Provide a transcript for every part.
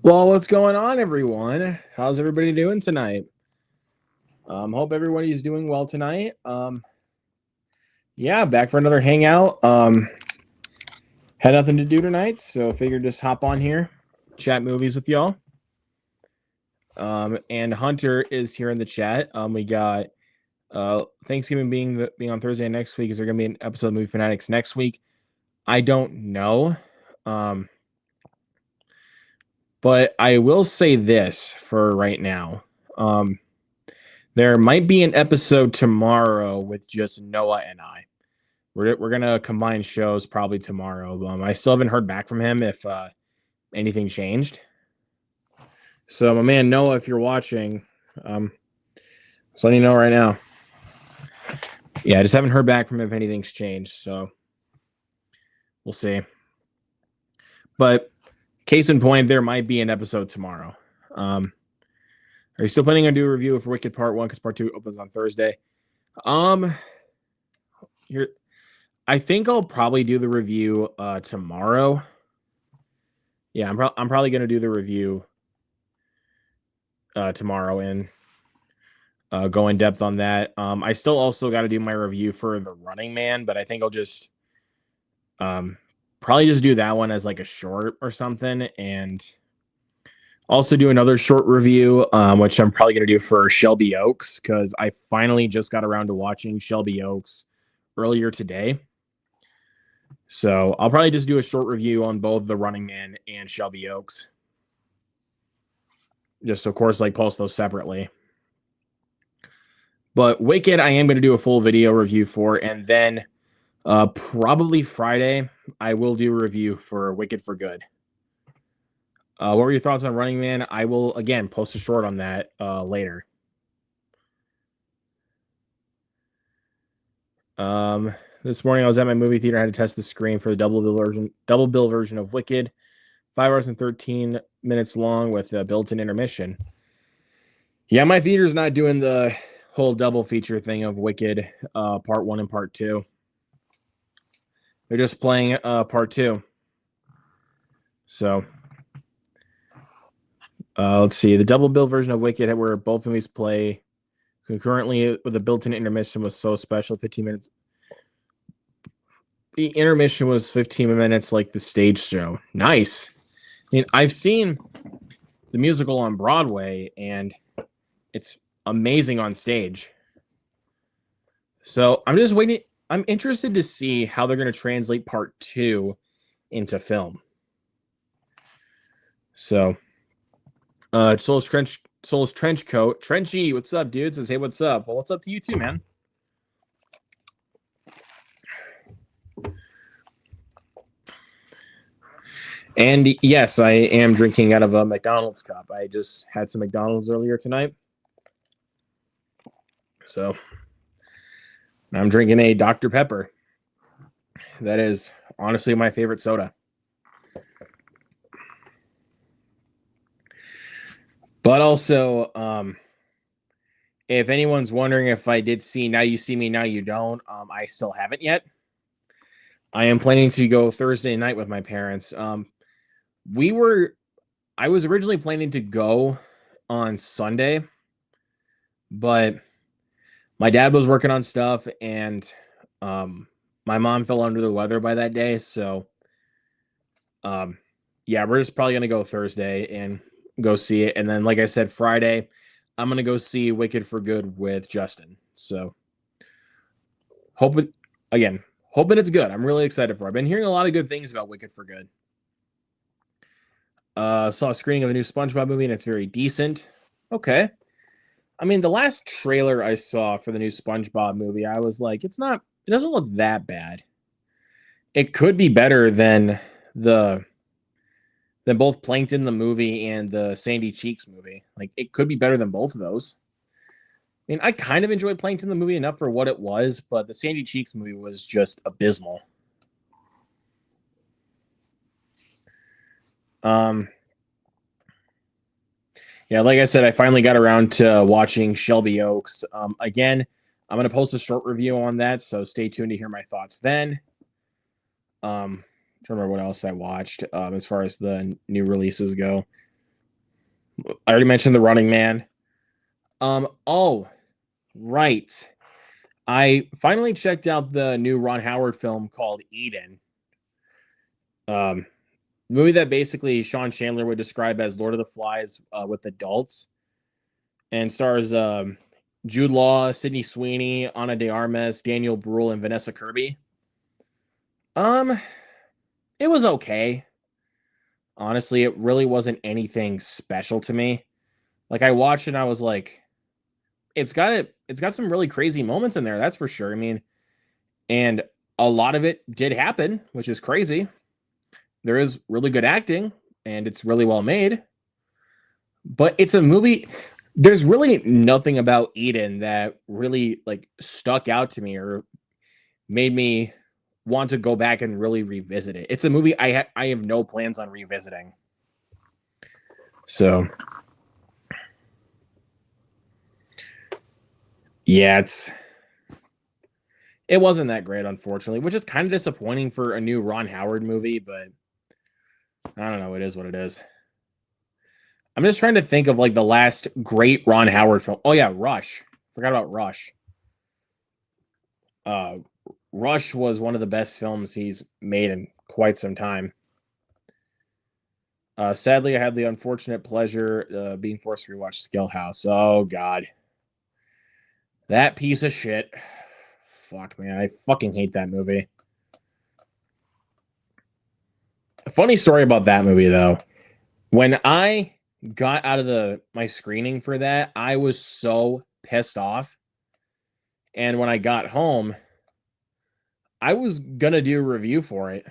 Well, what's going on, everyone? How's everybody doing tonight? Hope everybody's doing well tonight. Yeah, back for another hangout. Had nothing to do tonight, so figured just hop on here, chat movies with y'all. And Hunter is here in the chat. We got Thanksgiving being on Thursday next week. Is there gonna be an episode of Movie Fanatics next week? I don't know. But I will say this for right now. There might be an episode tomorrow with just Noah and I. We're gonna combine shows probably tomorrow. I still haven't heard back from him if anything changed. So my man Noah, if you're watching, just letting you know right now. Yeah, I just haven't heard back from him if anything's changed. So we'll see. But case in point, there might be an episode tomorrow. Are you still planning on doing a review for Wicked Part 1 because Part 2 opens on Thursday? Here, I think I'll probably do the review tomorrow. Yeah, I'm probably going to do the review tomorrow and go in depth on that. I still also got to do my review for The Running Man, but I think I'll just probably just do that one as like a short or something, and also do another short review, which I'm probably going to do for Shelby Oaks, because I finally just got around to watching Shelby Oaks earlier today. So I'll probably just do a short review on both The Running Man and Shelby Oaks. Just, of course, like post those separately. But Wicked, I am going to do a full video review for, and then probably Friday, I will do a review for Wicked for Good. What were your thoughts on Running Man? I will, again, post a short on that later. This morning I was at my movie theater. I had to test the screen for the double bill version of Wicked. 5 hours and 13 minutes long with a built-in intermission. Yeah, my theater's not doing the whole double feature thing of Wicked Part 1 and Part 2. They're just playing Part 2. So let's see. The double bill version of Wicked, where both movies play concurrently with a built-in intermission, was so special. 15 minutes. The intermission was 15 minutes like the stage show. Nice. I mean, I've seen the musical on Broadway, and it's amazing on stage. So I'm just waiting. I'm interested to see how they're going to translate Part 2 into film. So, Soulless Trench Coat. Trenchy, what's up, dude? Says, hey, what's up? Well, what's up to you too, man? And yes, I am drinking out of a McDonald's cup. I just had some McDonald's earlier tonight. So I'm drinking a Dr. Pepper. That is honestly my favorite soda. But also, if anyone's wondering if I did see Now You See Me, Now You Don't, I still haven't yet. I am planning to go Thursday night with my parents. I was originally planning to go on Sunday, but my dad was working on stuff, and my mom fell under the weather by that day. So, yeah, we're just probably going to go Thursday and go see it. And then, like I said, Friday, I'm going to go see Wicked for Good with Justin. So, hoping it's good. I'm really excited for it. I've been hearing a lot of good things about Wicked for Good. Saw a screening of the new SpongeBob movie, and it's very decent. Okay. I mean, the last trailer I saw for the new SpongeBob movie, I was like, it doesn't look that bad. It could be better than both Plankton the movie and the Sandy Cheeks movie. Like, it could be better than both of those. I mean, I kind of enjoyed Plankton the movie enough for what it was, but the Sandy Cheeks movie was just abysmal. Yeah, like I said, I finally got around to watching Shelby Oaks. Again, I'm going to post a short review on that, so stay tuned to hear my thoughts then. I don't remember what else I watched as far as the new releases go. I already mentioned The Running Man. Oh, right. I finally checked out the new Ron Howard film called Eden. Um, movie that basically Sean Chandler would describe as Lord of the Flies with adults, and stars Jude Law, Sydney Sweeney, Ana de Armas, Daniel Bruhl, and Vanessa Kirby. Um, it was okay. Honestly, it really wasn't anything special to me. Like I watched it and I was like, it's got some really crazy moments in there, that's for sure. I mean, and a lot of it did happen, which is crazy. There is really good acting and it's really well made. But it's a movie, there's really nothing about Eden that really like stuck out to me or made me want to go back and really revisit it. It's a movie I have no plans on revisiting. So yeah, it wasn't that great, unfortunately, which is kind of disappointing for a new Ron Howard movie, but I don't know, it is what it is. I'm just trying to think of like the last great Ron Howard film. Oh yeah, Rush. Forgot about Rush. Uh Rush was one of the best films he's made in quite some time. Sadly, I had the unfortunate pleasure being forced to rewatch Skill House. Oh God, that piece of shit. Fuck man, I fucking hate that movie. A funny story about that movie though. When I got out of my screening for that, I was so pissed off. And when I got home, I was gonna do a review for it.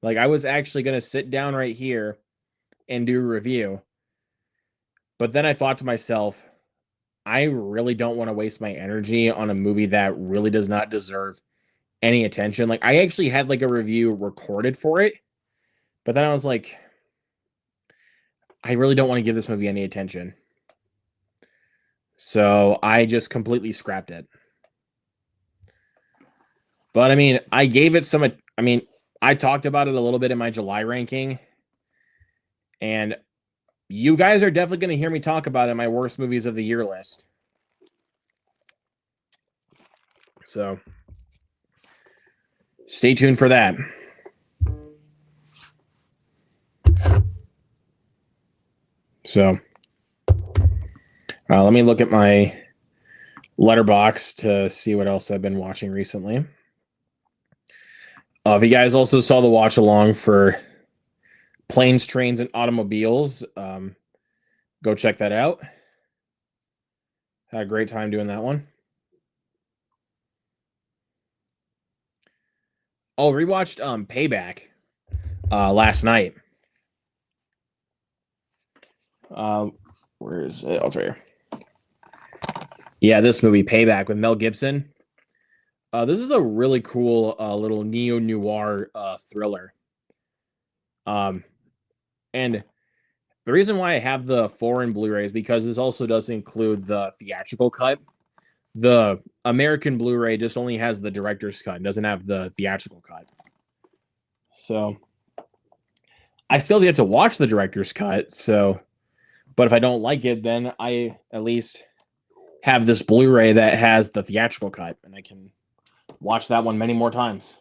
Like I was actually gonna sit down right here and do a review. But then I thought to myself, I really don't want to waste my energy on a movie that really does not deserve any attention. Like I actually had like a review recorded for it, but then I was like, I really don't want to give this movie any attention. So I just completely scrapped it. But I mean, I gave it some, I mean, I talked about it a little bit in my July ranking, and you guys are definitely going to hear me talk about it in my worst movies of the year list. So stay tuned for that. So let me look at my letterbox to see what else I've been watching recently. If you guys also saw the watch along for Planes, Trains, and Automobiles, go check that out. Had a great time doing that one. Oh, rewatched Payback last night. Where is it? Oh, it's right here. Yeah, this movie, Payback, with Mel Gibson. This is a really cool little neo-noir thriller. And the reason why I have the foreign Blu-ray is because this also does include the theatrical cut. The American Blu-ray just only has the director's cut, doesn't have the theatrical cut. So I still get to watch the director's cut, so but if I don't like it, then I at least have this Blu-ray that has the theatrical cut, and I can watch that one many more times.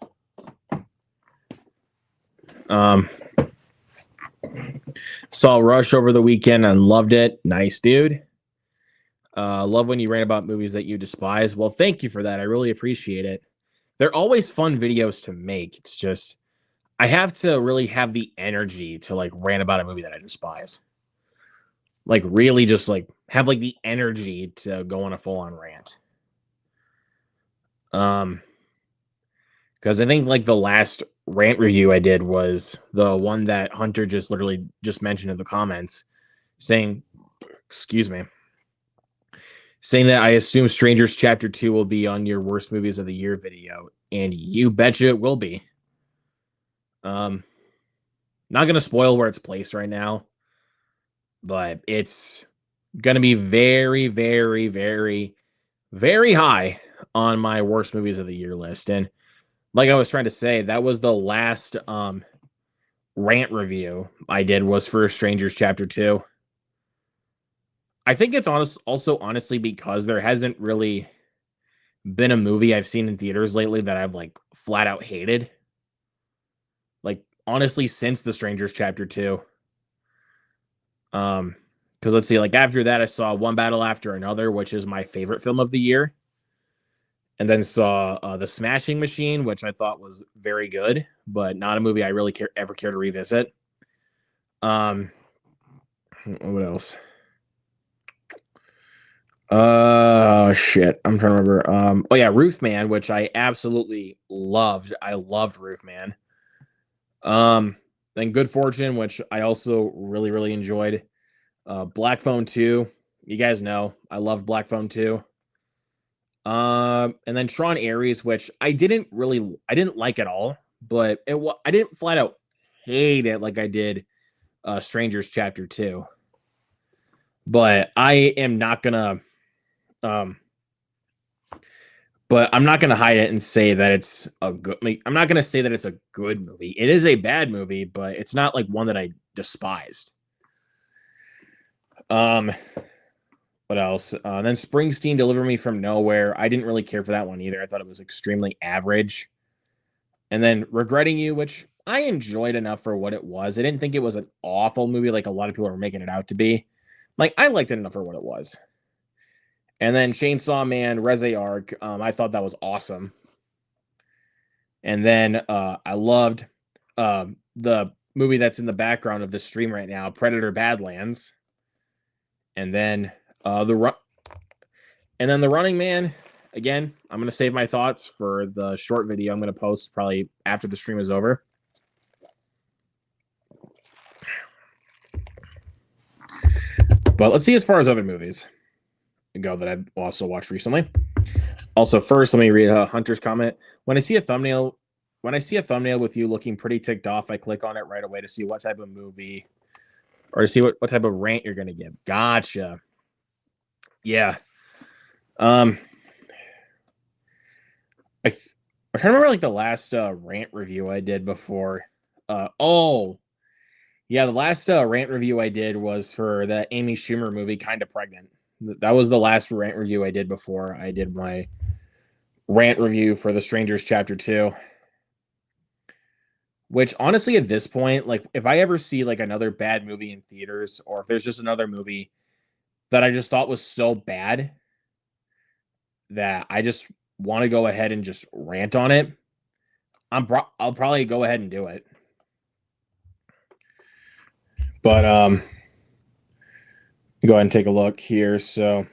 Saw Rush over the weekend and loved it. Nice, dude. Love when you rant about movies that you despise. Well, thank you for that. I really appreciate it. They're always fun videos to make. It's just I have to really have the energy to like rant about a movie that I despise. Like really just like have like the energy to go on a full-on rant. Because I think like the last rant review I did was the one that Hunter just literally just mentioned in the comments, saying, excuse me, saying that I assume Strangers Chapter 2 will be on your worst movies of the year video, and you betcha it will be. Not gonna spoil where it's placed right now, but it's gonna be very, very, very, very high on my worst movies of the year list. And like I was trying to say, that was the last rant review I did was for Strangers Chapter 2. I think it's also honestly because there hasn't really been a movie I've seen in theaters lately that I've like flat out hated. Like honestly, since The Strangers Chapter 2. Because let's see, like after that, I saw One Battle After Another, which is my favorite film of the year, and then saw The Smashing Machine, which I thought was very good, but not a movie I really ever care to revisit. What else? Shit, I'm trying to remember. Oh yeah, Roof Man, which I absolutely loved. I loved Roof Man. Then Good Fortune, which I also really enjoyed. Black Phone 2. You guys know I love Black Phone 2. And then Tron Ares, which I didn't like at all, but I didn't flat out hate it like I did Strangers Chapter 2. But I am not gonna but I'm not gonna hide it and say that it's a good. I'm not gonna say that it's a good movie. It is a bad movie, but it's not like one that I despised. What else? Then Springsteen, Deliver Me from Nowhere. I didn't really care for that one either. I thought it was extremely average. And then Regretting You, which I enjoyed enough for what it was. I didn't think it was an awful movie like a lot of people are making it out to be. Like, I liked it enough for what it was. And then Chainsaw Man, Reze Arc. I thought that was awesome. And then I loved the movie that's in the background of the stream right now, Predator Badlands. And then The Running Man. Again, I'm going to save my thoughts for the short video I'm going to post probably after the stream is over. But let's see as far as other movies go that I've also watched recently. Also, first, let me read Hunter's comment. When I see a thumbnail with you looking pretty ticked off, I click on it right away to see what type of movie or to see what type of rant you're going to give. Gotcha. Yeah. I'm trying to remember like the last rant review I did before. The last rant review I did was for the Amy Schumer movie, Kinda Pregnant. That was the last rant review I did before I did my rant review for The Strangers Chapter 2. Which honestly, at this point, like if I ever see like another bad movie in theaters, or if there's just another movie that I just thought was so bad that I just want to go ahead and just rant on it, I'll probably go ahead and do it. But go ahead and take a look here. So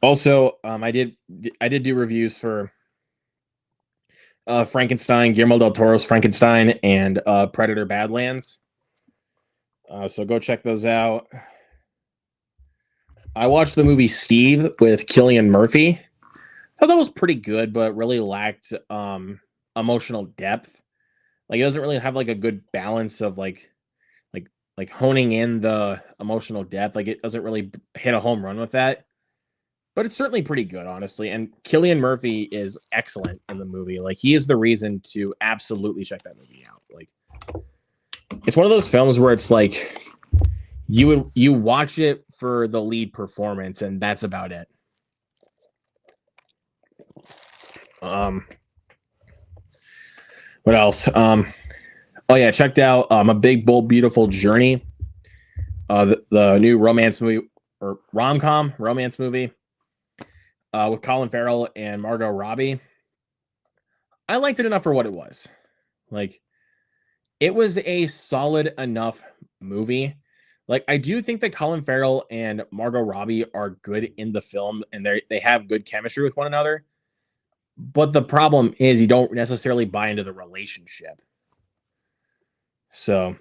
also, I did do reviews for Frankenstein, Guillermo del Toro's Frankenstein, and Predator Badlands. So go check those out. I watched the movie Steve with Cillian Murphy. I thought that was pretty good, but really lacked emotional depth. Like it doesn't really have like a good balance of like honing in the emotional depth. Like it doesn't really hit a home run with that. But it's certainly pretty good, honestly. And Cillian Murphy is excellent in the movie. Like he is the reason to absolutely check that movie out. Like it's one of those films where it's like you watch it for the lead performance, and that's about it. What else? Checked out A Big Bold Beautiful Journey. The new romance movie or rom-com romance movie with Colin Farrell and Margot Robbie. I liked it enough for what it was. Like it was a solid enough movie. Like I do think that Colin Farrell and Margot Robbie are good in the film, and they have good chemistry with one another. But the problem is you don't necessarily buy into the relationship. So,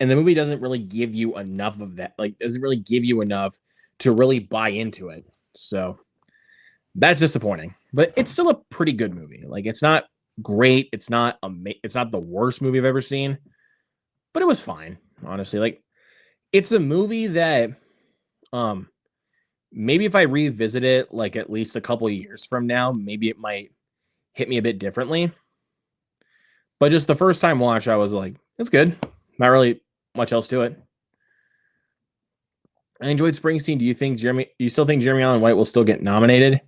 and the movie doesn't really give you enough of that. Like, doesn't really give you enough to really buy into it. So, that's disappointing. But it's still a pretty good movie. Like, it's not great. It's not the worst movie I've ever seen. But it was fine, honestly. Like, it's a movie that, maybe if I revisit it, like at least a couple of years from now, maybe it might hit me a bit differently. But just the first time watch, I was like, it's good. Not really much else to it. I enjoyed Springsteen. Do you still think Jeremy Allen White will still get nominated?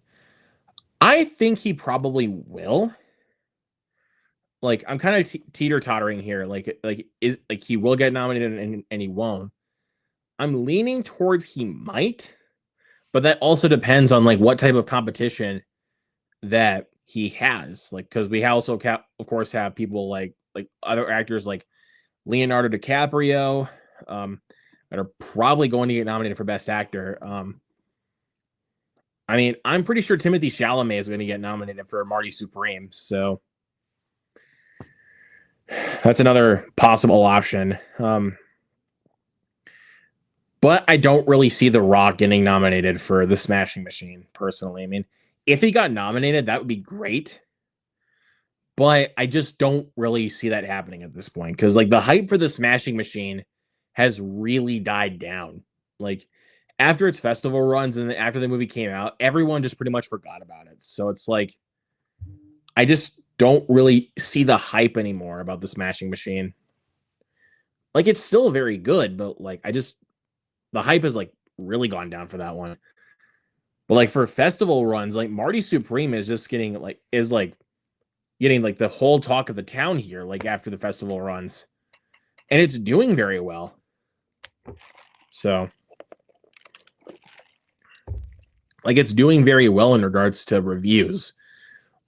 I think he probably will. Like, I'm kind of teeter-tottering here. Like he will get nominated and he won't. I'm leaning towards he might, but that also depends on like what type of competition that he has. Like, because we also of course have people like other actors like Leonardo DiCaprio, that are probably going to get nominated for Best Actor. I mean, I'm pretty sure Timothy Chalamet is going to get nominated for Marty Supreme, so that's another possible option. But I don't really see The Rock getting nominated for The Smashing Machine, personally. I mean, if he got nominated, that would be great. But I just don't really see that happening at this point. Because, like, the hype for The Smashing Machine has really died down. Like, after its festival runs and then after the movie came out, everyone just pretty much forgot about it. So it's like, I just don't really see the hype anymore about The Smashing Machine. Like, it's still very good, but, like, the hype has like really gone down for that one. But like for festival runs, like Marty Supreme is just getting getting like the whole talk of the town here, like after the festival runs. And it's doing very well. So like it's doing very well in regards to reviews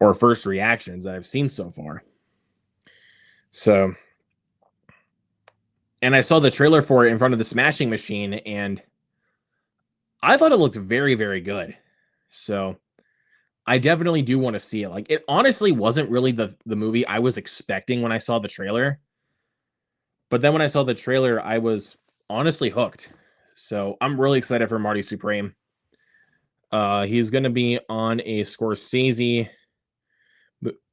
or first reactions that I've seen so far. So, and I saw the trailer for it in front of the Smashing Machine, and I thought it looked very, very good. So I definitely do want to see it. Like, it honestly wasn't really the movie I was expecting when I saw the trailer. But then when I saw the trailer, I was honestly hooked. So I'm really excited for Marty Supreme. He's going to be on a Scorsese.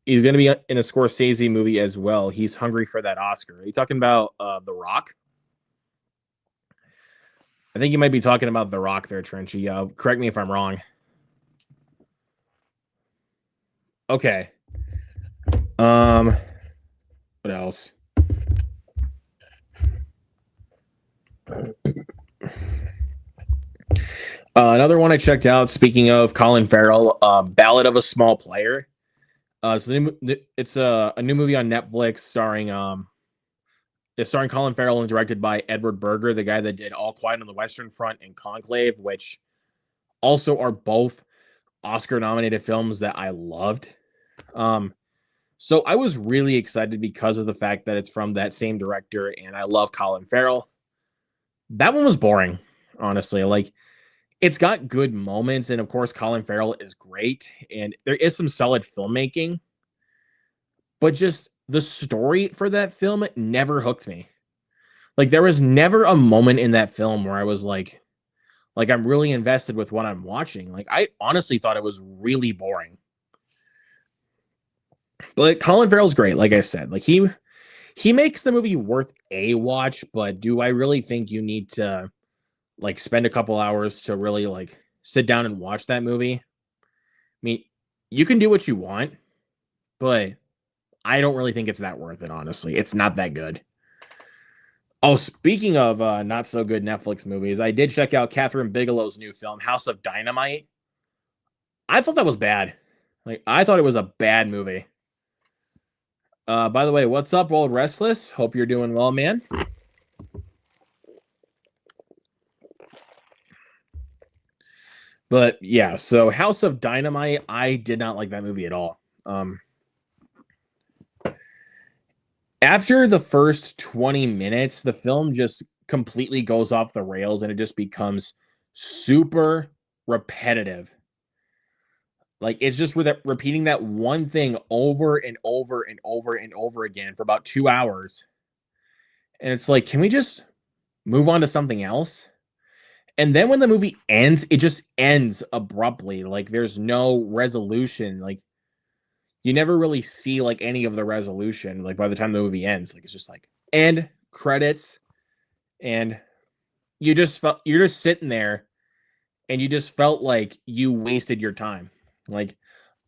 He's going to be in a Scorsese movie as well. He's hungry for that Oscar. Are you talking about The Rock? I think you might be talking about The Rock there, Trenchy. Correct me if I'm wrong. Okay. What else? Another one I checked out, speaking of Colin Farrell, Ballad of a Small Player. It's a new movie on Netflix starring Colin Farrell and directed by Edward Berger, the guy that did All Quiet on the Western Front and Conclave, which also are both Oscar-nominated films that I loved. So I was really excited because of the fact that it's from that same director, and I love Colin Farrell. That one was boring, honestly. Like, it's got good moments, and of course, Colin Farrell is great, and there is some solid filmmaking, but just the story for that film never hooked me. Like, there was never a moment in that film where I was like I'm really invested with what I'm watching. Like, I honestly thought it was really boring. But Colin Farrell's great, like I said. Like, he makes the movie worth a watch, but do I really think you need to like spend a couple hours to really like sit down and watch that movie? I mean, you can do what you want, but I don't really think it's that worth it, honestly. It's not that good. Oh, speaking of not so good Netflix movies, I did check out Catherine Bigelow's new film, House of Dynamite. I thought that was bad. Like, I thought it was a bad movie. By the way, what's up, Old Restless? Hope you're doing well, man. But yeah, so House of Dynamite, I did not like that movie at all. After the first 20 minutes, the film just completely goes off the rails and it just becomes super repetitive. Like, it's just repeating that one thing over and over and over and over again for about 2 hours. And it's like, can we just move on to something else? And then when the movie ends, it just ends abruptly. Like, there's no resolution. Like, you never really see like any of the resolution. Like, by the time the movie ends, like, it's just like end credits, and you're just sitting there, and you just felt like you wasted your time. Like,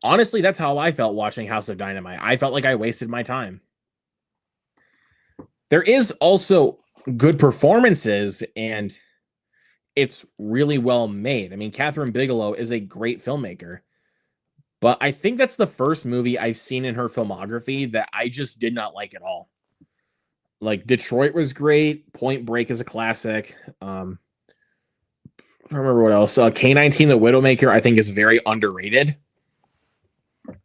honestly, that's how I felt watching House of Dynamite. I felt like I wasted my time. There is also good performances, and it's really well made. I mean, Catherine Bigelow is a great filmmaker, but I think that's the first movie I've seen in her filmography that I just did not like at all. Like Detroit was great. Point Break is a classic. I don't remember what else. K-19 The Widowmaker, I think, is very underrated.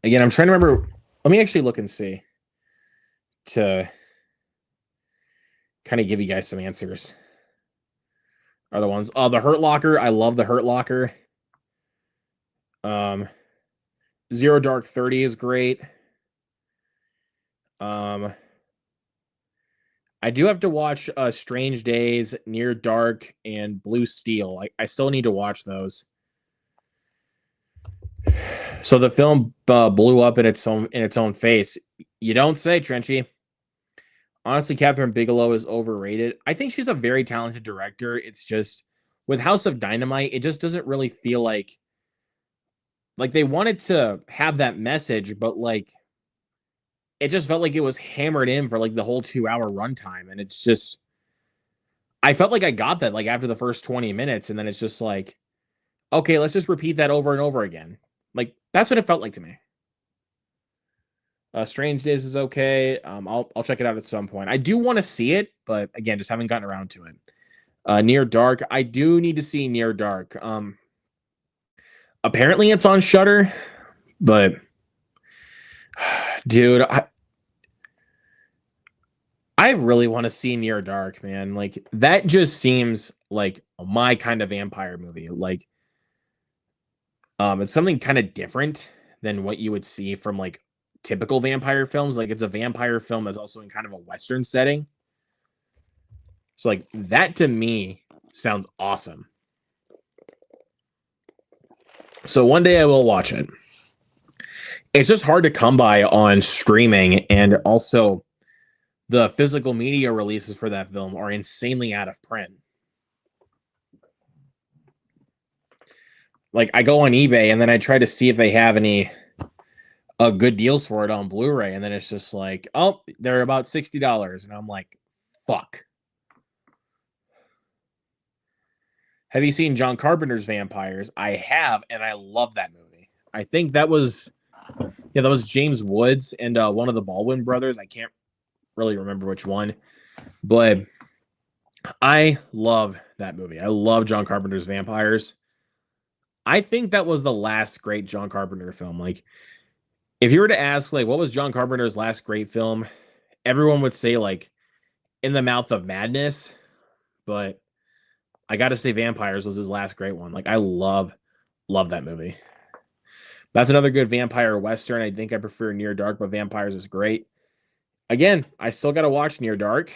Again, I'm trying to remember. Let me actually look and see to kind of give you guys some answers. Are the ones. The Hurt Locker. I love The Hurt Locker. Zero Dark 30 is great. I do have to watch Strange Days, Near Dark, and Blue Steel. I still need to watch those. So the film blew up in its own face. You don't say, Trenchy. Honestly, Catherine Bigelow is overrated. I think she's a very talented director. It's just with House of Dynamite, it just doesn't really feel like they wanted to have that message, but like it just felt like it was hammered in for like the whole 2-hour runtime. And it's just, I felt like I got that like after the first 20 minutes. And then it's just like, okay, let's just repeat that over and over again. Like that's what it felt like to me. Strange Days is okay. I'll check it out at some point. I do want to see it, but again, just haven't gotten around to it. Near Dark. I do need to see Near Dark. Apparently it's on Shudder, but dude, I really want to see Near Dark, man. Like that just seems like my kind of vampire movie. Like it's something kind of different than what you would see from like typical vampire films. Like it's a vampire film that's also in kind of a Western setting. So like that to me sounds awesome. So one day I will watch it. It's just hard to come by on streaming, and also the physical media releases for that film are insanely out of print. Like I go on eBay and then I try to see if they have any good deals for it on Blu-ray, and then it's just like, oh, they're about $60, and I'm like, fuck. Have you seen John Carpenter's Vampires? I have, and I love that movie. I think that was James Woods and one of the Baldwin brothers. I can't really remember which one, but I love that movie. I love John Carpenter's Vampires. I think that was the last great John Carpenter film. Like, if you were to ask, like, what was John Carpenter's last great film, everyone would say, like, In the Mouth of Madness, but I gotta say Vampires was his last great one. Like, I love that movie. That's another good vampire Western. I think I prefer Near Dark, but Vampires is great. Again, I still gotta watch Near Dark.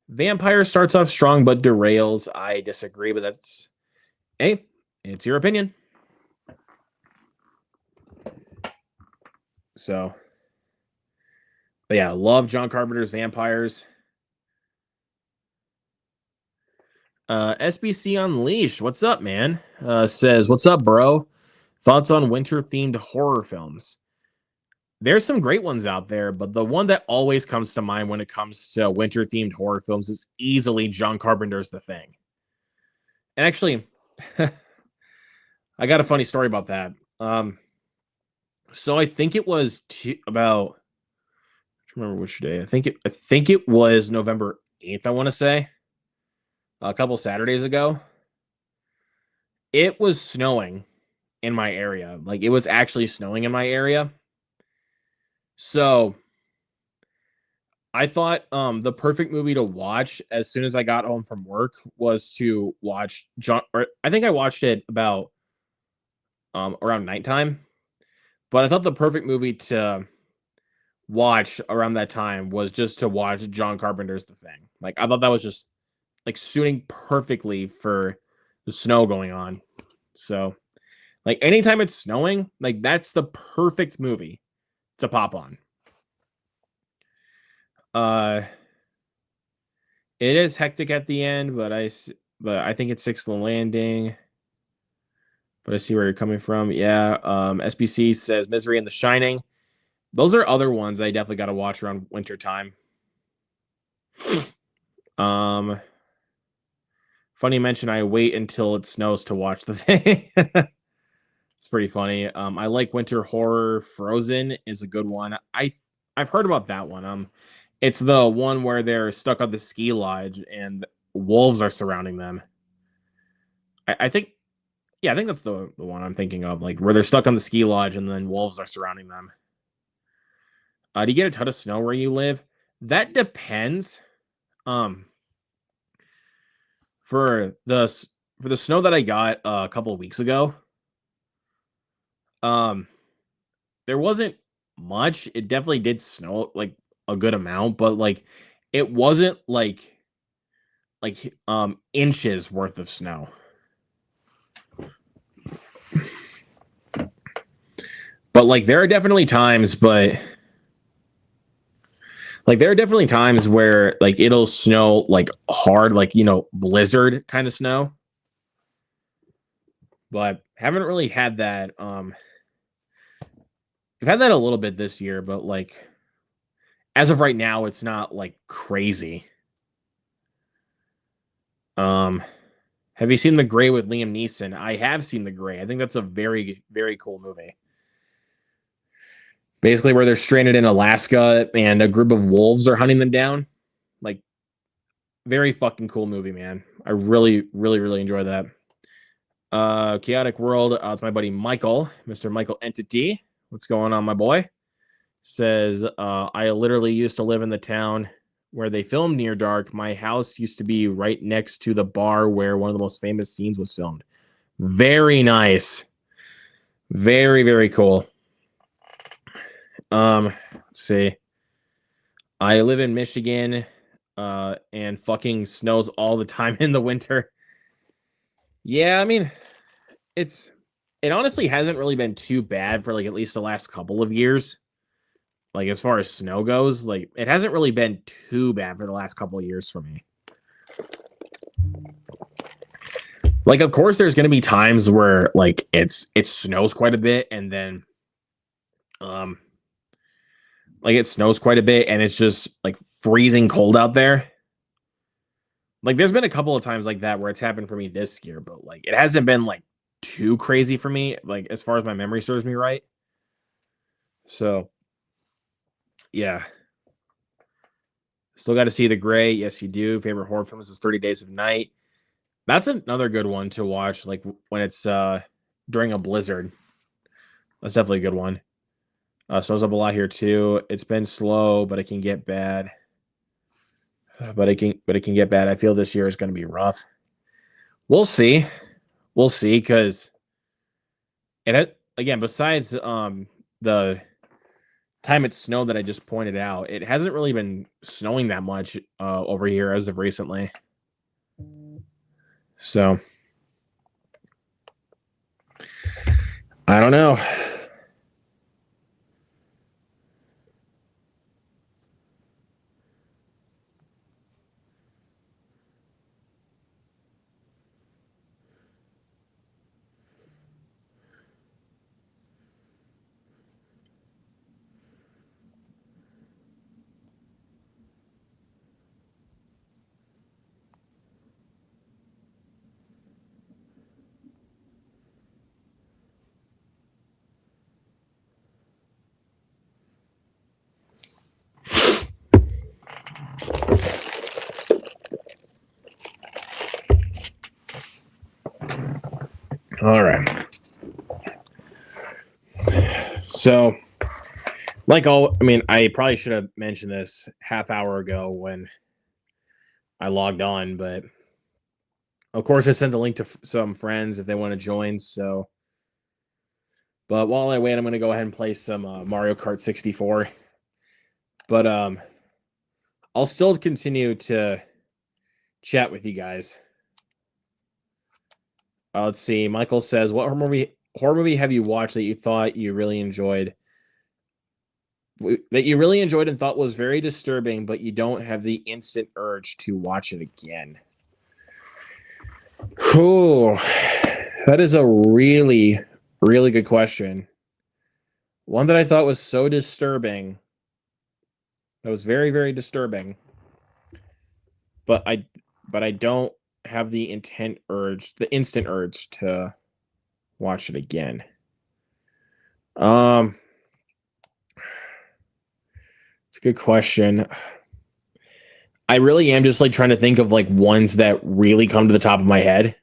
Vampire starts off strong, but derails. I disagree, but that's, hey, it's your opinion. So, but yeah, love John Carpenter's Vampires. SBC Unleashed, what's up, man? Says, what's up, bro? Thoughts on winter-themed horror films? There's some great ones out there, but the one that always comes to mind when it comes to winter-themed horror films is easily John Carpenter's The Thing. And actually, I got a funny story about that. So I think it was about, I don't remember which day. I think it was November 8th, I want to say. A couple Saturdays ago. It was snowing in my area. Like, it was actually snowing in my area. So I thought the perfect movie to watch as soon as I got home from work was to watch I think I watched it about around nighttime. But I thought the perfect movie to watch around that time was just to watch John Carpenter's The Thing. Like, I thought that was just like suiting perfectly for the snow going on. So, like, anytime it's snowing, like, that's the perfect movie to pop on. It is hectic at the end, but I think it's Sixth Landing. But I see where you're coming from. Yeah. SBC says Misery and The Shining. Those are other ones I definitely got to watch around winter time. Funny mention, I wait until it snows to watch the thing. It's pretty funny. I like winter horror. Frozen is a good one. I've heard about that one. It's the one where they're stuck on the ski lodge and wolves are surrounding them. I think, yeah, I think that's the one I'm thinking of, like where they're stuck on the ski lodge and then wolves are surrounding them. Do you get a ton of snow where you live? That depends. Um, for the snow that I got a couple of weeks ago, um, there wasn't much. It definitely did snow like a good amount, but like it wasn't like inches worth of snow. But like there are definitely times, where like it'll snow like hard, like blizzard kind of snow. But haven't really had that. I've had that a little bit this year, but like as of right now, it's not like crazy. Have you seen The Gray with Liam Neeson? I have seen The Gray. I think that's a very, very cool movie. Basically, where they're stranded in Alaska and a group of wolves are hunting them down. Like, very fucking cool movie, man. I really, really, really enjoy that. Chaotic World. It's my buddy Michael, Mr. Michael Entity. What's going on, my boy? Says, I literally used to live in the town where they filmed Near Dark. My house used to be right next to the bar where one of the most famous scenes was filmed. Very nice. Very, very cool. Let's see. I live in Michigan, and fucking snows all the time in the winter. Yeah, I mean, it honestly hasn't really been too bad for like at least the last couple of years. Like as far as snow goes, like it hasn't really been too bad for the last couple of years for me. Like, of course, there's gonna be times where like it snows quite a bit, and then like it snows quite a bit, and it's just like freezing cold out there. Like, there's been a couple of times like that where it's happened for me this year, but like it hasn't been like too crazy for me, like as far as my memory serves me right. So yeah. Still got to see The Gray. Yes, you do. Favorite horror films is 30 Days of Night. That's another good one to watch, like when it's during a blizzard. That's definitely a good one. Snows up a lot here too. It's been slow, but it can get bad. But it can get bad. I feel this year is going to be rough. We'll see. We'll see, because again, besides the time it snowed that I just pointed out, it hasn't really been snowing that much over here as of recently. So I don't know. All right. So, I probably should have mentioned this half hour ago when I logged on, but of course I sent the link to some friends if they want to join. So, but while I wait, I'm going to go ahead and play some Mario Kart 64. But I'll still continue to chat with you guys. Let's see. Michael says, "What horror movie have you watched that you thought you really enjoyed? That you really enjoyed and thought was very disturbing, but you don't have the instant urge to watch it again?" Cool. That is a really, really good question. One that I thought was so disturbing. That was very, very disturbing. But I don't have the instant urge to watch it again. It's a good question. I really am just like trying to think of like ones that really come to the top of my head.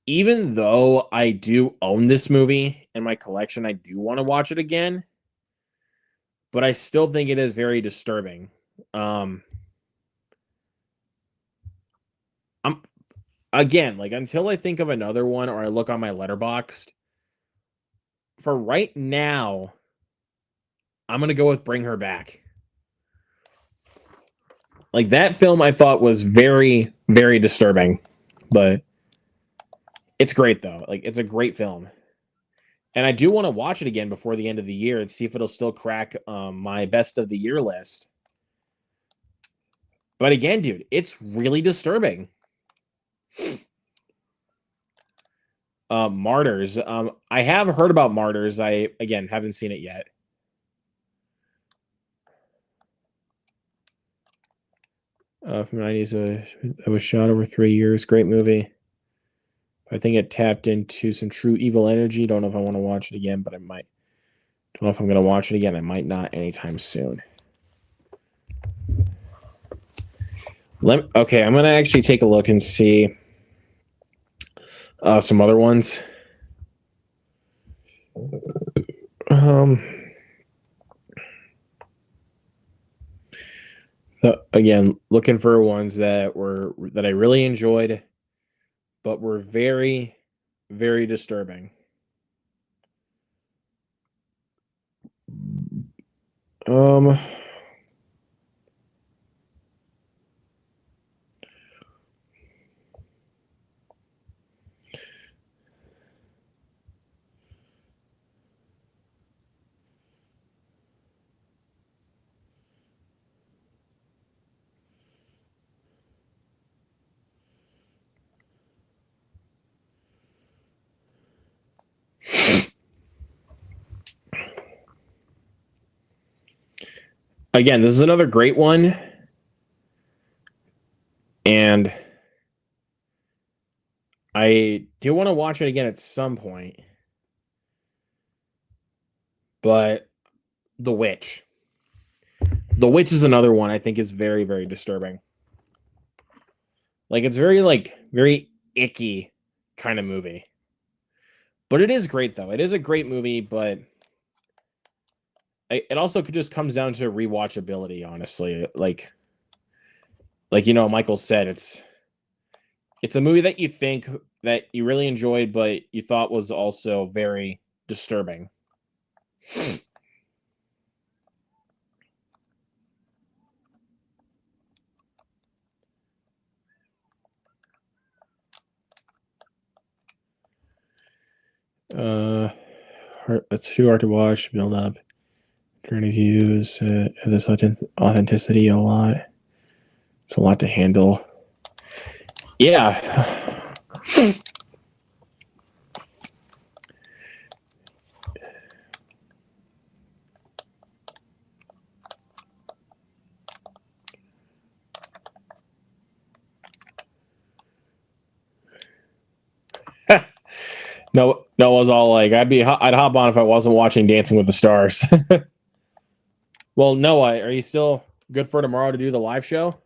Even though I do own this movie in my collection, I do want to watch it again, but I still think it is very disturbing. I'm again, like until I think of another one or I look on my letterboxd, for right now, I'm gonna go with Bring Her Back. Like that film I thought was very, very disturbing, but it's great though. Like it's a great film. And I do want to watch it again before the end of the year and see if it'll still crack my best of the year list. But again, dude, it's really disturbing. Martyrs. I have heard about Martyrs. I again haven't seen it yet. From the 90s, it was shot over 3 years. Great movie. I think it tapped into some true evil energy. Don't know if I want to watch it again, but I might. Don't know if I'm going to watch it again. I might not anytime soon. Okay, I'm going to actually take a look and see some other ones. Again, looking for ones that I really enjoyed, but were very, very disturbing. Again, this is another great one. And I do want to watch it again at some point. But The Witch. The Witch is another one I think is very, very disturbing. Like it's very icky kind of movie. But it is great though. It is a great movie, but it also just comes down to rewatchability, honestly. Like Michael said, it's a movie that you think that you really enjoyed, but you thought was also very disturbing. It's too hard to watch, build up. Trying to use this authenticity a lot. It's a lot to handle. Yeah. No, was all like I'd hop on if I wasn't watching Dancing with the Stars. Well, Noah, are you still good for tomorrow to do the live show?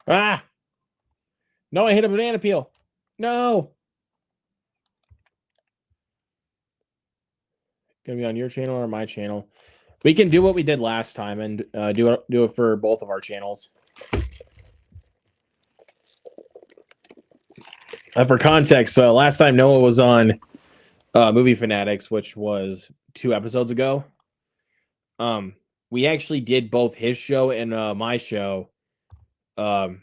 Ah! No, I hit a banana peel. No. Gonna be on your channel or my channel. We can do what we did last time and do it for both of our channels. For context, last time Noah was on Movie Fanatics, which was 2 episodes ago, we actually did both his show and my show, um,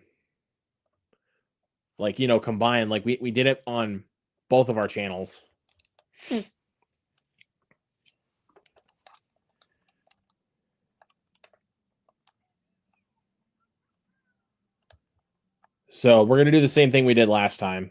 like combined. Like we did it on both of our channels. So we're gonna do the same thing we did last time.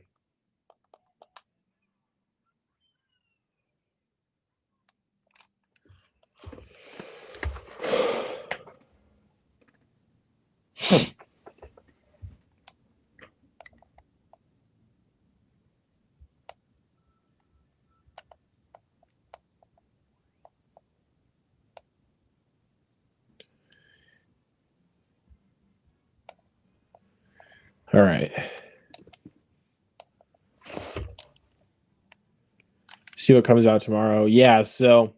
All right. See what comes out tomorrow. Yeah, so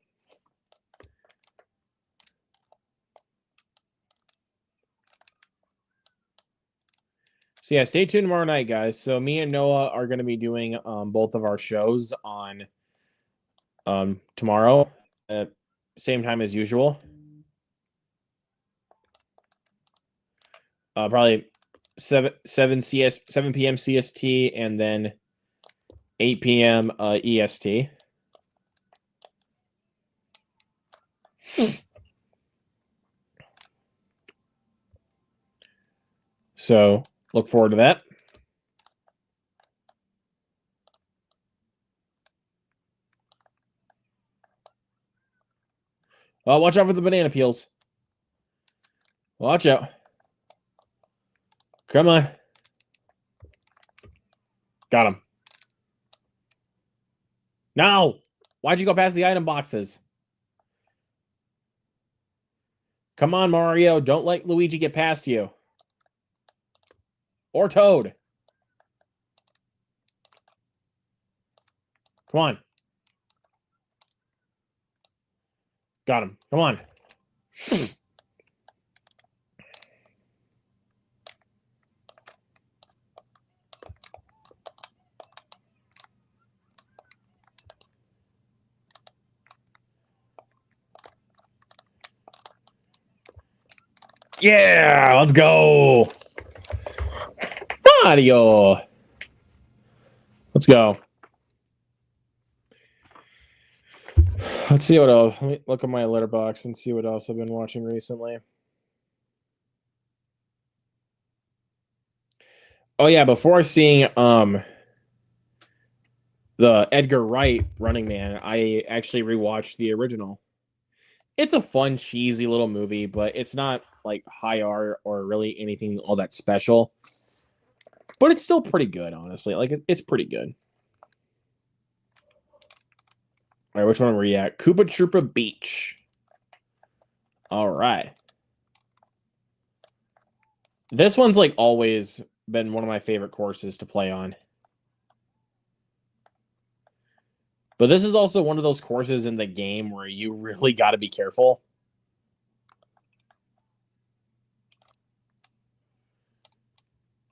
yeah, stay tuned tomorrow night, guys. So me and Noah are going to be doing both of our shows on tomorrow at same time as usual. Probably 7 p.m. CST and then 8 p.m. EST. So look forward to that. Watch out for the banana peels. Watch out. Come on. Got him. No! Why'd you go past the item boxes? Come on, Mario. Don't let Luigi get past you. Or Toad. Come on. Got him. Come on. Yeah, let's go. Mario. Let's go. Let's see what else. Let me look at my letterbox and see what else I've been watching recently. Oh yeah, before seeing the Edgar Wright Running Man, I actually rewatched the original. It's a fun, cheesy little movie, but it's not like high art or really anything all that special. But it's still pretty good, honestly. Like it's pretty good. All right, which one were we at? Koopa Troopa Beach. All right. This one's like always been one of my favorite courses to play on. But this is also one of those courses in the game where you really got to be careful.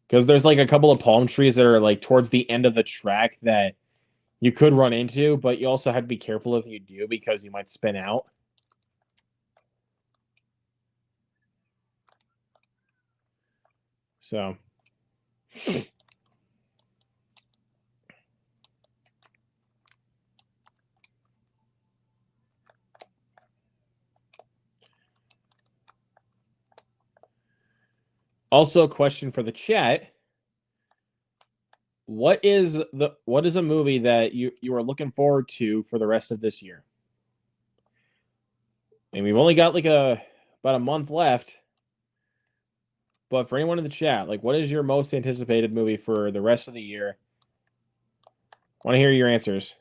Because there's like a couple of palm trees that are like towards the end of the track that you could run into, but you also have to be careful if you do because you might spin out. So. Also, a question for the chat. What is a movie that you are looking forward to for the rest of this year? And we've only got like about a month left. But for anyone in the chat, like what is your most anticipated movie for the rest of the year? I want to hear your answers.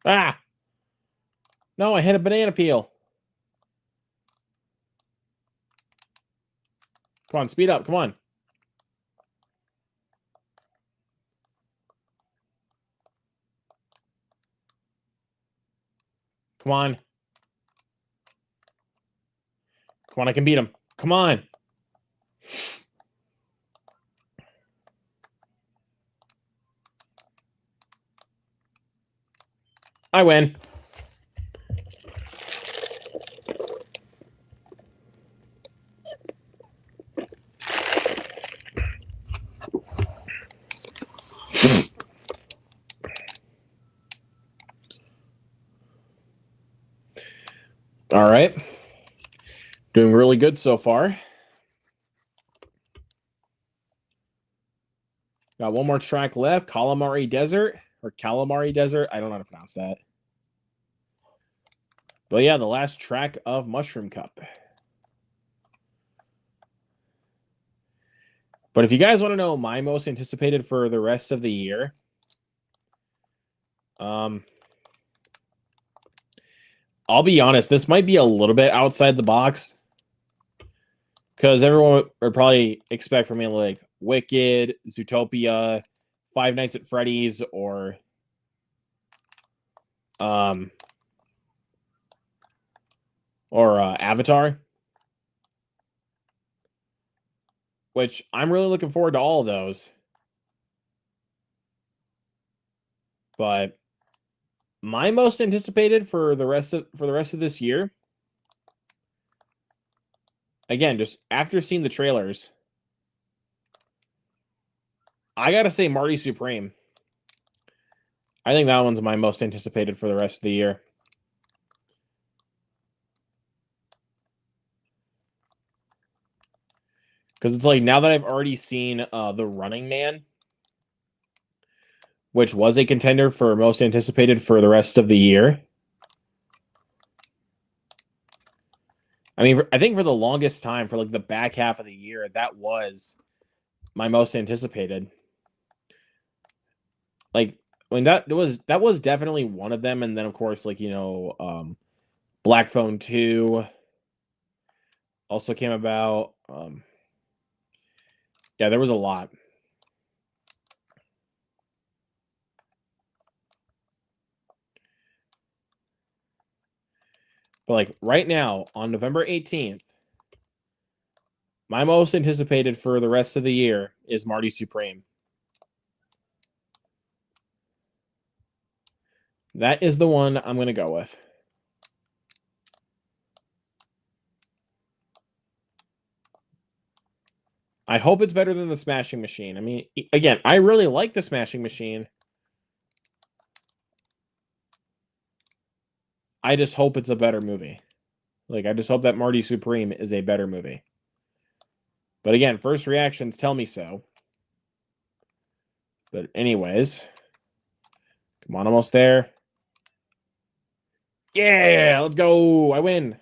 Ah! No, I hit a banana peel. Come on, speed up. Come on. Come on. Come on, I can beat him. Come on. I win. All right. Doing really good so far. Got one more track left. Calamari Desert or Calamari Desert. I don't know how to pronounce that. But yeah, the last track of Mushroom Cup. But if you guys want to know my most anticipated for the rest of the year, I'll be honest, this might be a little bit outside the box. Because everyone would probably expect from me like Wicked, Zootopia, Five Nights at Freddy's, or Avatar. Which I'm really looking forward to all of those. But my most anticipated for the rest of this year, again, just after seeing the trailers, I gotta say Marty Supreme. I think that one's my most anticipated for the rest of the year. Because it's like, now that I've already seen The Running Man, which was a contender for most anticipated for the rest of the year. I mean, I think for the longest time, for like the back half of the year, that was my most anticipated. Like, when that was definitely one of them, and then of course, like, Black Phone 2 also came about. Yeah, there was a lot. But like right now, on November 18th, my most anticipated for the rest of the year is Marty Supreme. That is the one I'm going to go with. I hope it's better than the Smashing Machine. I mean, again, I really like the Smashing Machine. I just hope it's a better movie. Like, I just hope that Marty Supreme is a better movie. But again, first reactions tell me so. But anyways, come on, almost there. Yeah, let's go. I win.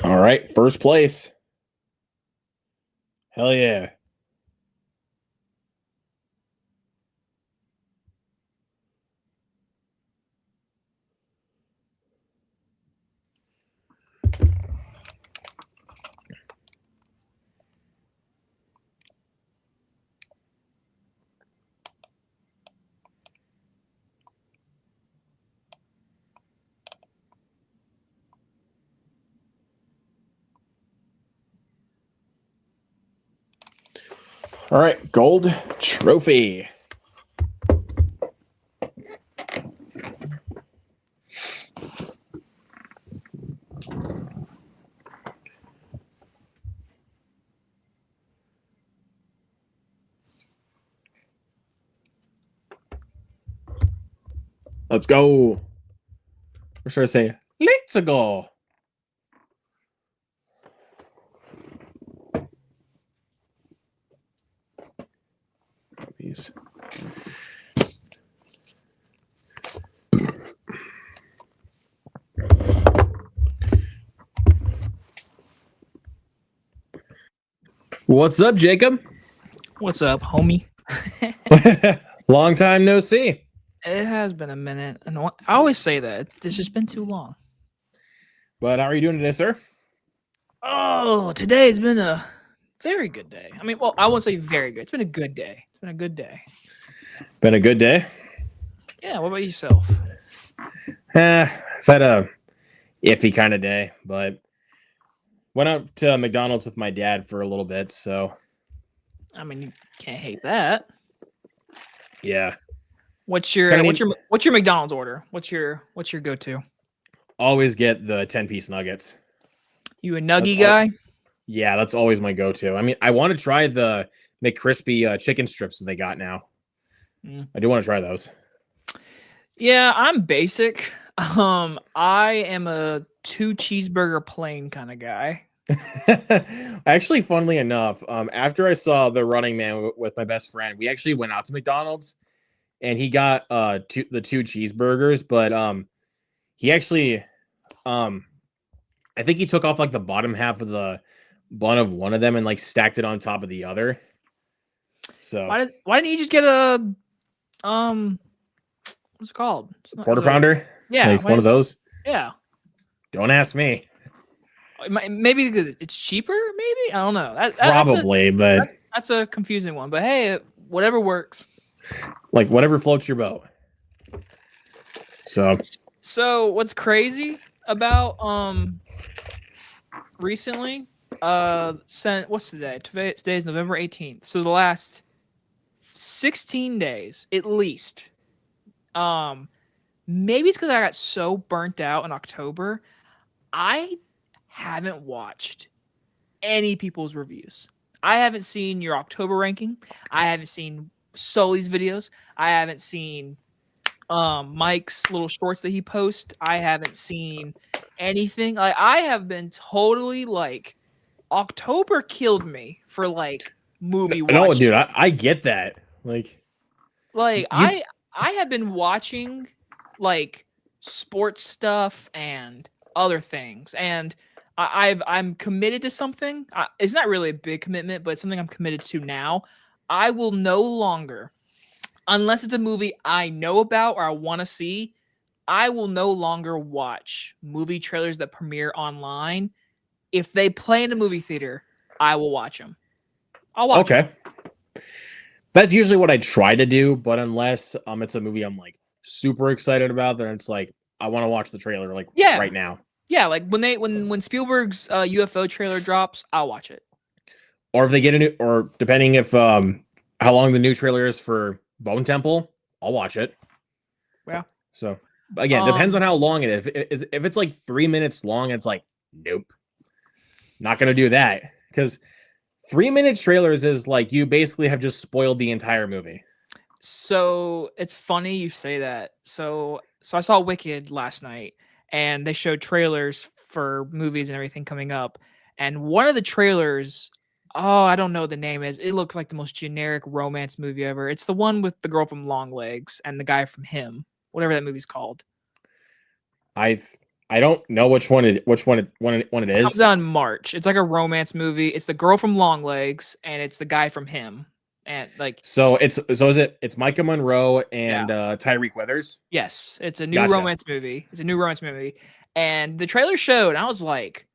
All right, first place. Hell yeah. All right, gold trophy. Let's go. Or should I say, let's go. These. What's up, Jacob? What's up, homie? Long time no see. It has been a minute, and I always say that it's just been too long. But how are you doing today, sir? Oh, today's been a very good day. I mean, well, I won't say very good. It's been a good day. It's been a good day. Been a good day? Yeah. What about yourself? I've had a iffy kind of day, but went out to McDonald's with my dad for a little bit, so. I mean, you can't hate that. Yeah. What's your McDonald's order? What's your go-to? Always get the 10-piece nuggets. You a nuggy guy? Yeah, that's always my go-to. I mean, I want to try the McCrispy chicken strips that they got now. I do want to try those. Yeah, I'm basic. I am a 2 cheeseburger plain kind of guy. Actually, funnily enough, after I saw The Running Man with my best friend, we actually went out to McDonald's and he got the 2 cheeseburgers, but he actually I think he took off like the bottom half of the bun of one of them and like stacked it on top of the other. So why didn't you just get a what's it called? Quarter pounder? Yeah, like one of those. Yeah. Don't ask me. Maybe because it's cheaper. Maybe I don't know. Probably, but that's a confusing one. But hey, whatever works. Like whatever floats your boat. So what's crazy about recently? What's today? Today is November 18th. So the last 16 days, at least. Maybe it's because I got so burnt out in October. I haven't watched any people's reviews. I haven't seen your October ranking. I haven't seen Sully's videos. I haven't seen Mike's little shorts that he posts. I haven't seen anything. Like I have been totally like October killed me for like movie watching. No, dude, I get that. Like I have been watching like sports stuff and other things, and I'm committed to something. It's not really a big commitment, but it's something I'm committed to now. I will no longer, unless it's a movie I know about or I want to see, I will no longer watch movie trailers that premiere online. If they play in a movie theater, I will watch them. I'll watch them. That's usually what I try to do, but unless it's a movie I'm like super excited about, then it's like I want to watch the trailer like right now. Yeah, like when Spielberg's UFO trailer drops, I'll watch it. Or if they get a new, or depending if how long the new trailer is for Bone Temple, I'll watch it. Yeah. So again, depends on how long it is. If it's like 3 minutes long, it's like nope, not gonna do that because 3-minute trailers is like you basically have just spoiled the entire movie. So it's funny you say that. So I saw Wicked last night, and they showed trailers for movies and everything coming up. And one of the trailers, I don't know what the name is. It looked like the most generic romance movie ever. It's the one with the girl from Long Legs and the guy from Him, whatever that movie's called. I don't know which one it is. It comes out in March. It's like a romance movie. It's the girl from Long Legs and it's the guy from Him. And like it's Micah Monroe and Tyreek Withers? Yes, it's a new romance movie. It's a new romance movie. And the trailer showed, and I was like,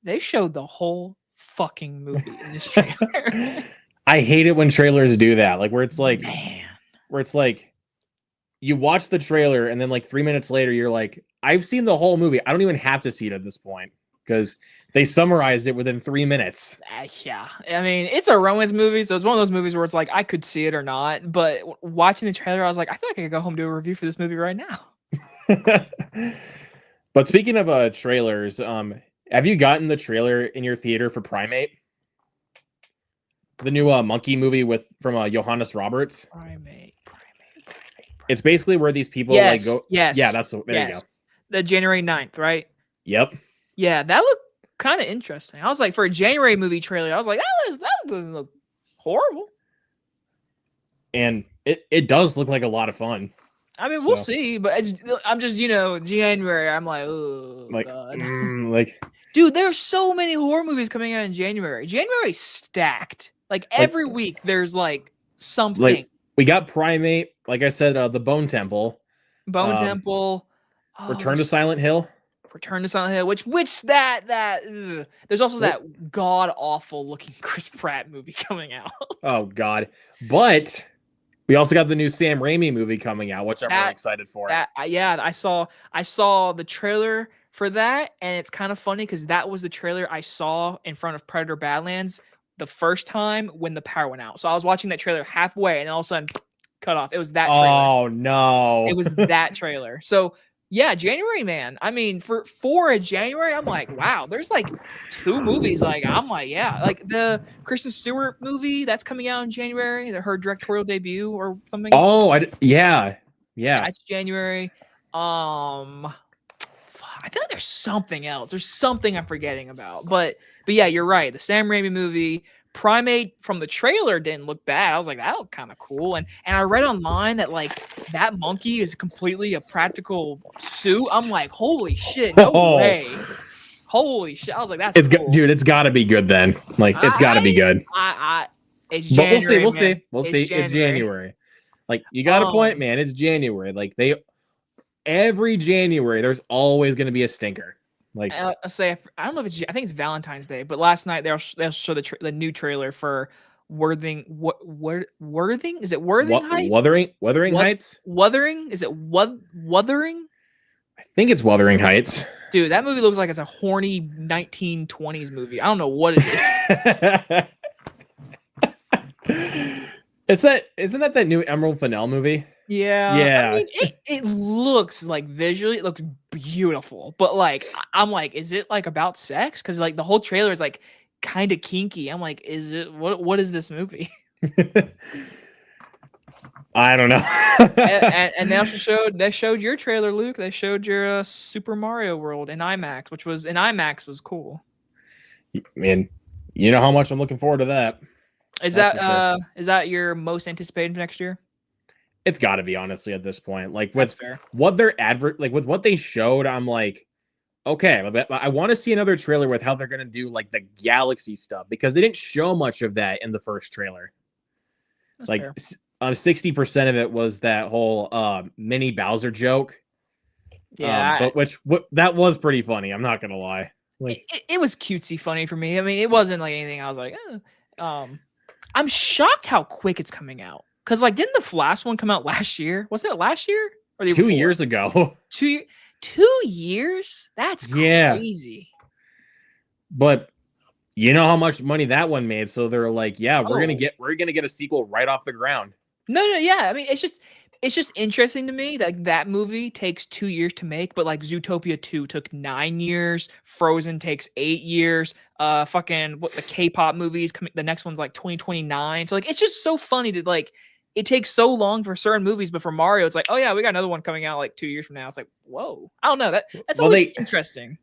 they showed the whole fucking movie in this trailer. I hate it when trailers do that. Like where it's like you watch the trailer and then like 3 minutes later you're like, I've seen the whole movie. I don't even have to see it at this point. because they summarized it within 3 minutes. Yeah, I mean, it's a romance movie, so it's one of those movies where it's like I could see it or not. But watching the trailer, I was like, I feel like I could go home and do a review for this movie right now. But speaking of trailers, have you gotten the trailer in your theater for Primate? The new monkey movie from Johannes Roberts. Primate. It's basically where these people Yes, like go. yes, Yeah, there you go. The January 9th, right? Yep. Yeah, that looked kind of interesting. I was like, for a January movie trailer, I was like, that doesn't look horrible. And it does look like a lot of fun. I mean, we'll see, but I'm just, January. I'm like, oh, like, God. Dude, there's so many horror movies coming out in January. January's stacked. Like every week, there's like something. Like we got Primate, like I said, the Bone Temple. Temple. Return to Silent Hill. Return to Silent Hill, which there's also that god awful looking Chris Pratt movie coming out. Oh God! But we also got the new Sam Raimi movie coming out, which I'm really excited for. I saw the trailer for that, and it's kind of funny because that was the trailer I saw in front of Predator Badlands the first time when the power went out. So I was watching that trailer halfway, and all of a sudden, cut off. It was that trailer. Oh no! It was that trailer. So. Yeah, January, man. I mean, for a January, I'm like, wow, there's like 2 movies. Like, I'm like, yeah, like the Kristen Stewart movie that's coming out in January, her directorial debut or something. Oh, yeah. It's January. I feel like there's something else. There's something I'm forgetting about. But yeah, you're right. The Sam Raimi movie. Primate from the trailer didn't look bad. I was like, that looked kind of cool. And I read online that like that monkey is completely a practical suit. I'm like, holy shit, no way. Holy shit. I was like, that's cool. Dude, it's gotta be good then. Like it's gotta be good. It's January. We'll see. It's January. Like you got a point, man. It's January. Like every January, there's always gonna be a stinker. Like I don't know if I think it's Valentine's Day, but last night they'll show the new trailer for Worthing. Worthing? Is it Worthing Heights? Wuthering Heights? Wuthering? Is it Wuthering? I think it's Wuthering Heights. Dude, that movie looks like it's a horny 1920s movie. I don't know what it is. Isn't that new Emerald Fennell movie? Yeah. I mean, it looks like visually, it looks beautiful, but like, I'm like, is it like about sex? Because like the whole trailer is like kind of kinky. I'm like, is it what is this movie? I don't know. and they showed your trailer, Luke. They showed your Super Mario World in IMAX, which was cool. Man, you know how much I'm looking forward to that. Is that your most anticipated for next year? It's got to be, honestly, at this point. Like with what they're with what they showed, I'm like, okay, I want to see another trailer with how they're gonna do like the galaxy stuff because they didn't show much of that in the first trailer. That's like 60% of it was that whole mini Bowser joke. Yeah, that was pretty funny. I'm not gonna lie. Like it was cutesy funny for me. I mean, it wasn't like anything. I was like, I'm shocked how quick it's coming out. Because, like, didn't the last one come out last year? Was it last year? Or 2 years ago. 2 years? That's crazy. But you know how much money that one made, so they're like, yeah, we're gonna get a sequel right off the ground. No, yeah. I mean, it's just interesting to me that that movie takes 2 years to make, but like Zootopia 2 took 9 years, Frozen takes 8 years, the K-pop movies the next one's like 2029. So like it's just so funny that like it takes so long for certain movies, but for Mario, it's like, oh yeah, we got another one coming out like 2 years from now. It's like, whoa. I don't know. That's always interesting.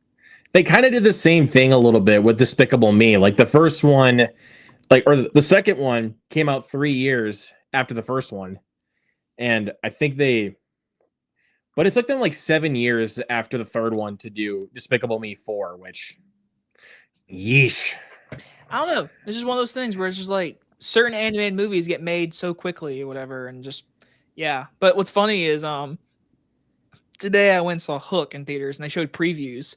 They kind of did the same thing a little bit with Despicable Me. Like the first one, or the second one came out 3 years after the first one. And I think but it took them like 7 years after the third one to do Despicable Me 4, which, yeesh. I don't know. It's just one of those things where it's just like certain animated movies get made so quickly or whatever. And just, yeah. But what's funny is today I went and saw Hook in theaters and they showed previews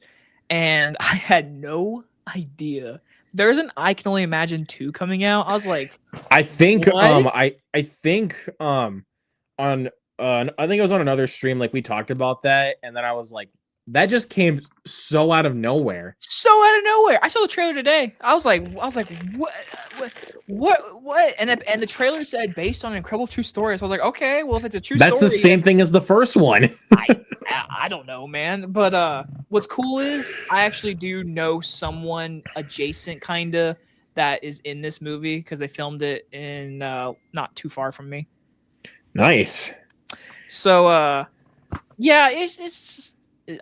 and I had no idea. There's an I Can Only Imagine 2 coming out. I was like, I think what? I think I think it was on another stream, like we talked about that, and then I was like, that just came so out of nowhere. So out of nowhere. I saw the trailer today. I was like, what? And the trailer said based on an incredible true story. So I was like, okay, well, if it's a true That's story, the same thing as the first one. I don't know, man. But what's cool is I actually do know someone adjacent, kinda, that is in this movie because they filmed it in not too far from me. Nice. So yeah, it's just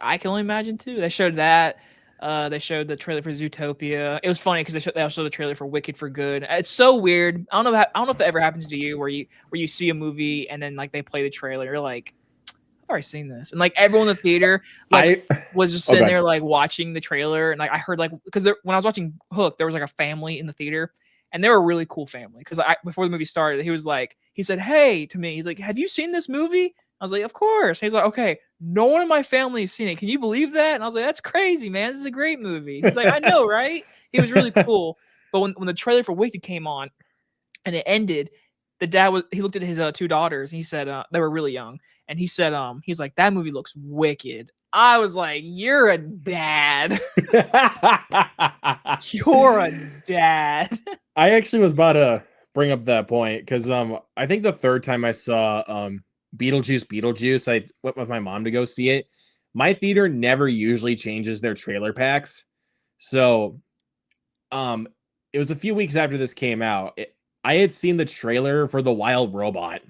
I can only imagine too. They showed that. They showed the trailer for Zootopia. It was funny because they also showed the trailer for Wicked for Good. It's so weird. I don't know if that ever happens to you where you see a movie and then like they play the trailer. You're like, I've already seen this, and like everyone in the theater was just sitting there like watching the trailer, and like I heard like because when I was watching Hook, there was like a family in the theater, and they were a really cool family because before the movie started, he said, "Hey," to me, he's like, "Have you seen this movie?" I was like, "Of course." He's like, "Okay, no one in my family has seen it. Can you believe that?" And I was like, "That's crazy, man. This is a great movie." He's like, "I know, right?" He was really cool. But when the trailer for Wicked came on and it ended, the dad he looked at his two daughters and he said they were really young, and he said he's like, "That movie looks wicked." I was like, "You're a dad." You're a dad. I actually was about to bring up that point because I think the third time I saw Beetlejuice, I went with my mom to go see it. My theater never usually changes their trailer packs. So it was a few weeks after this came out. I had seen the trailer for The Wild Robot.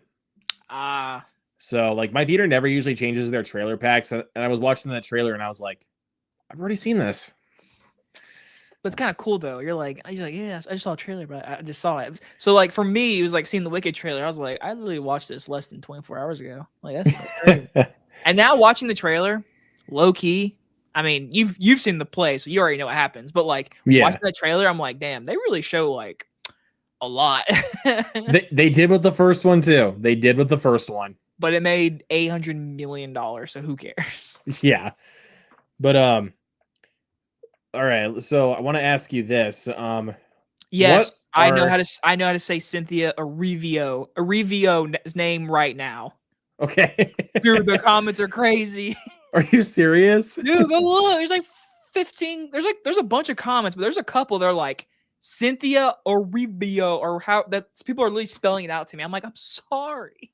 So like my theater never usually changes their trailer packs, and I was watching that trailer and I was like, I've already seen this. But it's kind of cool though. You're like, yes, I just saw a trailer, but I just saw it. So like for me, it was like seeing the Wicked trailer. I was like, I literally watched this less than 24 hours ago. Like that's so crazy. And now watching the trailer, low key. I mean, you've seen the play, so you already know what happens. But like watching the trailer, I'm like, damn, they really show like a lot. they did with the first one too. They did with the first one. But it made $800 million, so who cares? Yeah. But all right, so I want to ask you this. Yes, I know how to say Cynthia Arevio's name right now. Okay. Dude, the comments are crazy. Are you serious? Dude, go look. There's like 15. There's a bunch of comments, but there's a couple that are like Cynthia Arevio or how that people are really spelling it out to me. I'm like, I'm sorry.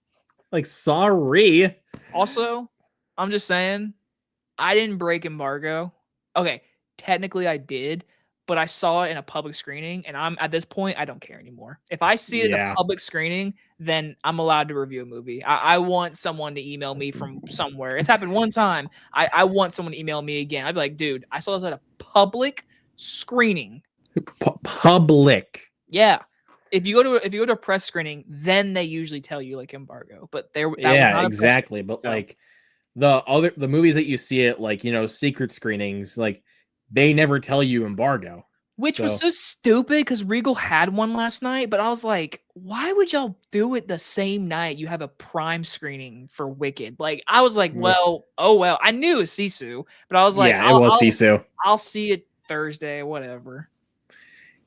Like, sorry. Also, I'm just saying, I didn't break embargo. Okay, technically I did, but I saw it in a public screening, and I'm at this point, I don't care anymore. If I see it in a public screening, then I'm allowed to review a movie. I want someone to email me from somewhere. It's happened one time. I want someone to email me again. I'd be like, dude, I saw this at a public screening. Public. Yeah. If you go to a press screening, then they usually tell you like embargo. But exactly. But so. Like the movies that you see at like secret screenings, like they never tell you embargo, which was so stupid because Regal had one last night. But I was like, why would y'all do it the same night you have a prime screening for Wicked? Like I was like, well, I knew it was Sisu, but I was like, yeah, it was Sisu. I'll see it Thursday, whatever.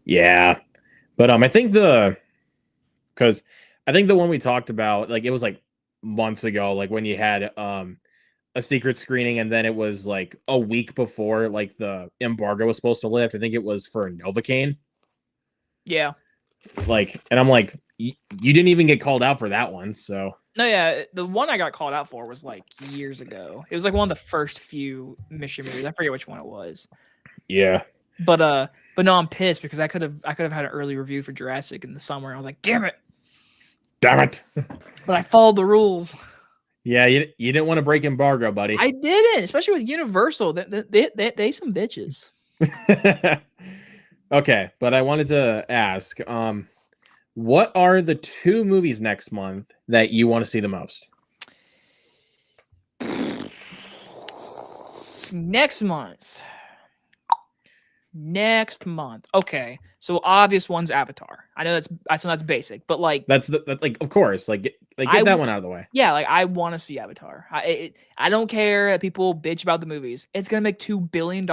Yeah. But I think the one we talked about, like it was like months ago, like when you had a secret screening and then it was like a week before like the embargo was supposed to lift. I think it was for Novocaine. Yeah. Like, and I'm like, you didn't even get called out for that one, so. No, yeah, the one I got called out for was like years ago. It was like one of the first few Mission movies. I forget which one it was. Yeah. But no, I'm pissed because I could have had an early review for Jurassic in the summer. I was like, damn it. But I followed the rules. Yeah, you didn't want to break embargo, buddy. I didn't, especially with Universal. They some bitches. Okay, but I wanted to ask, what are the 2 movies next month that you want to see the most? Next month. Okay. So obvious one's Avatar. I know that's basic, but like that's like of course, like get that one out of the way. Yeah, like I want to see Avatar. I don't care that people bitch about the movies. It's gonna make $2 billion.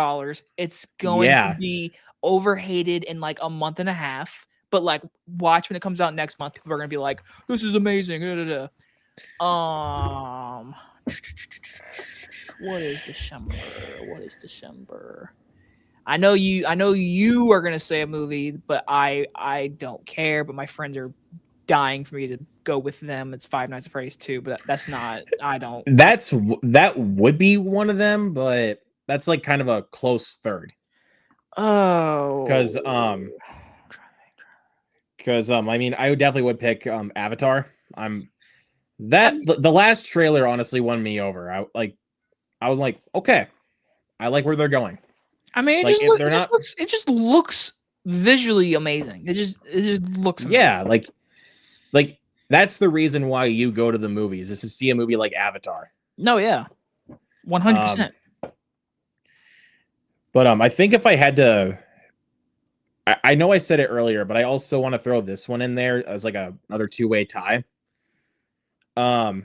It's going to be overhated in like a month and a half. But like, watch when it comes out next month. People are gonna be like, "This is amazing." What is December? What is December? I know you are gonna say a movie, but I don't care. But my friends are dying for me to go with them. It's Five Nights at Freddy's 2, but that's not. I don't. That would be one of them, but that's like kind of a close third. Oh, because I mean, I definitely would pick Avatar. The last trailer honestly won me over. I was like, okay, I like where they're going. I mean, it just looks visually amazing. It just looks amazing. Yeah, like that's the reason why you go to the movies, is to see a movie like Avatar. No, yeah, 100%. But I think if I had to, I know I said it earlier, but I also want to throw this one in there as like another two-way tie. I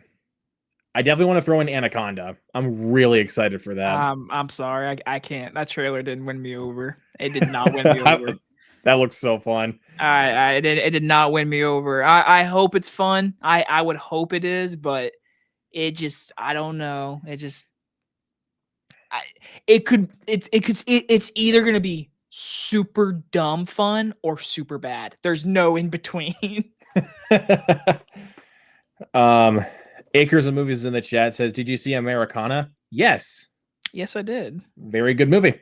definitely want to throw in Anaconda. I'm really excited for that. I'm sorry, I can't. That trailer didn't win me over. It did not win me over. That looks so fun. It did not win me over. I hope it's fun. I would hope it is, but it's either gonna be super dumb fun or super bad. There's no in between. Acres of Movies in the chat says, did you see Americana? Yes. Yes, I did. Very good movie.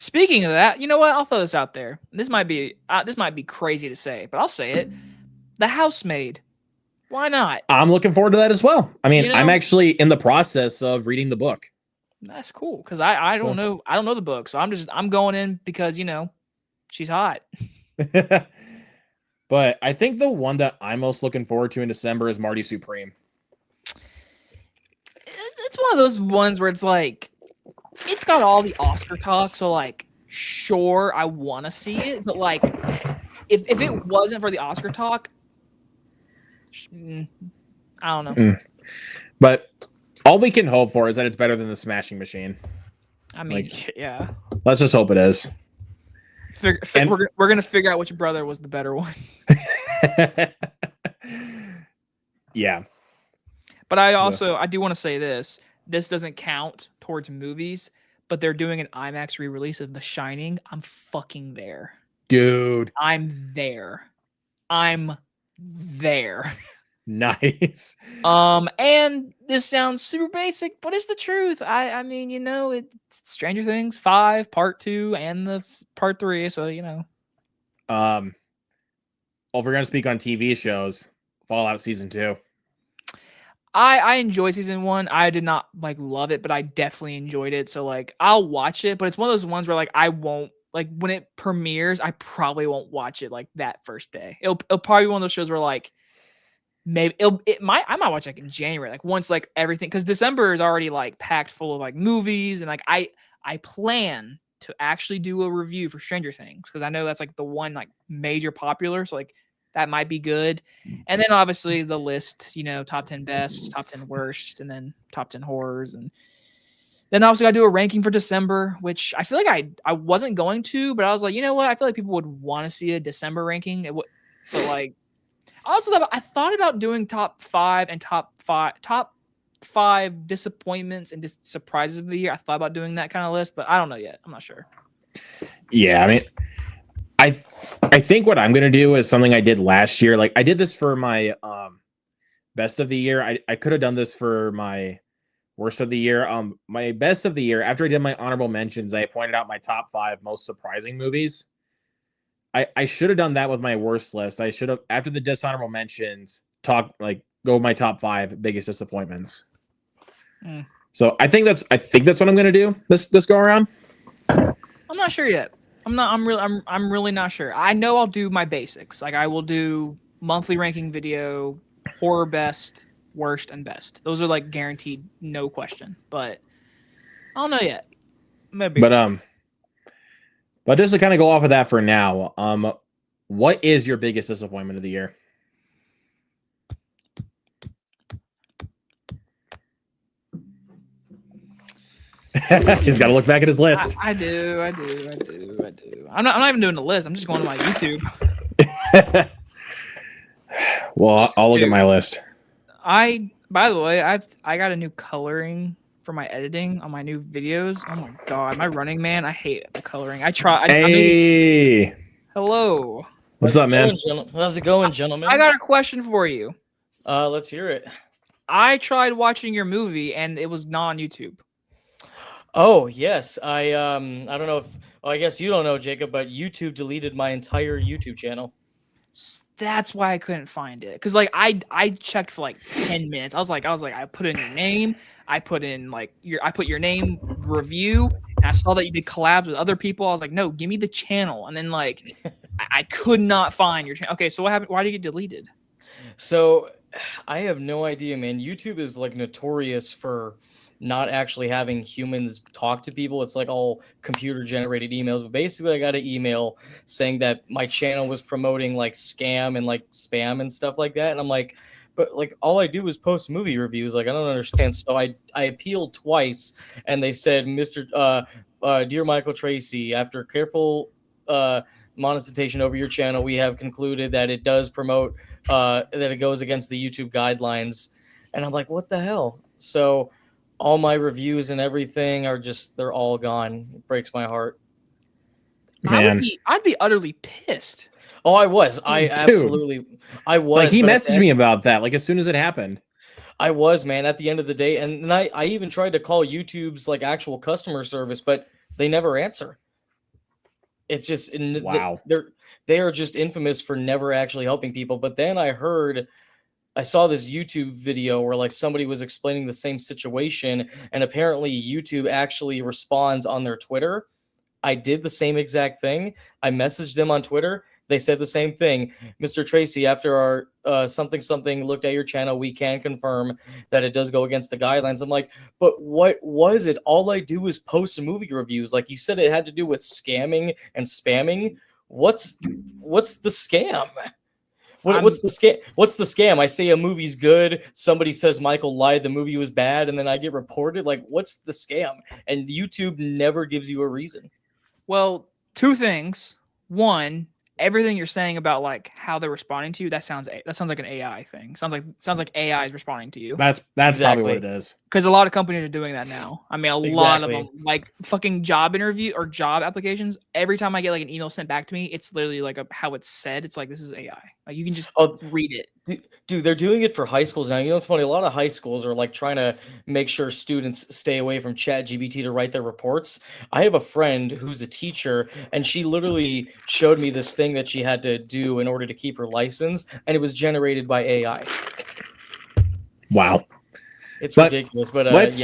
Speaking of that, you know what? I'll throw this out there. This might be crazy to say, but I'll say it. The Housemaid. Why not? I'm looking forward to that as well. I mean, I'm actually in the process of reading the book. That's cool, because I don't know the book, so I'm going in because she's hot. But I think the one that I'm most looking forward to in December is Marty Supreme. It's one of those ones where it's like, it's got all the Oscar talk, so like, sure, I want to see it, but like, if it wasn't for the Oscar talk, I don't know. But all we can hope for is that it's better than the Smashing Machine. I mean, yeah. Let's just hope it is. We're gonna figure out which brother was the better one. Yeah. But I do want to say this. This doesn't count towards movies, but they're doing an IMAX re-release of The Shining. I'm fucking there. Dude. I'm there. Nice. And this sounds super basic, but it's the truth. I mean, it's Stranger Things 5, Part 2, and the Part 3, so Well, if we're gonna speak on TV shows, Fallout Season 2. I enjoyed Season 1. I did not love it, but I definitely enjoyed it. So I'll watch it, but it's one of those ones where I won't, when it premieres, I probably won't watch it that first day. It'll probably be one of those shows where maybe I might watch in January, once everything, because December is already packed full of movies, and I plan to actually do a review for Stranger Things, because I know that's the one major popular, so that might be good. And then obviously the list, top 10 best, top 10 worst, and then top 10 horrors, and then obviously I do a ranking for December, which I feel like I wasn't going to, but I was like, you know what, I feel like people would want to see a December ranking. But also, I thought about doing top five disappointments and surprises of the year. I thought about doing that kind of list, but I don't know yet. I'm not sure. Yeah, I mean, I think what I'm gonna do is something I did last year. I did this for my best of the year. I could have done this for my worst of the year. My best of the year, after I did my honorable mentions, I pointed out my top 5 most surprising movies. I should have done that with my worst list. I should have, after the dishonorable mentions, go with my top 5 biggest disappointments. So I think that's what I'm gonna do this go around. I'm not sure yet. I'm really not sure. I know I'll do my basics. I will do monthly ranking video, horror best, worst, and best. Those are guaranteed, no question. But I don't know yet. Maybe. But just to kind of go off of that for now, what is your biggest disappointment of the year? He's got to look back at his list. I do. I'm not even doing the list. I'm just going to my YouTube. Well, I'll look at my list. I By the way, I got a new coloring for my editing on my new videos. Oh my god, my Running Man, I hate the coloring. I made it. Hey, Hello. what's up, man? How's it going, gentlemen? I got a question for you. Let's hear it. I tried watching your movie and it was not on YouTube. Oh yes, I don't know if I guess you don't know, Jacob, but YouTube deleted my entire YouTube channel. That's why I couldn't find it. Cause like I checked for like 10 minutes. I was like, I put in your name, I put your name, review, and I saw that you did collabs with other people. I was like, no, give me the channel. And then like I could not find your channel. Okay, so what happened? Why did it get deleted? So I have no idea, man. YouTube is like notorious for not actually having humans talk to people. It's like all computer generated emails. But basically, I got an email saying that my channel was promoting like scam and like spam and stuff like that. And I'm like, but like all I do is post movie reviews. Like I don't understand. So I appealed twice, and they said, dear Michael Tracy, after careful monetization over your channel, we have concluded that it does promote that it goes against the YouTube guidelines. And I'm like, what the hell? So all my reviews and everything are they're all gone. It breaks my heart. Man, I'd be utterly pissed. Oh, I was. I was. Like he messaged me about that, like as soon as it happened. I was, man, at the end of the day. And I even tried to call YouTube's like actual customer service, but they never answer. It's just Wow. They are just infamous for never actually helping people. But then I saw this YouTube video where like somebody was explaining the same situation, and apparently YouTube actually responds on their Twitter. I did the same exact thing. I messaged them on Twitter. They said the same thing. Mr. Tracy, after our something looked at your channel, we can confirm that it does go against the guidelines. I'm like, but what was it? All I do is post movie reviews. Like you said, it had to do with scamming and spamming. What's the scam? What's the scam? What's the scam? I say a movie's good. Somebody says Michael lied. The movie was bad, and then I get reported. Like, what's the scam? And YouTube never gives you a reason. Well, two things. One, everything you're saying about like how they're responding to you, that sounds like an AI thing. Sounds like AI is responding to you. That's Exactly. probably what it is. Because a lot of companies are doing that now. I mean, a lot of them, like fucking job interview or job applications. Every time I get like an email sent back to me, it's literally like how it's said. It's like, this is AI. Like you can just read it. Dude, they're doing it for high schools now. You know, it's funny. A lot of high schools are like trying to make sure students stay away from ChatGPT to write their reports. I have a friend who's a teacher, and she literally showed me this thing that she had to do in order to keep her license, and it was generated by AI. Wow. It's ridiculous, but let's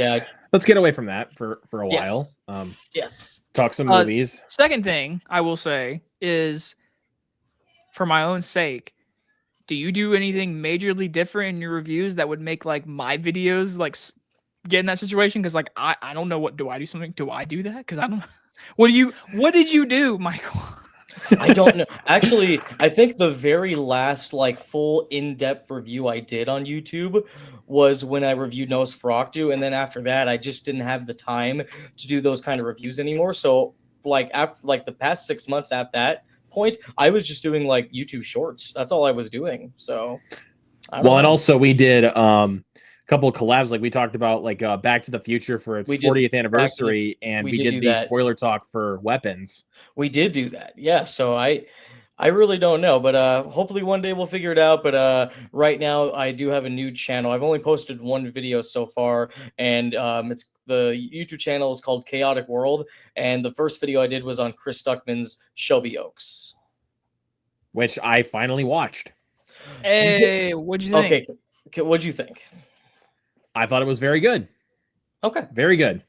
get away from that for a while. Yes. Talk some movies. Second thing I will say is, for my own sake, do you do anything majorly different in your reviews that would make like my videos like get in that situation? Because like I don't know, what do I do something? Do I do that? Because I don't. What did you do, Michael? I don't know. Actually, I think the very last like full in-depth review I did on YouTube was when I reviewed Nosferatu, and then after that, I just didn't have the time to do those kind of reviews anymore. So like after like the past 6 months at that point, I was just doing like YouTube shorts. That's all I was doing. So And also we did a couple of collabs, like we talked about, like Back to the Future for its 40th anniversary, and we did the spoiler talk for Weapons. We did do that. Yeah. So I really don't know, but hopefully one day we'll figure it out. But right now I do have a new channel. I've only posted one video so far, and it's the YouTube channel is called Chaotic World, and the first video I did was on Chris Stuckman's Shelby Oaks, which I finally watched. Hey, what'd you think? Okay, what'd you think? I thought it was very good. Okay, very good.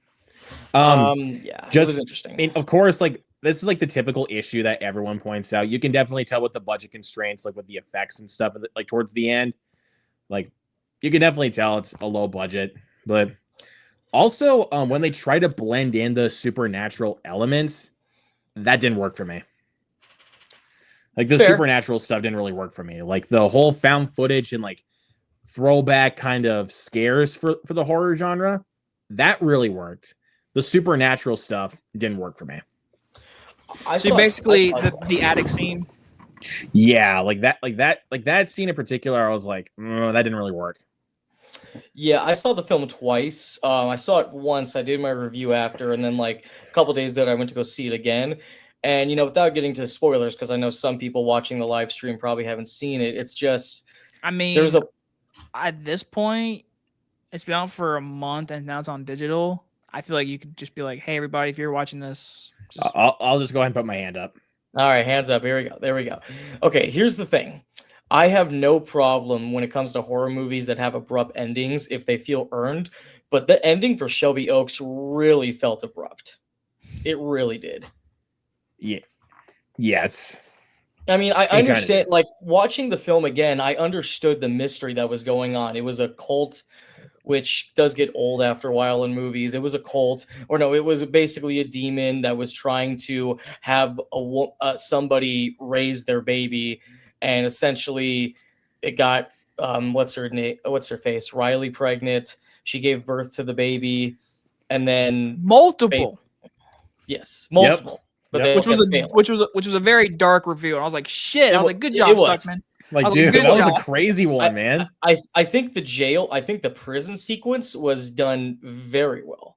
Yeah, just it was interesting. I mean, of course, like this is like the typical issue that everyone points out. You can definitely tell with the budget constraints, like with the effects and stuff, like towards the end, like you can definitely tell it's a low budget. But also, when they try to blend in the supernatural elements, that didn't work for me. Like the supernatural stuff didn't really work for me. Like the whole found footage and like throwback kind of scares for the horror genre, that really worked. The supernatural stuff didn't work for me. So basically the attic scene. Yeah, like that scene in particular, I was like, that didn't really work. Yeah, I saw the film twice. I saw it once. I did my review after, and then like a couple days later, I went to go see it again. And without getting to spoilers, because I know some people watching the live stream probably haven't seen it. It's just I there's mean, a at this point, it's been out for a month and now it's on digital. I feel like you could just be like, "Hey, everybody, if you're watching this, just I'll just go ahead and put my hand up. All right, hands up. Here we go. There we go. Okay, here's the thing. I have no problem when it comes to horror movies that have abrupt endings if they feel earned, but the ending for Shelby Oaks really felt abrupt. It really did. Yeah, yeah, it's I mean, I It kinda understand, like, watching the film again, I understood the mystery that was going on. It was a cult, which does get old after a while in movies. It was a cult, or no, it was basically a demon that was trying to have somebody raise their baby, and essentially, it got what's her name? What's her face? Riley pregnant. She gave birth to the baby, and then multiple." yes, multiple, but Yep. they Which all was kept a failing. which was a very dark review, and I was like, "Shit!" I was like, "Good job, It was. Stuckman." like, I was dude, good that was a job. crazy one, man. I think I think the prison sequence was done very well.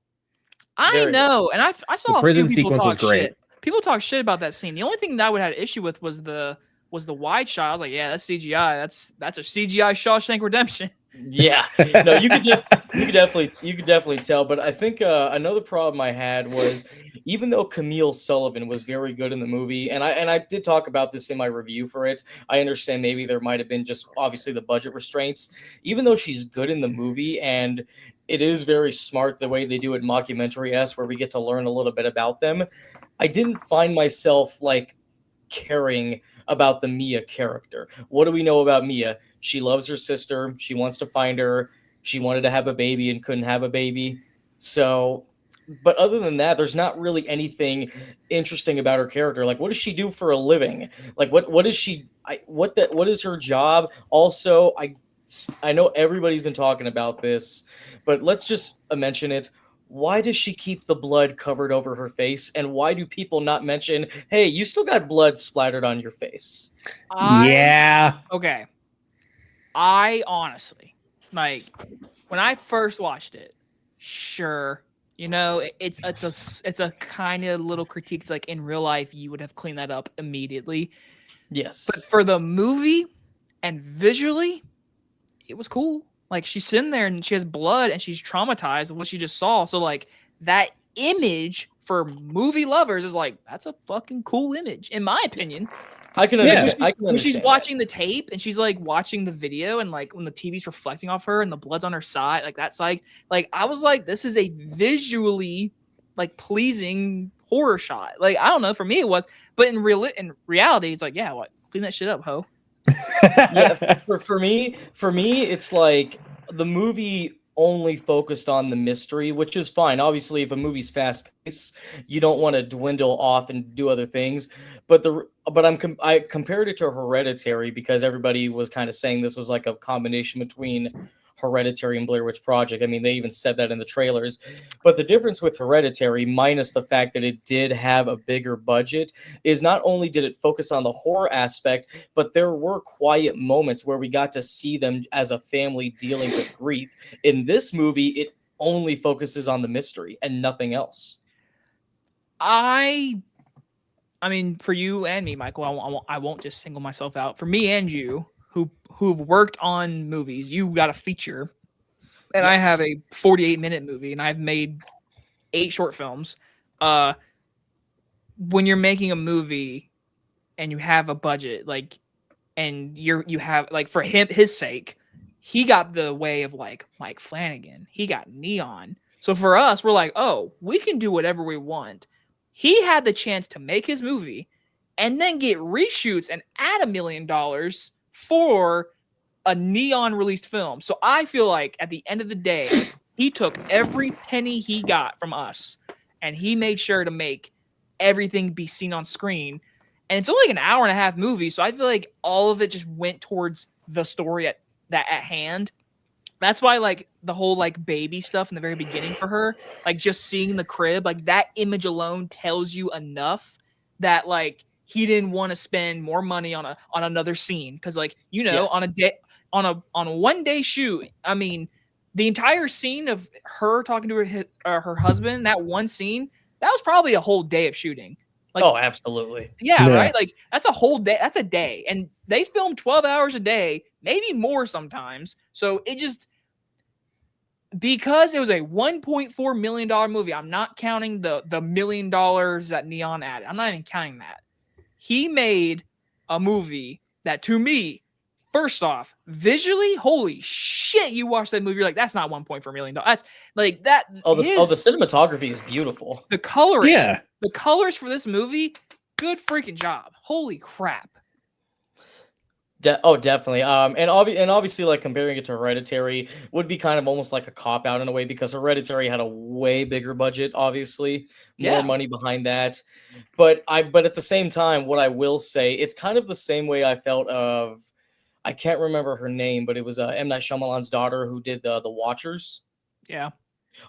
I Very know, and I saw a few prison people sequence was talk great. shit. People talk shit about that scene. The only thing that I would have an issue with was the wide shot. I was like, "Yeah, that's CGI. That's a CGI Shawshank Redemption." Yeah, no, you could definitely tell. But I think another problem I had was even though Camille Sullivan was very good in the movie, and I did talk about this in my review for it. I understand maybe there might have been just obviously the budget restraints. Even though she's good in the movie, and it is very smart the way they do it mockumentary-esque, where we get to learn a little bit about them. I didn't find myself like caring about the Mia character. What do we know about Mia? She loves her sister. She wants to find her. She wanted to have a baby and couldn't have a baby. So, but other than that, there's not really anything interesting about her character. Like, what does she do for a living? Like, what is she? What is her job? Also, I know everybody's been talking about this, but let's just mention it. Why does she keep the blood covered over her face? And why do people not mention, hey, you still got blood splattered on your face? Yeah. Okay. I honestly, like, when I first watched it, sure, it's a kind of little critique. It's like in real life, you would have cleaned that up immediately. Yes. But for the movie and visually, it was cool. Like, she's sitting there and she has blood and she's traumatized of what she just saw. So like that image for movie lovers is like, that's a fucking cool image, in my opinion. I can understand. I can When she's understand watching the tape and she's like watching the video and like when the TV's reflecting off her and the blood's on her side, like that side, like I was like, this is a visually like pleasing horror shot. Like, I don't know, for me it was, but in reality, it's like, yeah, what? Clean that shit up, ho. Yeah, for me, it's like the movie only focused on the mystery, which is fine. Obviously, if a movie's fast paced, you don't want to dwindle off and do other things. But I compared it to Hereditary because everybody was kind of saying this was like a combination between Hereditary and Blair Witch Project. I mean, they even said that in the trailers. But the difference with Hereditary, minus the fact that it did have a bigger budget, is not only did it focus on the horror aspect, but there were quiet moments where we got to see them as a family dealing with grief. In this movie, it only focuses on the mystery and nothing else. I mean, for you and me, Michael, I won't just single myself out. For me and you, who've worked on movies, you got a feature, and I have a 48-minute movie, and I've made 8 short films. When you're making a movie and you have a budget, like, and you have, like, for his sake, he got the way of like Mike Flanagan. He got Neon. So for us, we're like, oh, we can do whatever we want. He had the chance to make his movie and then get reshoots and add $1 million for a Neon released film. So I feel like at the end of the day, he took every penny he got from us and he made sure to make everything be seen on screen. And it's only like an hour and a half movie. So I feel like all of it just went towards the story at hand. That's why, like, the whole like baby stuff in the very beginning for her, like just seeing the crib, like that image alone tells you enough that like he didn't want to spend more money on another scene because, like, Yes. on a 1 day shoot, I mean, the entire scene of her talking to her husband, that one scene, that was probably a whole day of shooting. Like, oh, absolutely. yeah, Yeah. right. Like that's a whole day. That's a day, and they film 12 hours a day, maybe more sometimes. So it just because it was a $1.4 million movie. I'm not counting the $1 million that Neon added. I'm not even counting that. He made a movie that, to me, first off, visually, holy shit! You watch that movie, you're like, that's not $1.4 million. That's like that. Oh, the cinematography is beautiful. The colorist, Yeah. the colors for this movie, good freaking job. Holy crap. Definitely. And obviously, like comparing it to Hereditary would be kind of almost like a cop out in a way because Hereditary had a way bigger budget, obviously, more Yeah. money behind that. But at the same time, what I will say, it's kind of the same way I felt of, I can't remember her name, but it was M. Night Shyamalan's daughter who did the Watchers. Yeah.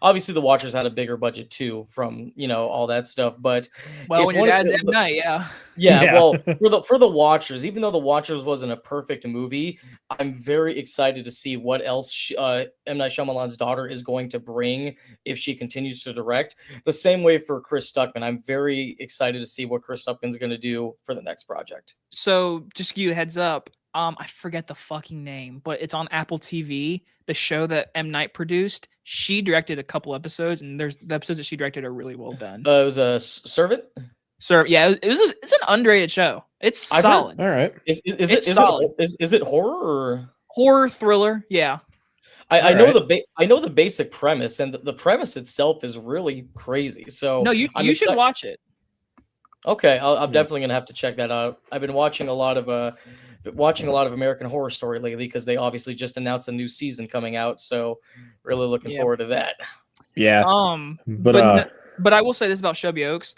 Obviously, the Watchers had a bigger budget too, from all that stuff. But Well, it's when your one of dad's the- M. Night, yeah. Yeah, Yeah. well, for the Watchers, even though the Watchers wasn't a perfect movie, I'm very excited to see what else M. Night Shyamalan's daughter is going to bring if she continues to direct. The same way for Chris Stuckman, I'm very excited to see what Chris Stuckman's going to do for the next project. So just to give you a heads up, I forget the fucking name, but it's on Apple TV. The show that M. Night produced, she directed a couple episodes, and there's the episodes that she directed are really well done. It was a Servant. So yeah, it's an underrated show. It's I've heard- solid. All right. Is solid. it horror or? Horror thriller, yeah. I All know right. I know the basic premise, and the premise itself is really crazy. So No, you I'm should exci- watch it. Okay, I'm Yeah. definitely gonna have to check that out. I've been watching a lot of American Horror Story lately because they obviously just announced a new season coming out. So really looking Yeah. forward to that. Yeah. But I will say this about Shelby Oaks.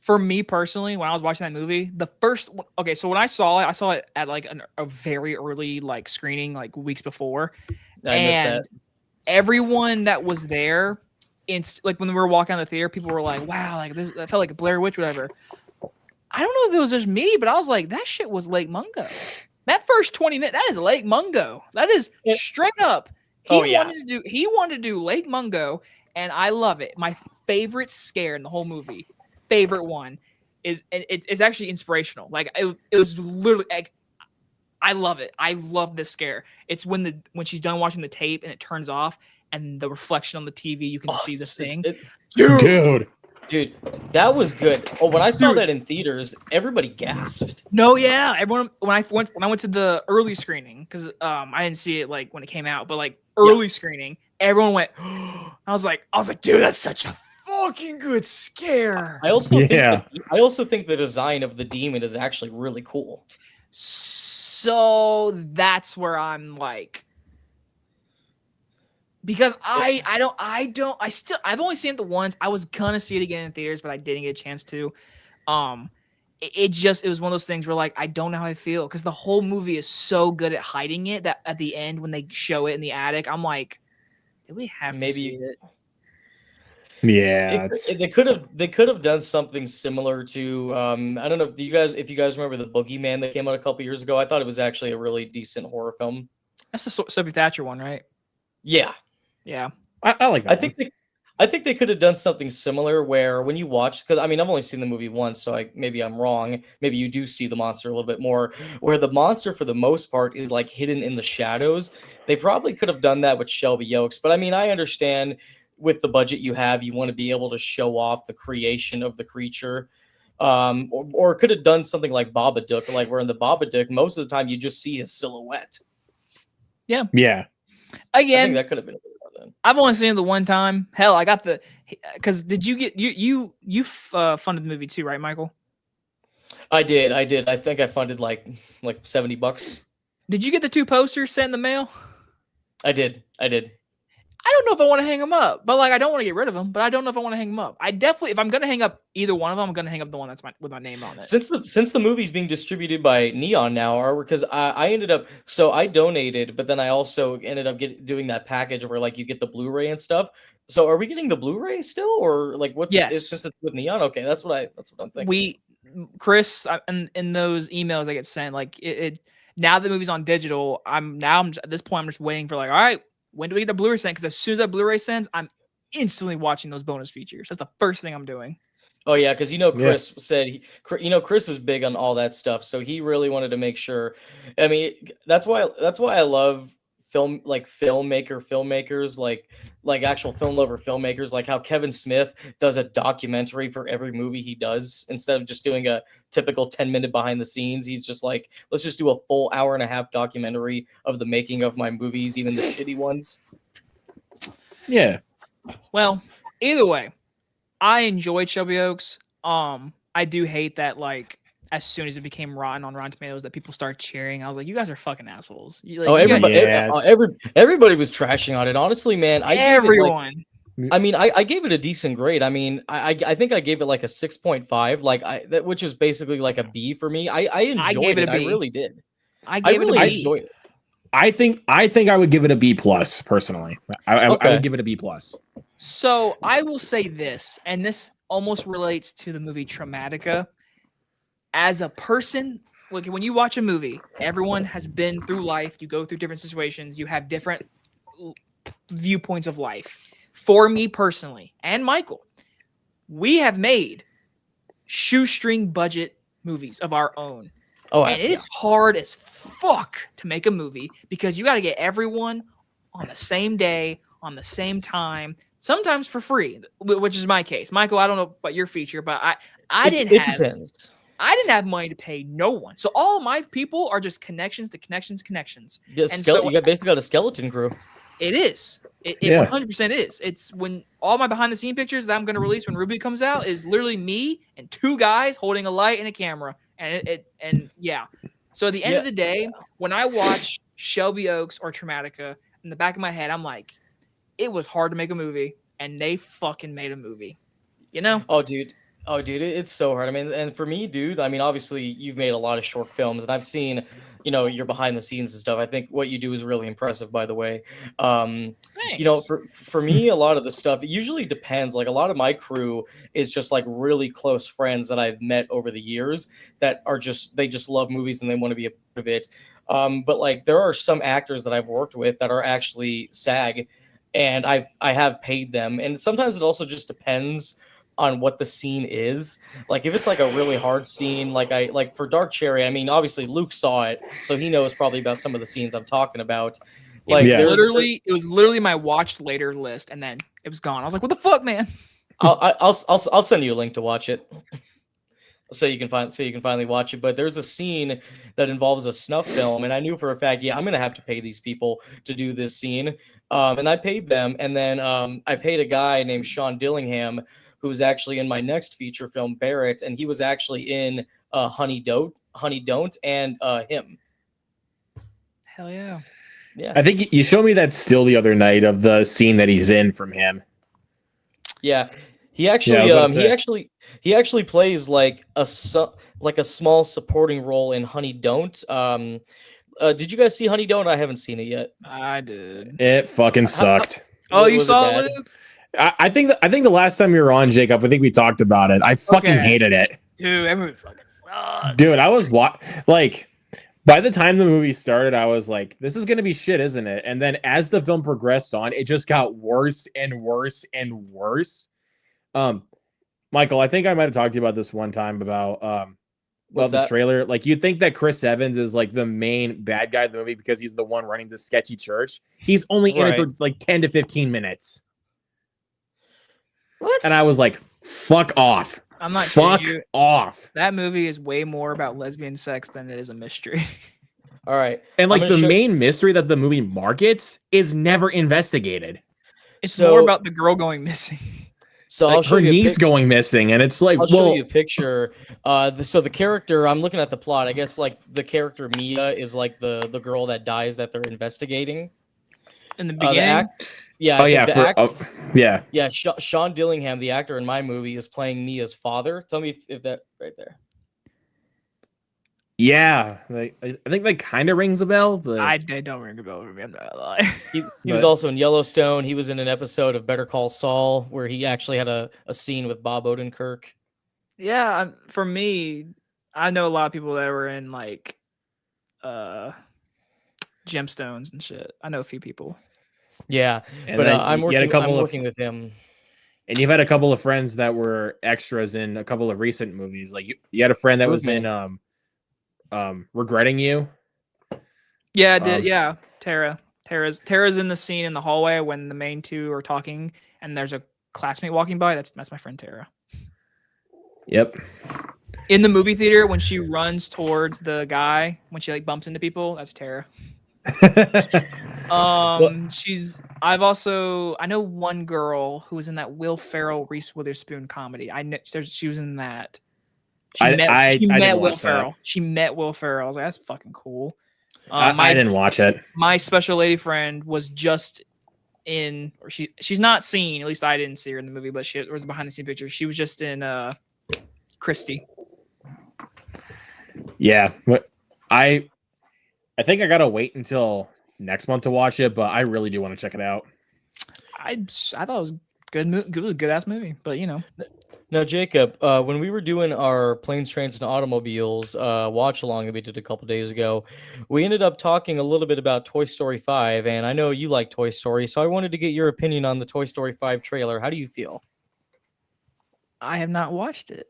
For me personally, when I was watching that movie, so when I saw it at like a very early like screening, like weeks before, I missed and that. everyone that was there, like when we were walking out of the theater, people were like, "Wow, like this, I felt like a Blair Witch, whatever." I don't know if it was just me, but I was like, "That shit was Lake Mungo." That first 20 minutes, that is Lake Mungo. That is straight up. He wanted to do Lake Mungo, and I love it. My favorite scare in the whole movie, favorite one, is it's actually inspirational. Like it was literally like, I love it. I love this scare. It's when she's done watching the tape and it turns off, and the reflection on the TV, you can see the thing. Dude. That was good. Oh, when I saw Dude. that in theaters, everybody gasped. No, yeah, everyone. When I went to the early screening, because I didn't see it like when it came out, but like early screening, everyone went. I was like, dude, that's such a fucking good scare. I also think the design of the demon is actually really cool. So that's where I'm like, because I've only seen it the once. I was gonna see it again in theaters, but I didn't get a chance to. It was one of those things where like I don't know how I feel because the whole movie is so good at hiding it that at the end when they show it in the attic, I'm like, did we have to see it? Yeah. They could have done something similar to I don't know if you guys remember the Boogeyman that came out a couple years ago. I thought it was actually a really decent horror film. That's the Sophie Thatcher one, right? Yeah. Yeah. I like that. I think they could have done something similar where when you watch, because I mean I've only seen the movie once, so maybe I'm wrong. Maybe you do see the monster a little bit more, where the monster for the most part is like hidden in the shadows. They probably could have done that with Shelby Oaks, but I mean I understand with the budget you have, you want to be able to show off the creation of the creature. Or could have done something like Babadook, like where in the Babadook, most of the time you just see his silhouette. Yeah. Yeah. I think Again, that could have been then. I've only seen it the one time. Hell, I got because did you get you funded the movie too, right, Michael? I did. I think I funded like $70. Did you get the 2 posters sent in the mail? I did. I don't know if I want to hang them up, but like I don't want to get rid of them. But I don't know if I want to hang them up. I definitely, if I'm gonna hang up either one of them, I'm gonna hang up the one that's with my name on it. Since the movie's being distributed by Neon now, because I ended up, so I donated, but then I also ended up doing that package where like you get the Blu-ray and stuff. So are we getting the Blu-ray still, or like what's since it's with Neon? Okay, that's what I'm thinking. Chris, in those emails that get sent, like it now the movie's on digital. I'm at this point I'm just waiting for like, all right, when do we get the Blu-ray sent? Because as soon as that Blu-ray sends, I'm instantly watching those bonus features. That's the first thing I'm doing. Oh yeah, because Yeah. Chris said Chris is big on all that stuff, so he really wanted to make sure. I mean, that's why I love filmmakers like actual film lover filmmakers, like how Kevin Smith does a documentary for every movie he does instead of just doing a typical 10-minute behind the scenes. He's just like, let's just do a full hour and a half documentary of the making of my movies, even the shitty ones. Yeah. Well, either way, I enjoyed Shelby Oaks. I do hate that, like, as soon as it became rotten on Rotten Tomatoes, that people start cheering. I was like, you guys are fucking assholes. Everybody was trashing on it. Honestly, man, everyone. I gave it a decent grade. I mean, I think I gave it like a 6.5, which is basically like a B for me. I enjoyed it. I really did. I enjoyed it. I think I would give it a B plus personally. I would give it a B plus. So I will say this, and this almost relates to the movie Traumatica. As a person, like when you watch a movie, everyone has been through life. You go through different situations. You have different viewpoints of life. For me personally, and Michael, we have made shoestring budget movies of our own. And it is hard as fuck to make a movie because you got to get everyone on the same day, on the same time, sometimes for free, which is my case. Michael, I don't know about your feature, but I didn't have money to pay no one. So all my people are just connections to connections. You basically got a skeleton crew. It is. It 100% is. It's when all my behind the scene pictures that I'm going to release when Ruby comes out is literally me and two guys holding a light and a camera. And yeah. So at the end of the day, when I watch Shelby Oaks or Traumatica, in the back of my head, I'm like, it was hard to make a movie, and they fucking made a movie. You know? Oh, dude, it's so hard. I mean, and for me, dude, I mean, obviously, you've made a lot of short films, and I've seen, your behind the scenes and stuff. I think what you do is really impressive, by the way. For me, a lot of the stuff, it usually depends. Like, a lot of my crew is just like really close friends that I've met over the years that are they just love movies and they want to be a part of it. But like, there are some actors that I've worked with that are actually SAG, and I have paid them, and sometimes it also just depends on what the scene is. Like if it's like a really hard scene, like for Dark Cherry, I mean, obviously Luke saw it, so he knows probably about some of the scenes I'm talking about. Like it was literally my watched later list, and then it was gone. I was like, what the fuck, man? I'll send you a link to watch it. So you can finally watch it. But there's a scene that involves a snuff film, and I knew for a fact, I'm gonna have to pay these people to do this scene. And I paid them, and then I paid a guy named Sean Dillingham, who's actually in my next feature film, Barrett, and he was actually in Honey Don't, and him. Hell yeah. Yeah. I think you showed me that still the other night of the scene that he's in from him. Yeah. He actually he actually plays like a small supporting role in Honey Don't. Did you guys see Honey Don't? I haven't seen it yet. I did. It fucking sucked. You saw it, Luke? I think the last time you were on, Jacob, I think we talked about it. I fucking hated it. Dude, that movie fucking sucks. Dude, I was by the time the movie started, I was like, this is gonna be shit, isn't it? And then as the film progressed on, it just got worse and worse and worse. Michael, I think I might have talked to you about this one time about the trailer. Like, you'd think that Chris Evans is like the main bad guy of the movie because he's the one running the sketchy church. He's only in it for like 10 to 15 minutes. What? And I was like, fuck off. I'm not fuck off. That movie is way more about lesbian sex than it is a mystery. All right. And like the main mystery that the movie markets is never investigated. It's more about the girl going missing. So like her niece going missing, and it's like, I'll show you a picture. So the character, I'm looking at the plot. I guess like the character Mia is like the girl that dies that they're investigating. In the beginning. Sean Dillingham, the actor in my movie, is playing Mia's father. Tell me if that right there. Yeah, I think that kind of rings a bell. But I don't ring a bell for me. I'm not gonna lie. He was also in Yellowstone. He was in an episode of Better Call Saul where he actually had a scene with Bob Odenkirk. Yeah, for me, I know a lot of people that were in like Gemstones and shit. I know a few people. Yeah, And but then I'm you had a working. couple I'm of, working with him. and you've had a couple of friends that were extras in a couple of recent movies. Like you had a friend that Who was with in me? Regretting You. Yeah, Um, yeah. Tara's in the scene in the hallway when the main two are talking, and there's a classmate walking by. That's my friend Tara. Yep. In the movie theater, when she runs towards the guy, when she like bumps into people, that's Tara. Well, I know one girl who was in that Will Ferrell Reese Witherspoon comedy. I know she was in that. She I met didn't Will watch that. Ferrell. She met Will Ferrell. I was like, that's fucking cool. I didn't watch it. My special lady friend was just in, or she's not seen. At least I didn't see her in the movie, but she was behind the scene picture. She was just in Christie. Yeah, but I think I gotta wait until next month to watch it, but I really do want to check it out. I thought it was good. It was a good ass movie, but you know. now, Jacob, when we were doing our planes, trains, and automobiles watch along that we did a couple days ago, we ended up talking a little bit about Toy Story 5, and I know you like Toy Story, so I wanted to get your opinion on the Toy Story 5 trailer. How do you feel? I have not watched it.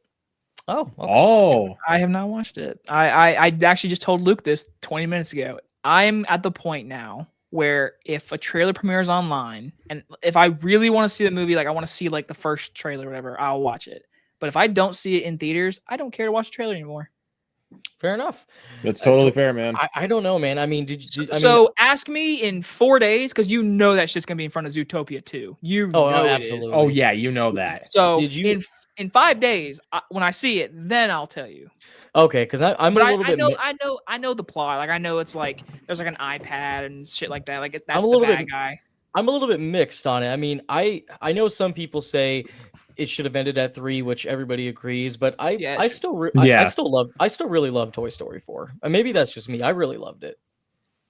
Oh, okay. Oh, I have not watched it. I actually just told Luke this 20 minutes ago. I'm at the point now where if a trailer premieres online, and if I really want to see the movie, like I want to see like the first trailer or whatever, I'll watch it. But if I don't see it in theaters, I don't care to watch the trailer anymore. Fair enough. that's totally fair, man. I don't know, man. I mean, So ask me in 4 days, because you know that shit's gonna be in front of Zootopia 2. You know it is. absolutely. Oh yeah, you know that. So Did you- in 5 days, when I see it, then I'll tell you. Okay, because I'm But a little bit. I know the plot. Like I know it's like there's like an iPad and shit like that. Like I'm that's a the little bad bit- guy. I'm a little bit mixed on it. I mean, I know some people say it should have ended at 3, which everybody agrees, but I still really love Toy Story 4. Maybe that's just me. I really loved it.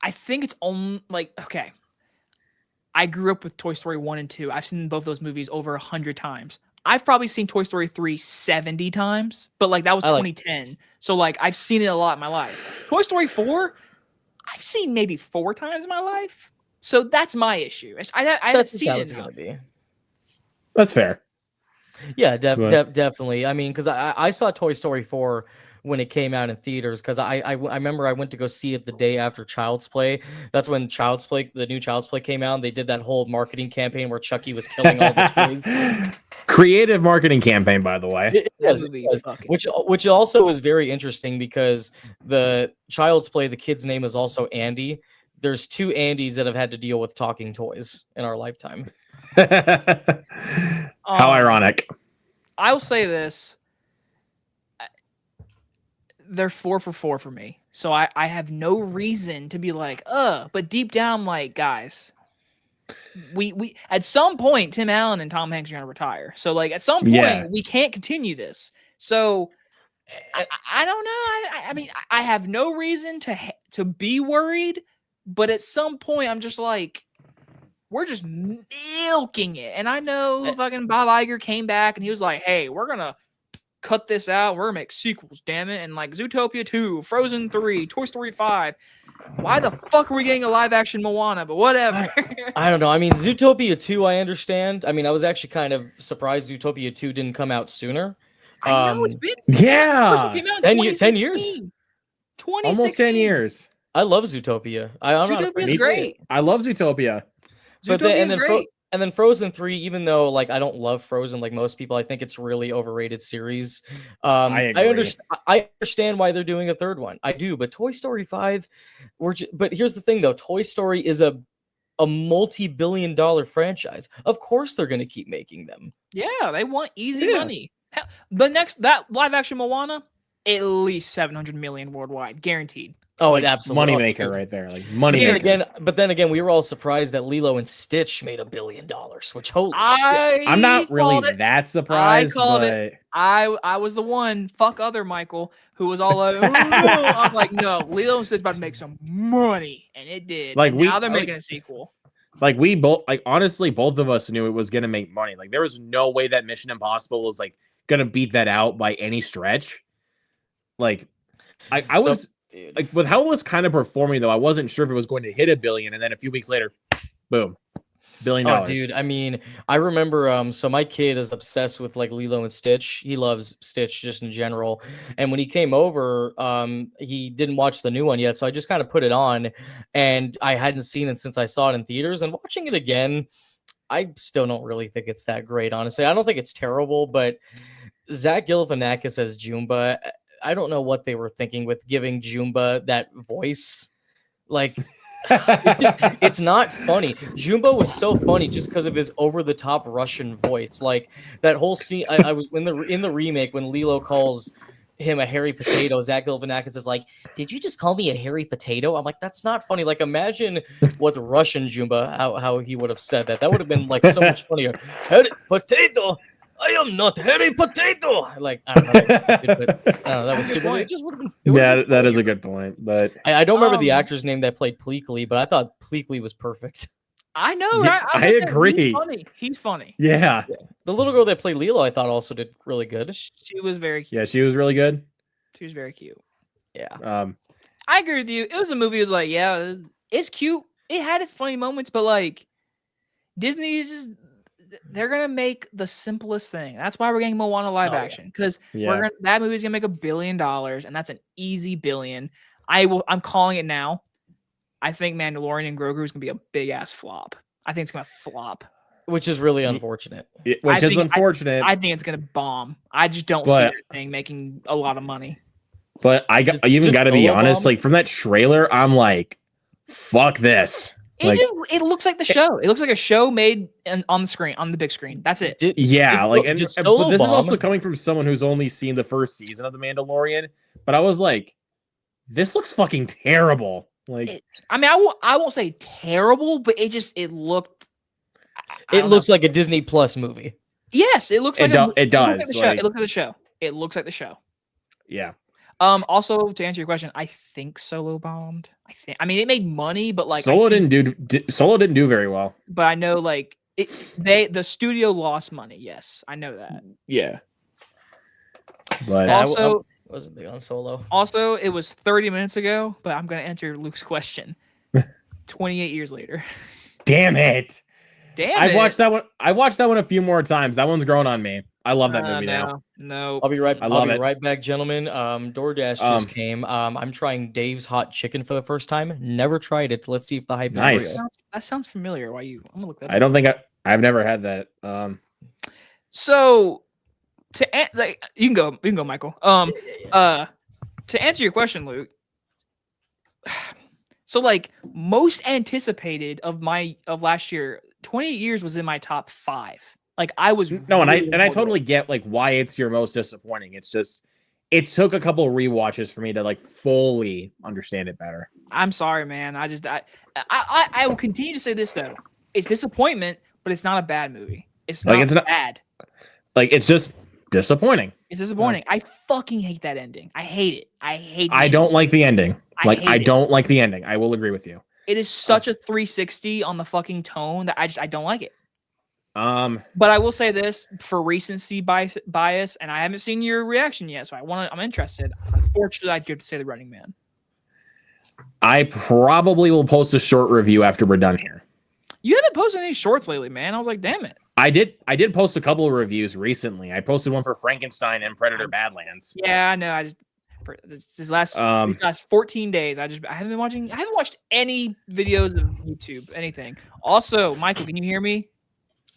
I think it's only like okay. I grew up with Toy Story 1 and 2. I've seen both those movies over 100 times. I've probably seen Toy Story 3 70 times, but like that was 2010. So like I've seen it a lot in my life. Toy Story 4, I've seen maybe 4 times in my life. So that's my issue. I haven't seen it enough. That's fair. Yeah, definitely. I mean, because I saw Toy Story 4 when it came out in theaters, because I remember I went to go see it the day after Child's Play. That's when the new Child's Play came out, and they did that whole marketing campaign where Chucky was killing all the toys. Creative marketing campaign, by the way. It was. Which also was very interesting because the Child's Play, the kid's name is also Andy. There's 2 Andys that have had to deal with talking toys in our lifetime. How ironic. I will say this. They're 4 for 4 for me. So I have no reason to be like, but deep down, like, guys, we at some point, Tim Allen and Tom Hanks are going to retire. So like at some point, we can't continue this. So I don't know. I mean, I have no reason to be worried, but at some point, I'm just like, we're just milking it. And I know fucking Bob Iger came back and he was like, hey, we're going to cut this out. We're going to make sequels, damn it. And like Zootopia 2, Frozen 3, Toy Story 5. Why the fuck are we getting a live action Moana? But whatever. I don't know. I mean, Zootopia 2, I understand. I mean, I was actually kind of surprised Zootopia 2 didn't come out sooner. I know it's been 10 years. Almost 10 years. I love Zootopia. Zootopia's great. I love Zootopia. Zootopia's great. And then Frozen 3, even though like I don't love Frozen like most people, I think it's a really overrated series. I agree. I understand why they're doing a third one. I do, but Toy Story 5, but here's the thing though, Toy Story is a multi-billion-dollar franchise. Of course they're going to keep making them. Yeah, they want easy money. That live action Moana, at least 700 million worldwide, guaranteed. Oh, it absolutely moneymaker right there, like money. But then again, we were all surprised that Lilo and Stitch made $1 billion. Which holy shit! I'm not really that surprised. I was the one. Fuck other Michael, who was all like, I was like, no, Lilo and Stitch is about to make some money, and it did. Like now they're making a sequel. Like we both, like honestly, both of us knew it was gonna make money. Like there was no way that Mission Impossible was like gonna beat that out by any stretch. Like I was. Dude. Like with how it was kind of performing though, I wasn't sure if it was going to hit $1 billion, and then a few weeks later, boom. $1 billion. Oh, dude. I mean, I remember. So my kid is obsessed with like Lilo and Stitch. He loves Stitch just in general. And when he came over, he didn't watch the new one yet, so I just kind of put it on, and I hadn't seen it since I saw it in theaters. And watching it again, I still don't really think it's that great. Honestly, I don't think it's terrible, but Zach Galifianakis as Jumba, I don't know what they were thinking with giving Jumba that voice. Like, it's not funny. Jumbo was so funny just because of his over-the-top Russian voice. Like that whole scene, I was in the remake when Lilo calls him a hairy potato. Zach Galifianakis is like, "Did you just call me a hairy potato?" I'm like, "That's not funny." Like, imagine what the Russian Jumba how he would have said that. That would have been like so much funnier. Hairy potato. I am not hairy potato. Like, I don't know. That was stupid. It just would have been. Yeah, that is a good point. But I don't remember the actor's name that played Pleakley, but I thought Pleakley was perfect. I know, Yeah, right? I agree. He's funny. He's funny. yeah. The little girl that played Lilo, I thought also did really good. She was very cute. Yeah, she was really good. She was very cute. Yeah. I agree with you. It was a movie. It was like, yeah, it's cute. It had its funny moments, but like Disney's just they're gonna make the simplest thing. That's why we're getting Moana live action because that movie's gonna make $1 billion, and that's an easy billion. I'm calling it now. I think Mandalorian and Grogu is gonna be a big ass flop. I think it's gonna flop, which is really unfortunate. Unfortunate. I think it's gonna bomb. I just don't see that thing making a lot of money. But I even got to be honest. Like from that trailer, I'm like, fuck this. It looks like the show. It looks like a show made on the screen, on the big screen. That's it. But this is also coming from someone who's only seen the first season of The Mandalorian. But I was like, this looks fucking terrible. Like, I won't say terrible, but it looked. It looks like a Disney Plus movie. Yes, it looks like it does. It looks like the show. It looks like the show. Yeah. Also, to answer your question, I think Solo bombed. I mean, it made money, but like Solo didn't do very well. But I know, like the studio lost money. Yes, I know that. Yeah. But also, I wasn't big on Solo. Also, it was 30 minutes ago, but I'm gonna answer Luke's question. 28 years later. Damn it! I watched that one. I watched that one a few more times. That one's grown on me. I love that movie now. No, I'll be right back, gentlemen. DoorDash just came. I'm trying Dave's hot chicken for the first time. Never tried it. Let's see if the hype is real. That sounds familiar. I'm gonna look that up. I don't think I've never had that. So you can go, Michael. To answer your question, Luke. So like most anticipated of last year, 28 years was in my top 5. Like I was and I totally get like why it's your most disappointing. It's just it took a couple of rewatches for me to like fully understand it better. I'm sorry, man. I will continue to say this though. It's disappointment, but it's not a bad movie. It's not bad. Like it's just disappointing. It's disappointing. I fucking hate that ending. I hate it. I don't like the ending. I don't like the ending. I will agree with you. It is such a 360 on the fucking tone that I don't like it. But I will say this for recency bias, and I haven't seen your reaction yet, so I'm interested. Unfortunately, I'd give to say The Running Man. I probably will post a short review after we're done here. You haven't posted any shorts lately, man. I was like, damn it. I did post a couple of reviews recently. I posted one for Frankenstein and Predator Badlands. Yeah, I know. These last 14 days, I haven't watched any videos of YouTube, anything. Also, Michael, can you hear me?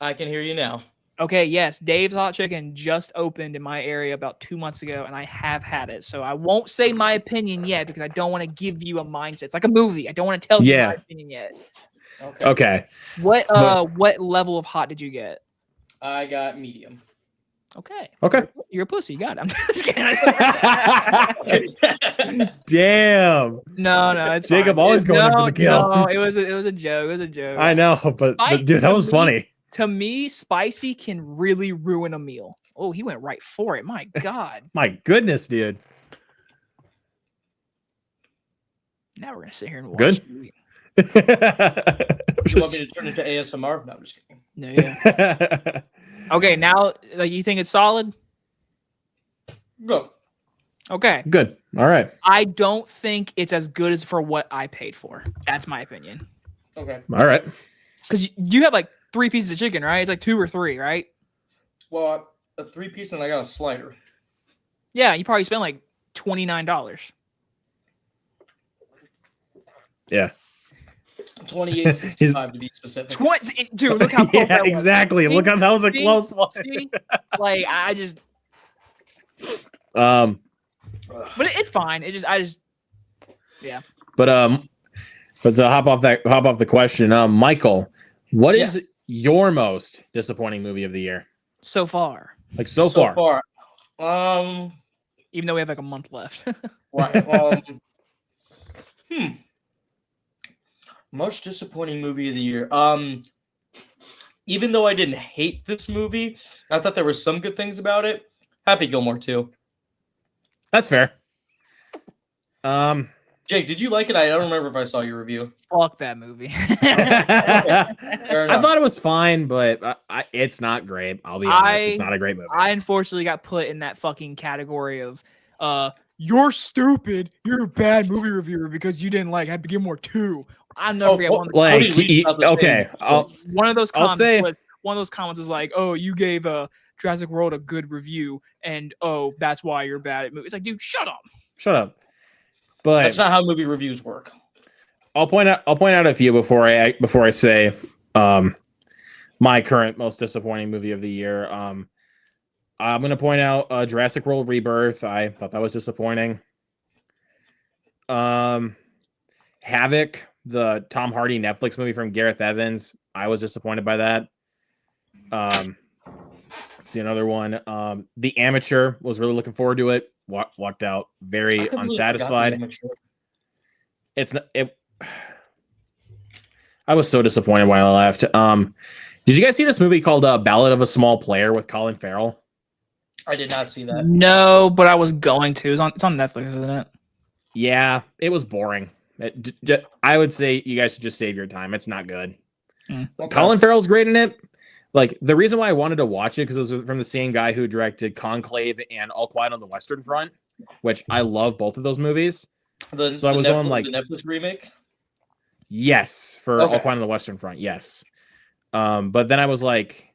I can hear you now. Okay, yes. Dave's Hot Chicken just opened in my area about 2 months ago, and I have had it. So I won't say my opinion yet because I don't want to give you a mindset. It's like a movie. I don't want to tell you my opinion yet. Okay. What level of hot did you get? I got medium. Okay. You're a pussy. You got it. I'm just kidding. Damn. No, it's Jacob fine. Always going in for the kill. No, it was a joke. It was a joke. I know, but dude, that was funny. To me, spicy can really ruin a meal. Oh, he went right for it. My God. My goodness, dude. Now we're gonna sit here and watch. Good. You want me to turn into ASMR? No, I'm just kidding. No, yeah. Okay, now you think it's solid? Go. Okay. Good. All right. I don't think it's as good as for what I paid for. That's my opinion. Okay. All right. Because you have like 3 pieces of chicken, right? It's like 2 or 3, right? Well, a 3-piece and I got a slider. Yeah, you probably spent like $29. Yeah. $28.65 to be specific. Dude, look how close yeah, that was. exactly. Look how that was a close one. See? Like I just, Um, but it's fine. Yeah. but to hop off the question, Michael, what is Yes. your most disappointing movie of the year? So far, Like so far. even though we have like a month left. Right. Most disappointing movie of the year. Even though I didn't hate this movie, I thought there were some good things about it. Happy Gilmore 2. That's fair. Jake, did you like it? I don't remember if I saw your review. Fuck that movie. I Fair enough. thought it was fine, but it's not great. I'll be honest, it's not a great movie. I unfortunately got put in that fucking category of you're stupid. You're a bad movie reviewer because you didn't like Happy Gilmore 2. I'll never forget one of the like Cody reached out the okay, same- one of those I'll comments say- was one of those comments was like, "Oh, you gave Jurassic World a good review, and oh, that's why you're bad at movies." It's like, dude, shut up. But That's not how movie reviews work. I'll point out a few before I say my current most disappointing movie of the year. I'm gonna point out Jurassic World Rebirth. I thought that was disappointing. Havoc, the Tom Hardy Netflix movie from Gareth Evans. I was disappointed by that. Let's see another one. The Amateur, was really looking forward to it. Walked out very unsatisfied. It's not it. I was so disappointed when I left. Did you guys see this movie called Ballad of a Small Player with Colin Farrell? I did not see that. No, but I was going to. It's on Netflix, isn't it? Yeah, it was boring. I would say you guys should just save your time. It's not good. Okay. Colin Farrell's great in it. Like, the reason why I wanted to watch it because it was from the same guy who directed Conclave and All Quiet on the Western Front, which I love both of those movies. So I was going like the Netflix remake. Yes, for All Quiet on the Western Front. Yes. But then I was like,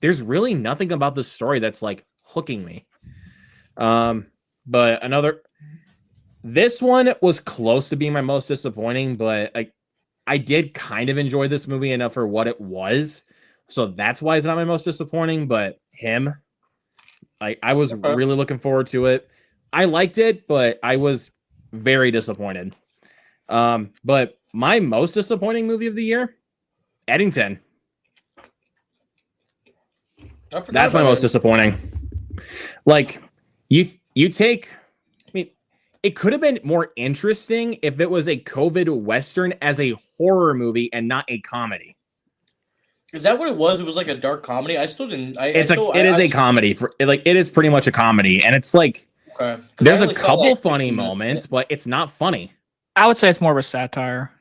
there's really nothing about this story that's like hooking me. But this one was close to being my most disappointing, but I did kind of enjoy this movie enough for what it was. So that's why it's not my most disappointing, but him, I was really looking forward to it. I liked it, but I was very disappointed. But my most disappointing movie of the year, Eddington. That's my most disappointing. Like, you take, I mean, it could have been more interesting if it was a COVID Western as a horror movie and not a comedy. Is that what it was? It was like a dark comedy. I still didn't. It is a comedy. It is pretty much a comedy, and it's like there's a couple funny moments, but it's not funny. I would say it's more of a satire.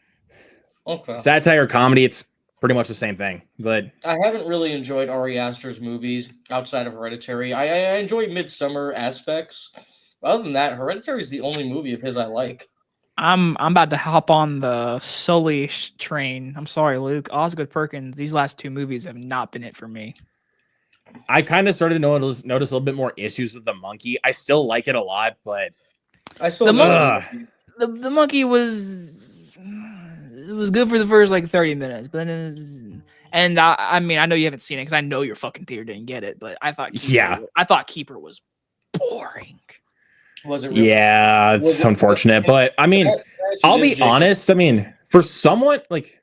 Okay. Satire comedy, it's pretty much the same thing. But I haven't really enjoyed Ari Aster's movies outside of Hereditary. I enjoy Midsummer aspects. Other than that, Hereditary is the only movie of his I like. I'm about to hop on the Sully train. I'm sorry, Luke. Osgood Perkins, these last 2 movies have not been it for me. I kind of started to notice a little bit more issues with the monkey. I still like it a lot, but I still the monkey was good for the first like 30 minutes, but then I mean I know you haven't seen it because I know your fucking theater didn't get it, but I thought Keeper was boring. Was it really? Yeah, it's unfortunate, but I mean, I'll be honest. I mean, for someone like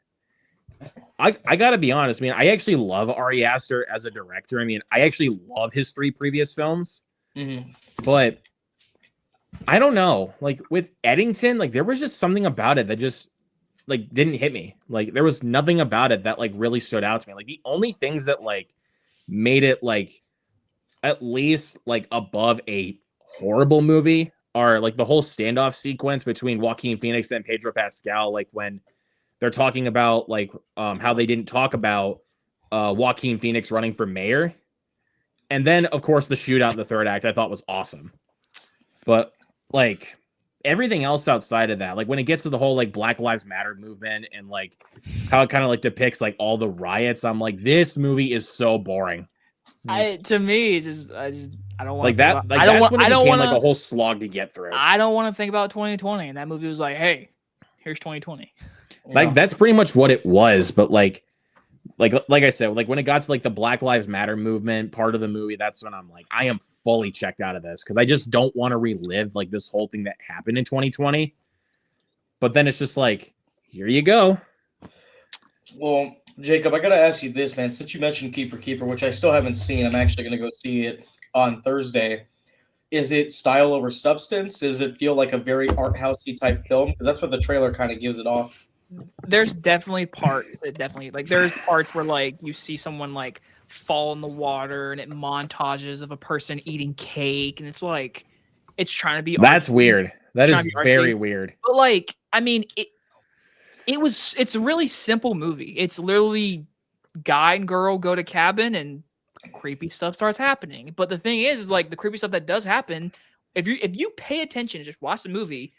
I gotta be honest. I mean, I actually love Ari Aster as a director. I mean, I actually love his 3 previous films, but I don't know. Like with Eddington, like there was just something about it that just like didn't hit me. Like there was nothing about it that like really stood out to me. Like the only things that like made it like at least like above a horrible movie are like the whole standoff sequence between Joaquin Phoenix and Pedro Pascal, like when they're talking about like how they didn't talk about Joaquin Phoenix running for mayor, and then of course the shootout in the 3rd act I thought was awesome, but like everything else outside of that, like when it gets to the whole like Black Lives Matter movement and like how it kind of like depicts like all the riots, I'm like, this movie is so boring. To me, I don't want Like that. Like that's when it became like a whole slog to get through. I don't want to think about 2020, and that movie was like, hey, here's 2020. Like that's pretty much what it was. But like I said, like when it got to like the Black Lives Matter movement part of the movie, that's when I'm like, I am fully checked out of this because I just don't want to relive like this whole thing that happened in 2020. But then it's just like, here you go. Well, Jacob, I gotta ask you this, man. Since you mentioned Keeper, which I still haven't seen, I'm actually gonna go see it on Thursday. Is it style over substance? Does it feel like a very art housey type film? Because that's what the trailer kind of gives it off. There's definitely parts there's parts where like you see someone like fall in the water and it montages of a person eating cake, and it's like it's trying to be that's artsy. Weird. That is very weird. But like, I mean, it's a really simple movie. It's literally guy and girl go to cabin and creepy stuff starts happening. But the thing is like the creepy stuff that does happen, if you pay attention and just watch the movie,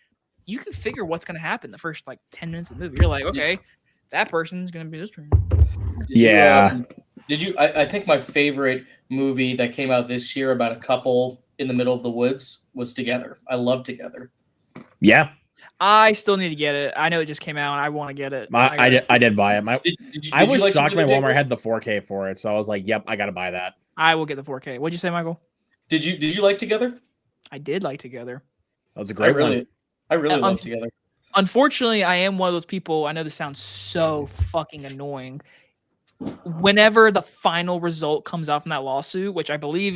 you can figure what's going to happen the first like 10 minutes of the movie. You're like, okay, that person's going to be this person. I think my favorite movie that came out this year about a couple in the middle of the woods was Together. I love Together. Yeah. I still need to get it. I know it just came out and I want to get it. I did buy it. I was like shocked my Walmart had the 4K for it. So I was like, yep, I got to buy that. I will get the 4K. What'd you say, Michael? Did you like Together? I did like Together. That was a great one. I really love Together. Unfortunately, I am one of those people. I know this sounds so fucking annoying. Whenever the final result comes out from that lawsuit, which I believe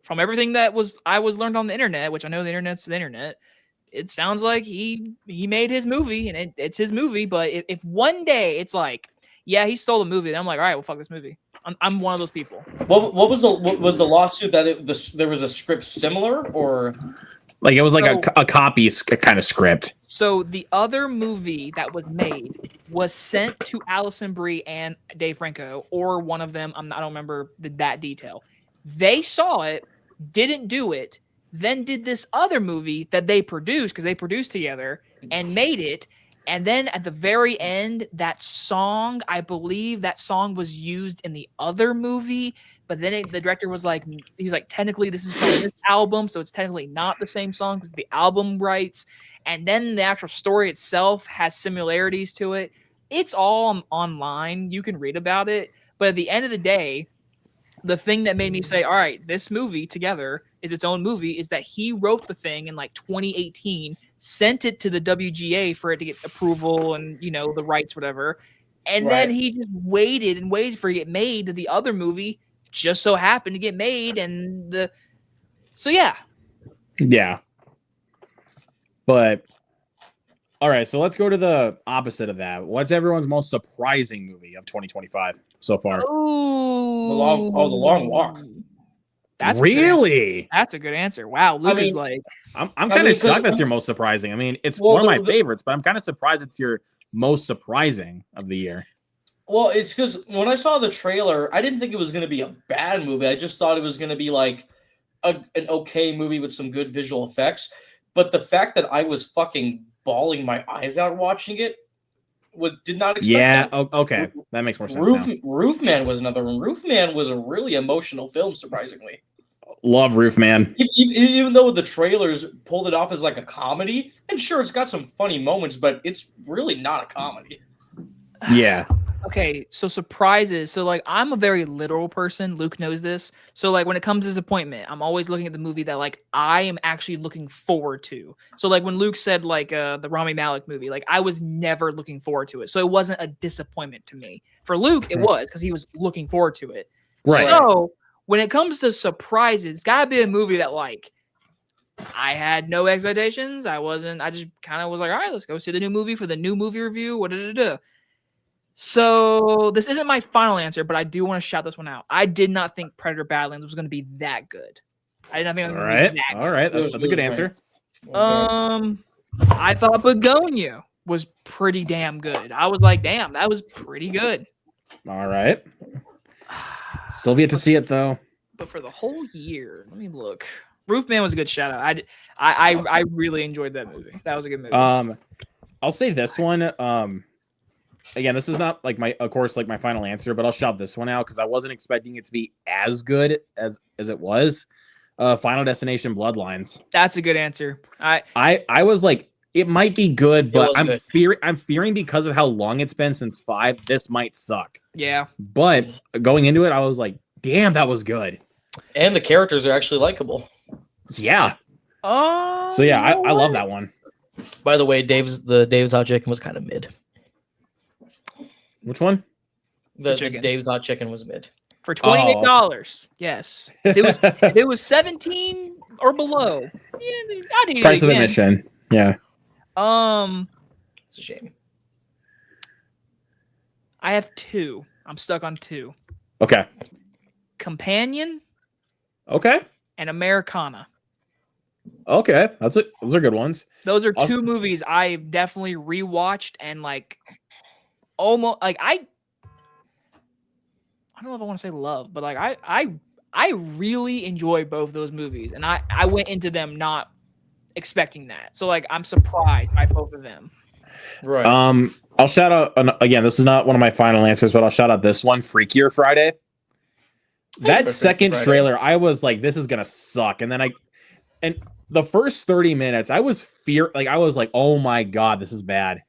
from everything that I was learned on the internet, which I know the internet's the internet, it sounds like he made his movie and it's his movie. But if one day it's like, yeah, he stole the movie, then I'm like, all right, well, fuck this movie. I'm one of those people. What was the lawsuit that there was a script similar or? Like it was like a copy kind of script. So the other movie that was made was sent to Alison Brie and Dave Franco, or one of them. I don't remember that detail. They saw it, didn't do it, then did this other movie that they produced because they produced together and made it. And then at the very end, that song, I believe that song was used in the other movie. But then the director was like, he's like, technically this is from this album, so it's technically not the same song because the album rights. And then the actual story itself has similarities to it. It's all online. You can read about it. But at the end of the day, the thing that made me say, all right, this movie Together is its own movie is that he wrote the thing in like 2018, sent it to the WGA for it to get approval and, the rights, whatever. And then he just waited and waited for it to get made to the other movie. Just so happened to get made, so yeah. But all right, so let's go to the opposite of that. What's everyone's most surprising movie of 2025 so far? Oh, the Long Walk. That's really that's a good answer. Wow, Luke is like, I'm kind of shocked that's your most surprising. I mean, it's one of my favorites, but I'm kind of surprised it's your most surprising of the year. Well, it's because when I saw the trailer, I didn't think it was going to be a bad movie. I just thought it was going to be like an okay movie with some good visual effects. But the fact that I was fucking bawling my eyes out watching it, did not expect that. Okay. That makes more sense Roofman was another one. Roofman was a really emotional film, surprisingly. Love Roofman. Even though the trailers pulled it off as like a comedy, and sure, it's got some funny moments, but it's really not a comedy. Yeah. Okay, so surprises. So like I'm a very literal person. Luke knows this. So like when it comes to disappointment, I'm always looking at the movie that like I am actually looking forward to. So like when Luke said like the Rami Malek movie, like I was never looking forward to it. So it wasn't a disappointment to me. For Luke, it was because he was looking forward to it. Right. So when it comes to surprises, it's gotta be a movie that like I had no expectations. I just kind of was like, all right, let's go see the new movie for the new movie review. So this isn't my final answer, but I do want to shout this one out. I did not think Predator Badlands was going to be that good. I did not think it was going to be that good. All right. That's a good answer. I thought Begonia was pretty damn good. I was like, damn, that was pretty good. All right. Still yet to see it, though. But for the whole year, let me look. Roofman was a good shout out. I really enjoyed that movie. That was a good movie. I'll say this one. Again, this is not like my final answer, but I'll shout this one out because I wasn't expecting it to be as good as it was. Final Destination Bloodlines. That's a good answer. I was like, it might be good, but I'm good. fearing because of how long it's been since 5, this might suck. Yeah. But going into it, I was like, damn, that was good. And the characters are actually likable. Yeah. So yeah, I love that one. By the way, Dave's Hot Chicken was kind of mid. Which one? The Dave's Hot Chicken was mid. For $28. Yes. If it was 17 or below, yeah, I'd eat Price it of again. admission. Yeah. It's a shame. I have 2. I'm stuck on 2. Okay. Companion Okay. and Americana. Okay. Those are good ones. Those are 2 movies I definitely rewatched and like almost like I don't know if I want to say love, but like I really enjoy both those movies, and I went into them not expecting that. So like I'm surprised by both of them. Right. I'll shout out again. This is not one of my final answers, but I'll shout out this one, Freakier Friday. That second trailer, I was like, this is gonna suck, and then the first 30 minutes, I was like, oh my god, this is bad.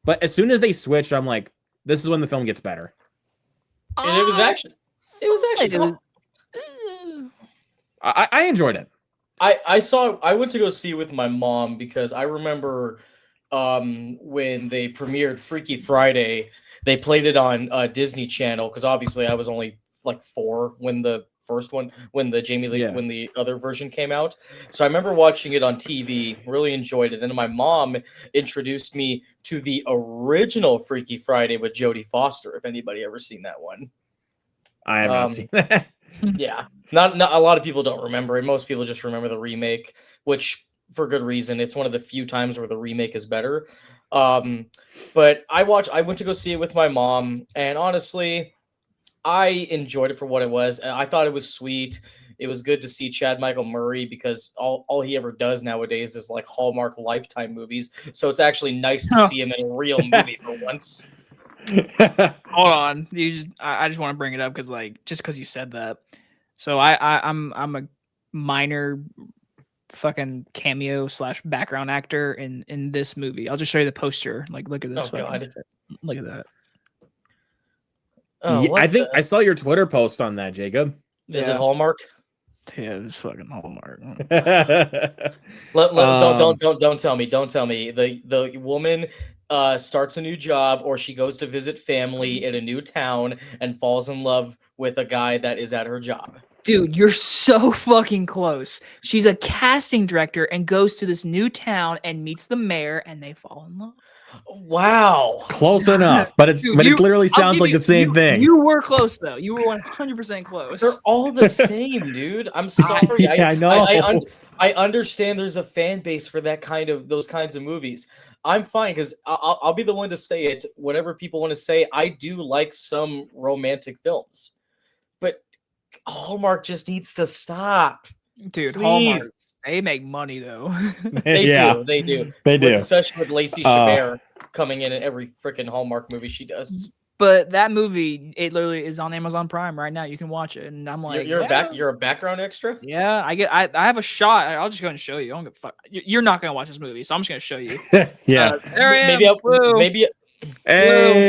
But as soon as they switched, I'm like, this is when the film gets better. And it was actually I enjoyed it. I went to go see it with my mom because I remember when they premiered Freaky Friday, they played it on Disney Channel because obviously I was only like 4 when the first one, when the other version came out. So I remember watching it on TV, really enjoyed it. Then my mom introduced me to the original Freaky Friday with Jodie Foster, if anybody ever seen that one. I haven't seen that. Yeah. Not a lot of people don't remember it. Most people just remember the remake, which for good reason. It's one of the few times where the remake is better. But I went to go see it with my mom, and honestly, I enjoyed it for what it was. I thought it was sweet. It was good to see Chad Michael Murray because all he ever does nowadays is like Hallmark Lifetime movies. So it's actually nice to see him in a real movie for once. Hold on, I just want to bring it up because you said that. So I'm a minor fucking cameo / background actor in this movie. I'll just show you the poster. Like, look at this. Oh god, look at that. Oh, I think I saw your Twitter post on that, Jacob. Is it Hallmark? Yeah, it's fucking Hallmark. Don't tell me. Don't tell me. The woman starts a new job, or she goes to visit family in a new town and falls in love with a guy that is at her job. Dude, you're so fucking close. She's a casting director and goes to this new town and meets the mayor, and they fall in love. Wow. Close enough, but it literally sounds like the same thing. You were close though. You were 100% close. They're all the same, dude. I'm sorry. I know. I understand there's a fan base for those kinds of movies. I'm fine because I'll be the one to say it. Whatever people want to say, I do like some romantic films, but Hallmark just needs to stop. Dude, please. Hallmark, they make money though. They do. Especially with Lacey Chabert coming in every freaking Hallmark movie she does. But that movie, it literally is on Amazon Prime right now. You can watch it, and I'm like, you're a background extra. Yeah, I have a shot. I'll just go and show you. I don't give a fuck. You're not gonna watch this movie, so I'm just gonna show you. Yeah. There I am. Maybe. Hey,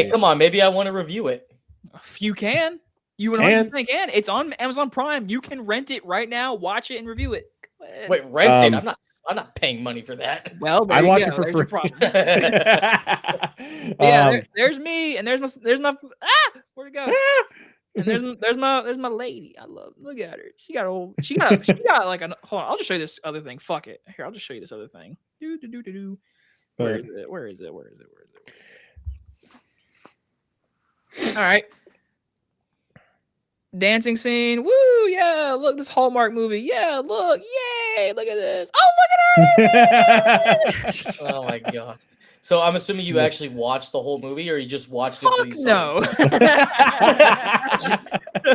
come on. Maybe I want to review it. You can. You can. It's on Amazon Prime. You can rent it right now, watch it, and review it. Wait, rent it? I'm not paying money for that. Well, I'd watch it for free. There's me, and there's my where'd it go? And there's my lady. I love. Look at her. She got like a. Hold on, I'll just show you this other thing. Fuck it. Here, I'll just show you this other thing. Where is it? All right. Dancing scene. Woo, yeah. Look, this Hallmark movie. Yeah, look. Yay. Look at this. Oh, look at her. Oh my god. So I'm assuming you actually watched the whole movie, or you just watched it. Fuck no.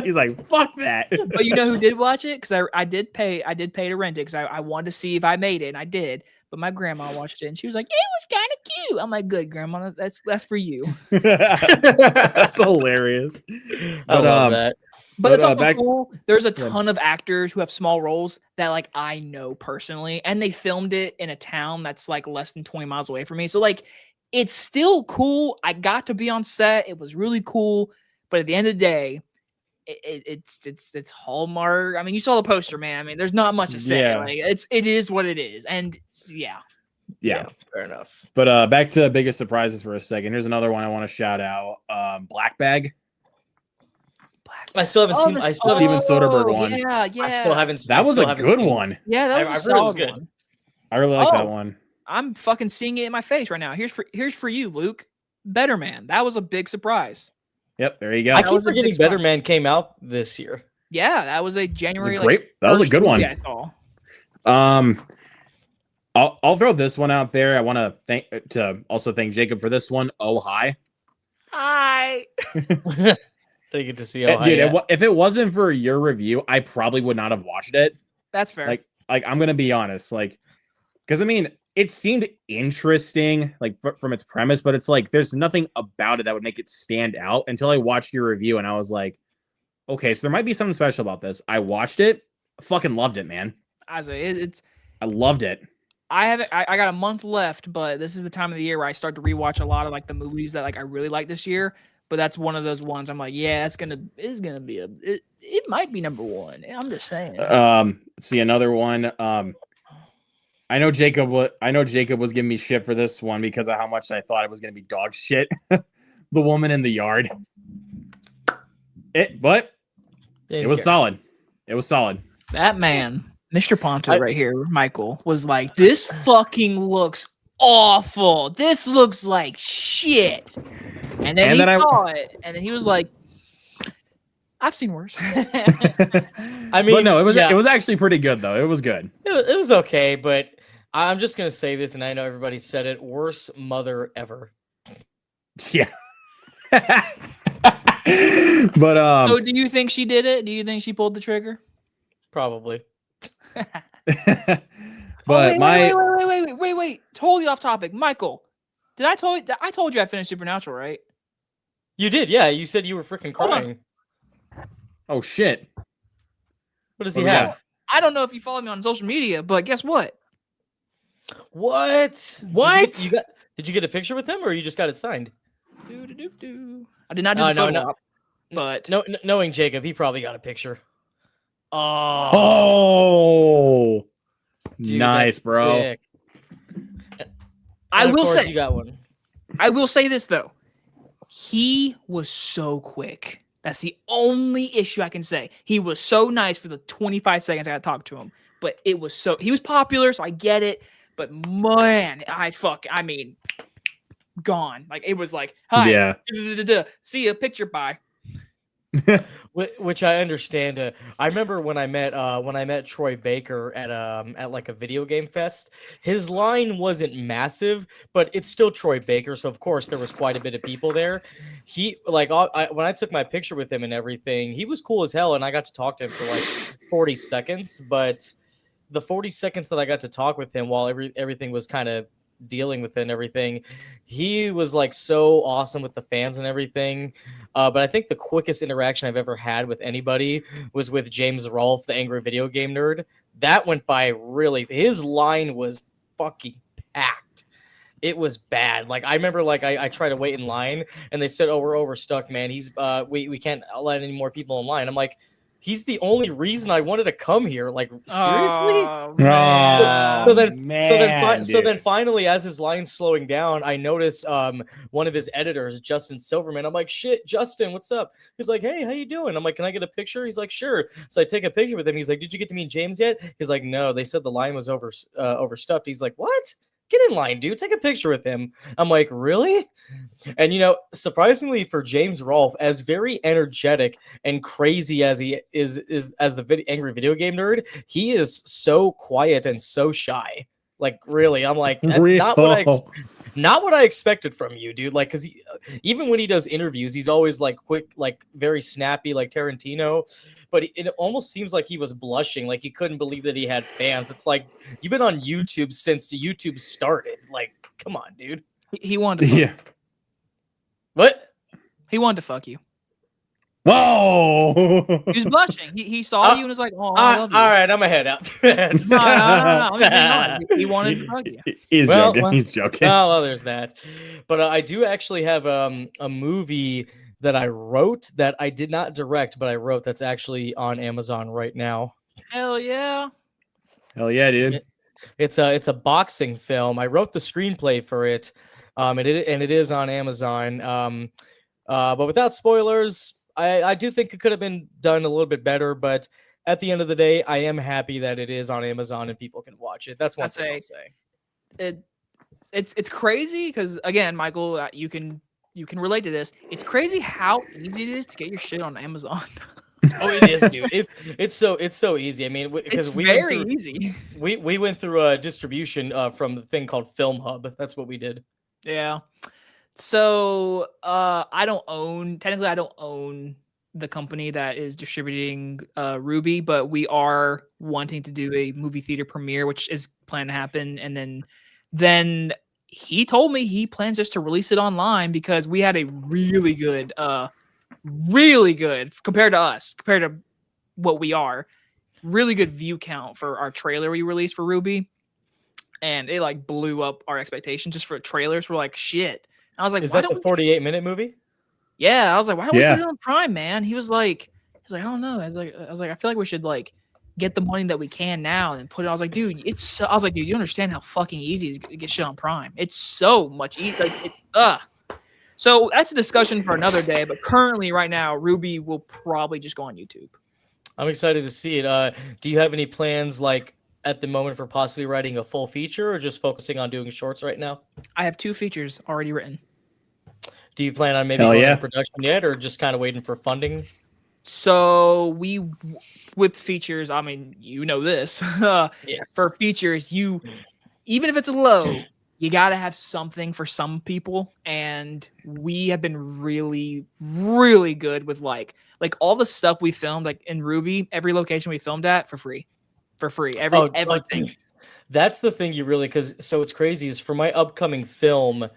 He's like, fuck that. But you know who did watch it? Because I did pay to rent it because I wanted to see if I made it, and I did. But my grandma watched it, and she was like, "It was kind of cute." I'm like, "Good, grandma, that's for you." That's hilarious. I love that. But it's also back- cool. There's a ton of actors who have small roles that like I know personally, and they filmed it in a town that's like less than 20 miles away from me. So like, it's still cool. I got to be on set. It was really cool. But at the end of the day, it's Hallmark. I mean, you saw the poster, man. I mean, there's not much to say. Yeah. Like, it is what it is, and yeah. Fair enough. But back to biggest surprises for a second. Here's another one I want to shout out. Black Bag. I still haven't seen. I still Steven haven't. Soderbergh one. Yeah. I still haven't. That was a good one. Yeah, that was I've a heard it was solid good. one. I really like that one. I'm fucking seeing it in my face right now. Here's for you, Luke. Better Man. That was a big surprise. Yep, there you go. I That keep was a forgetting big Better surprise. Man came out this year. Yeah, that was a January. That was a first good one. movie I saw. I'll throw this one out there. I want to also thank Jacob for this one. Oh hi. Hi. They get to see. Dude, if it wasn't for your review, I probably would not have watched it. That's fair. Like I'm gonna be honest, like, because I mean, it seemed interesting, like from its premise, but it's like there's nothing about it that would make it stand out until I watched your review, and I was like, okay, so there might be something special about this. I watched it, fucking loved it, man. I loved it. I got a month left, but this is the time of the year where I start to rewatch a lot of like the movies that like I really like this year. But that's one of those ones I'm like, yeah, it's gonna be it might be number one. I'm just saying. See another one. I know Jacob was giving me shit for this one because of how much I thought it was gonna be dog shit. The Woman in the Yard. It was solid. It was solid. That man, Mr. Ponto right here, Michael, was like, this fucking looks awful. This looks like shit. And then he saw it, and then he was like, I've seen worse. I mean, but no, it was actually pretty good though. It was good. It was okay, but I'm just gonna say this, and I know everybody said it: worst mother ever. Yeah. But so do you think she did it? Do you think she pulled the trigger? Probably. But wait. Totally off topic. Michael, I told you I finished Supernatural, right? You did, yeah. You said you were freaking crying. Oh shit. What does he have? I don't know if you follow me on social media, but guess what? What? Did you get a picture with him, or you just got it signed? I did not do the photo op, but knowing Jacob, he probably got a picture. Oh, dude, nice, bro. Sick. I will say you got one. I will say this though. He was so quick. That's the only issue I can say. He was so nice for the 25 seconds I got to talk to him. But he was popular, so I get it. But man, gone. Like it was like, hi, yeah. See ya, picture, bye. Which I understand. I remember when I met Troy Baker at like a video game fest. His line wasn't massive, but it's still Troy Baker, so of course there was quite a bit of people there. He when I took my picture with him and everything, he was cool as hell, and I got to talk to him for like 40 seconds. But the 40 seconds that I got to talk with him while everything was kind of dealing with it and everything, he was like so awesome with the fans and everything. But I think the quickest interaction I've ever had with anybody was with James Rolfe, the angry video game nerd. That went by really. His line was fucking packed. It was bad. Like I remember, like I tried to wait in line, and they said, "Oh, we're overstuck, man. He's we can't let any more people in line." I'm like, he's the only reason I wanted to come here. Like, seriously? Oh, man. So then finally, as his line's slowing down, I notice one of his editors, Justin Silverman. I'm like, shit, Justin, what's up? He's like, hey, how you doing? I'm like, can I get a picture? He's like, sure. So I take a picture with him. He's like, did you get to meet James yet? He's like, no, they said the line was overstuffed. He's like, what? Get in line, dude. Take a picture with him. I'm like, really? And, surprisingly for James Rolfe, as very energetic and crazy as he is as the angry video game nerd, he is so quiet and so shy. Like, really, I'm like, that's not what Not what I expected from you, dude. Like, because even when he does interviews, he's always like quick, like very snappy, like Tarantino. But it almost seems like he was blushing, like he couldn't believe that he had fans. It's like you've been on YouTube since YouTube started. Like, come on, dude. He wanted to fuck Yeah. you. What? He wanted to fuck you. Whoa! He was blushing. He saw you and was like, "Oh, I love you." All right, I'm gonna head out. No. I'm just being honest. He wanted to fuck you. He's joking. He's joking. Oh, well, there's that. But I do actually have a movie that I wrote that I did not direct, but I wrote that's actually on Amazon right now. Hell yeah. Hell yeah, dude. It's a boxing film. I wrote the screenplay for it, and it is on Amazon. But without spoilers, I do think it could have been done a little bit better. But at the end of the day, I am happy that it is on Amazon and people can watch it. That's one thing I'll say. It's crazy because again, Michael, you can relate to this. It's crazy how easy it is to get your shit on Amazon. Oh, it is, dude. It's so easy. I mean, because it's very easy. We went through a distribution from the thing called Film Hub. That's what we did. Yeah. So I don't own the company that is distributing Ruby, but we are wanting to do a movie theater premiere, which is planned to happen. And then he told me he plans just to release it online because we had a really good compared to what we are, really good view count for our trailer we released for Ruby. And it like blew up our expectations just for trailers. We're like, shit. I was like, is that the 48-minute movie? Yeah, I was like, why don't we put it on Prime, man? He was like, I don't know. I was like, I feel like we should like get the money that we can now and put it. I was like, dude, I was like, dude, you understand how fucking easy it is to get shit on Prime? It's so much easier. Like, So that's a discussion for another day. But currently, right now, Ruby will probably just go on YouTube. I'm excited to see it. Do you have any plans like at the moment for possibly writing a full feature or just focusing on doing shorts right now? I have 2 features already written. Do you plan on maybe going into production yet or just kind of waiting for funding? So with features, I mean, you know this. Yes. For features, even if it's low, you got to have something for some people. And we have been really, really good with like all the stuff we filmed, like in Ruby, every location we filmed at for free. Everything. That's the thing you really, so it's crazy is for my upcoming film,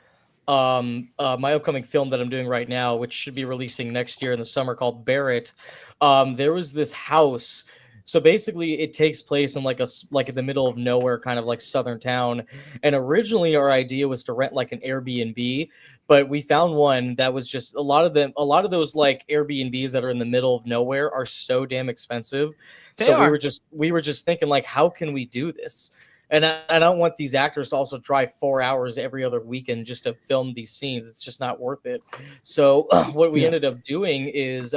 that I'm doing right now, which should be releasing next year in the summer, called Barrett. There was this house. So basically, it takes place in like in the middle of nowhere, kind of like southern town. And originally, our idea was to rent like an Airbnb, but we found one that was just a lot of those like Airbnbs that are in the middle of nowhere are so damn expensive. We were just thinking like, how can we do this? And I don't want these actors to also drive 4 hours every other weekend just to film these scenes. It's just not worth it. So what we ended up doing is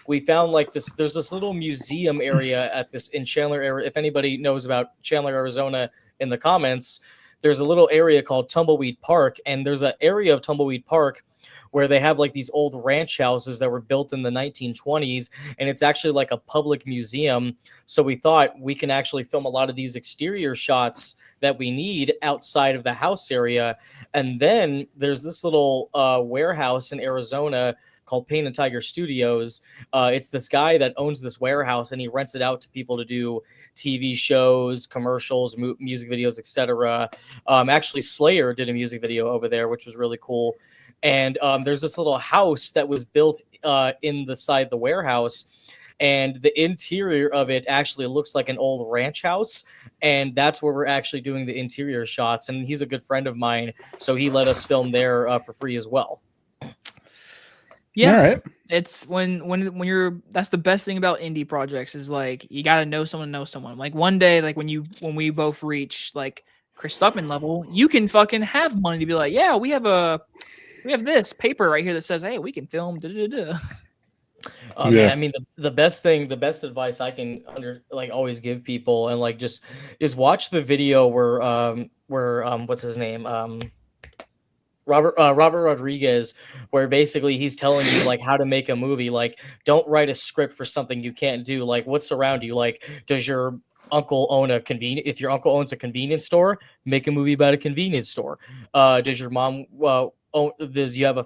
we found like this. There's this little museum area in Chandler, If anybody knows about Chandler, Arizona, in the comments, there's a little area called Tumbleweed Park, and there's an area of Tumbleweed Park where they have like these old ranch houses that were built in the 1920s, and it's actually like a public museum. So we thought we can actually film a lot of these exterior shots that we need outside of the house area. And then there's this little warehouse in Arizona called Pain and Tiger Studios. It's this guy that owns this warehouse, and he rents it out to people to do TV shows, commercials, music videos, etc. Actually, Slayer did a music video over there, which was really cool. And there's this little house that was built in the side of the warehouse, and the interior of it actually looks like an old ranch house, and that's where we're actually doing the interior shots. And he's a good friend of mine, so he let us film there for free as well. Yeah, all right. It's when you're, that's the best thing about indie projects is like you got to know someone. Like one day, like when we both reach like Chris Stuckman level, you can fucking have money to be like, yeah, we have this paper right here that says, hey, we can film. Man, I mean, the best advice I can always give people and like just is watch the video where what's his name? Robert Rodriguez, where basically he's telling you like how to make a movie. Like, don't write a script for something you can't do. Like, what's around you? Like, does your uncle own a convenience? If your uncle owns a convenience store, make a movie about a convenience store. Does your mom do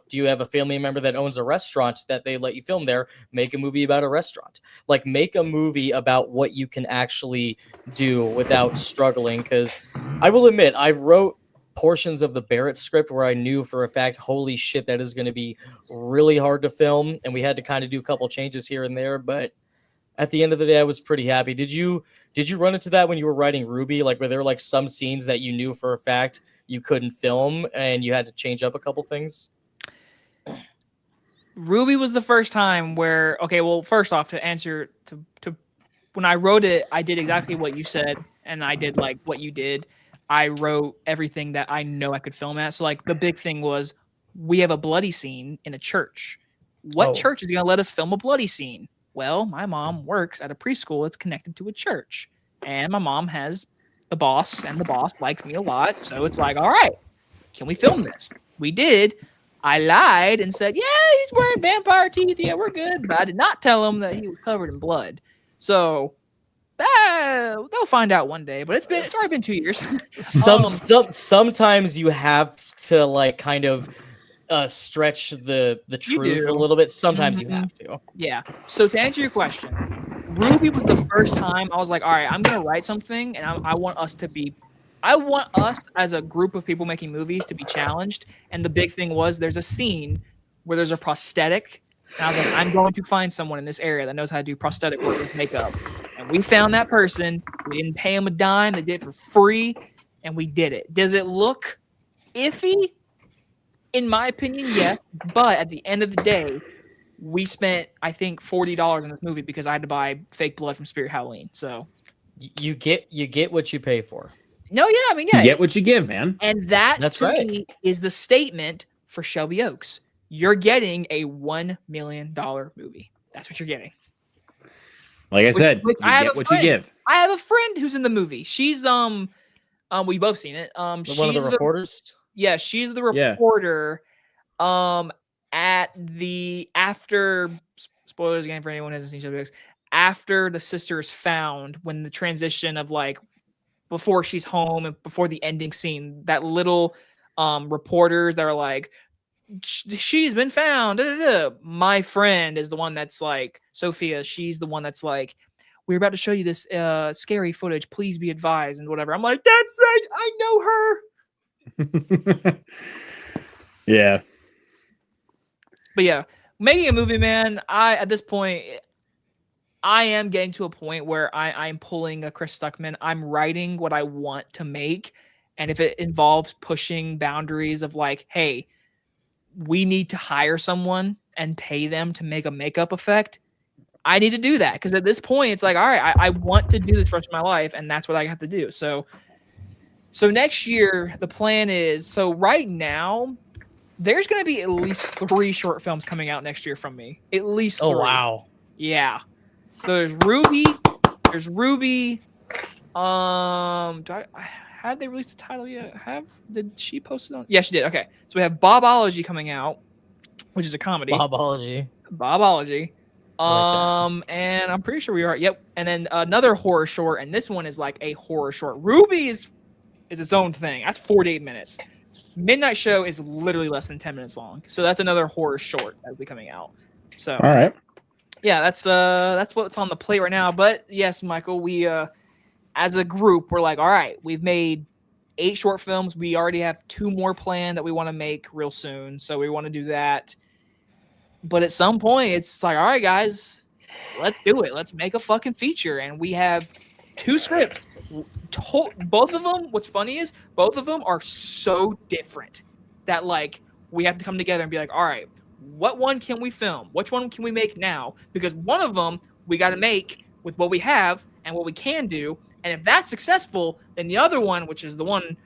you have a family member that owns a restaurant that they let you film there? Make a movie about a restaurant. Like, make a movie about what you can actually do without struggling. Because I will admit, I wrote portions of the Barrett script where I knew for a fact, holy shit, that is going to be really hard to film, and we had to kind of do a couple changes here and there, but at the end of the day, I was pretty happy. Did you run into that when you were writing Ruby? Like, were there like some scenes that you knew for a fact you couldn't film and you had to change up a couple things? Ruby was the first time where, okay, well, first off, to answer to when I wrote it, I did exactly what you said, and I did like what you did. I wrote everything that I know I could film at. So like the big thing was, we have a bloody scene in a church. What church is going to let us film a bloody scene? Well, my mom works at a preschool that's connected to a church, and my mom has the boss, and the boss likes me a lot. So it's like, all right, can we film this? We did. I lied and said, yeah, he's wearing vampire teeth. Yeah, we're good. But I did not tell him that he was covered in blood. So they'll find out one day, but it's already been 2 years. Sometimes you have to like kind of stretch the truth a little bit. Sometimes you have to. Yeah. So to answer your question, Ruby was the first time I was like, all right, I'm gonna write something, and I want us as a group of people making movies to be challenged. And the big thing was, there's a scene where there's a prosthetic. And I was like, I'm going to find someone in this area that knows how to do prosthetic work with makeup. And we found that person. We didn't pay him a dime. They did it for free, and we did it. Does it look iffy? In my opinion, yes. But at the end of the day, we spent, I think, $40 on this movie because I had to buy fake blood from Spirit Halloween. So you get what you pay for. No, yeah, I mean, yeah. You get what you give, man. And that's to right. me is the statement for Shelby Oaks. You're getting a $1 million movie. That's what you're getting. Like I said, you get what you give. I have a friend who's in the movie. She's we both seen it. She's one of the reporters. Yeah, she's the reporter. At the after spoilers again for anyone who hasn't seen Shelby Oaks. After the sister is found, when the transition of like before she's home and before the ending scene, that little reporters that are like, she's been found. Da, da, da. My friend is the one that's like, Sophia, she's the one that's like, we're about to show you this scary footage. Please be advised and whatever. I'm like, that's right. I know her. Yeah. But yeah, making a movie, man, at this point, I am getting to a point where I'm pulling a Chris Stuckman. I'm writing what I want to make. And if it involves pushing boundaries of like, hey, we need to hire someone and pay them to make a makeup effect, I need to do that. Because at this point, it's like, all right, I want to do this for the rest of my life, and that's what I have to do. So next year, the plan is, so right now, there's going to be at least 3 short films coming out next year from me. At least 3. Oh, wow. Yeah. So there's Ruby. Had they released the title yet? Did she post it on? Yeah, she did. Okay. So we have Bobology coming out, which is a comedy. Bobology. And I'm pretty sure we are. Yep. And then another horror short, and this one is like a horror short. Ruby is its own thing. That's 48 minutes. Midnight Show is literally less than 10 minutes long. So that's another horror short that will be coming out. So all right. Yeah, that's what's on the plate right now. But yes, Michael, we as a group, we're like, all right, we've made 8 short films. We already have 2 more planned that we want to make real soon. So we want to do that. But at some point, it's like, all right, guys, let's do it. Let's make a fucking feature. And we have 2 scripts. Both of them, what's funny is both of them are so different that like we have to come together and be like, all right, what one can we film? Which one can we make now? Because one of them we got to make with what we have and what we can do. And if that's successful, then the other one, which is the one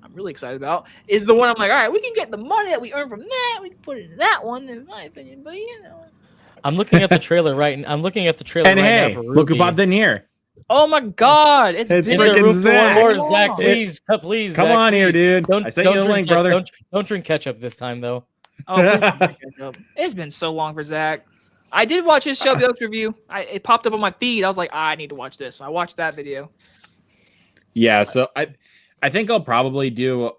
I'm really excited about, is the one I'm like, all right, we can get the money that we earn from that. We can put it into that one, in my opinion. But you know, I'm looking at the trailer right now. And Now hey, for look who popped in here. oh my God, it's It's been freaking room for Zach. one more, Zach. Please, please. Come Zach, on here, please. dude. I sent you the link, brother. Don't drink ketchup this time, though. Oh, it's been so long for Zach. I did watch his Shelby Oaks review. It popped up on my feed. I was like, I need to watch this. So I watched that video. Yeah, so I think I'll probably do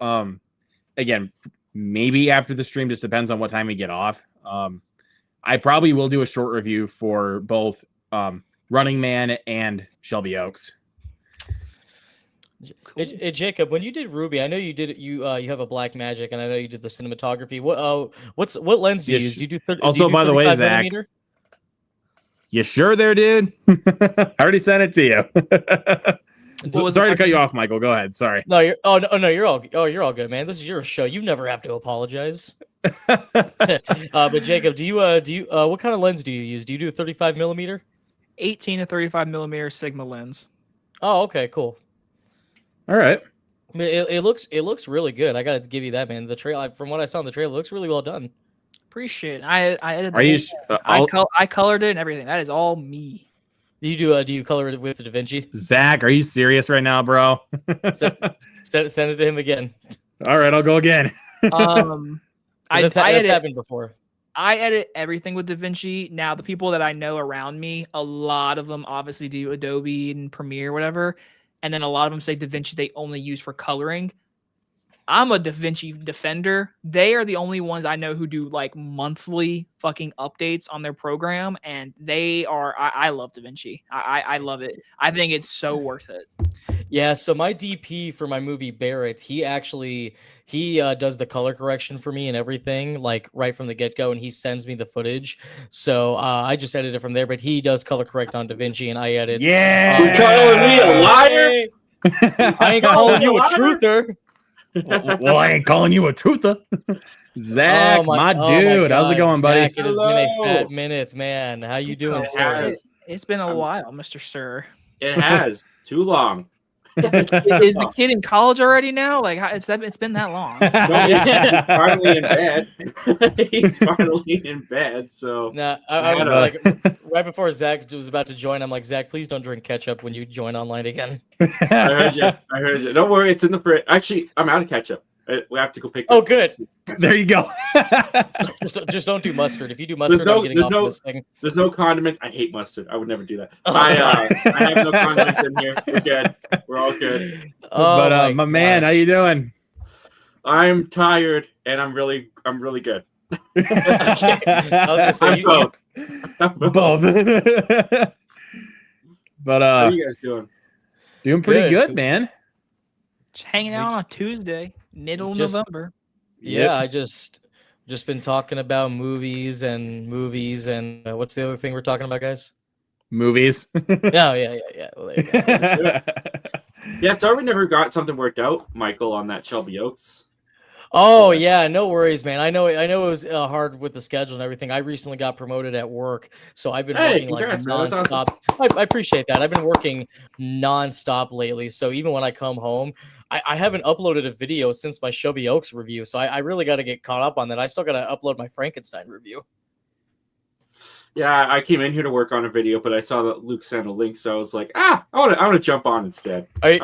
again, maybe after the stream, just depends on what time we get off. I probably will do a short review for both Running Man and Shelby Oaks. Cool. Hey, Jacob, when you did Ruby, I know you did you have a Black Magic, and I know you did the cinematography. What lens do you use? Do you do also, by the way, Zach, you sure there, dude? I already sent it to you. Sorry to cut you off, Michael. Go ahead. Sorry. No, you're you're all good, man. This is your show. You never have to apologize. But Jacob, do you what kind of lens do you use? Do you do a 35 millimeter? 18 to 35 millimeter Sigma lens. Oh, okay, cool. All right. I mean, it looks really good. I gotta give you that, man. The trail, from what I saw in the trailer, looks really well done. Appreciate it. I edited. Are you? I colored it and everything. That is all me. Do you color it with the DaVinci? Zach, are you serious right now, bro? Send it to him again. All right, I'll go again. That's happened before. I edit everything with DaVinci. Now, the people that I know around me, a lot of them obviously do Adobe and Premiere, whatever. And then a lot of them say DaVinci they only use for coloring. I'm a DaVinci defender. They are the only ones I know who do like monthly fucking updates on their program. And they are, I love DaVinci. I love it. I think it's so worth it. Yeah, so my DP for my movie Barrett, he does the color correction for me and everything, like right from the get-go, and he sends me the footage. So I just edit it from there, but he does color correct on DaVinci, and I edit. Yeah! You calling me a liar? I ain't calling you a truther. Well, I ain't calling you a truther. Zach, my dude. How's it going, buddy? Zach, it has been a fat minute, man. How you doing, sir? It's been a while, Mr. Sir. It has. Too long. Is the kid in college already now? Like, it's been that long. No, he's finally in bed. He's finally in bed. So I was like, right before Zach was about to join, I'm like, Zach, please don't drink ketchup when you join online again. I heard you. Don't worry, it's in the fridge. Actually, I'm out of ketchup. We have to go pick. Oh, good. There you go. just don't do mustard. If you do mustard, I'm getting off this thing. There's no condiments. I hate mustard. I would never do that. I have no condiments in here. We're good. We're all good. But my man, how you doing? I'm tired and I'm really good. I was gonna say, both. But how are you guys doing? Doing pretty good, man. Just hanging out on a Tuesday, middle of November. Yeah, I just been talking about movies and what's the other thing we're talking about, guys? Movies. Yeah. Well, there you go. Yeah, Darwin never got something worked out, Michael, on that Shelby Oaks. Oh yeah, no worries, man. I know it was hard with the schedule and everything. I recently got promoted at work, so I've been working congrats, like man. nonstop. I appreciate that. I've been working nonstop lately, so even when I come home, I haven't uploaded a video since my Shelby Oaks review, so I really got to get caught up on that. I still got to upload my Frankenstein review. Yeah, I came in here to work on a video, but I saw that Luke sent a link, so I was like, I want to jump on instead. Are you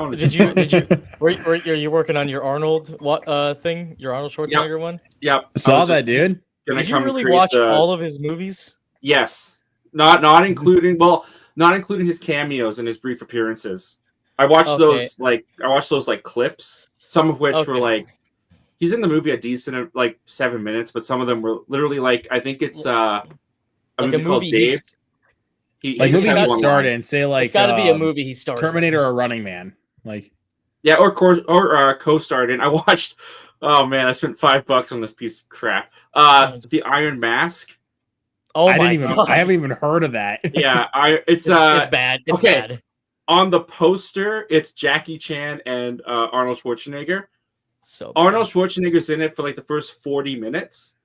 working on your Arnold thing? Your Arnold Schwarzenegger one? Yeah, saw that, dude. Did you really watch all of his movies? Yes, not including his cameos and his brief appearances. I watched those like clips, some of which were like he's in the movie a decent like 7 minutes, but some of them were literally like I think it's a movie called Dave. Movie he starred in, say like it's got to be a movie he stars Terminator in. or Running Man, like or co-starred in. I watched. Oh man, I spent $5 on this piece of crap. The Iron Mask. Oh I God. I haven't even heard of that. Yeah, it's bad. It's bad. On the poster, it's Jackie Chan and Arnold Schwarzenegger. So Arnold Schwarzenegger's in it for like the first 40 minutes,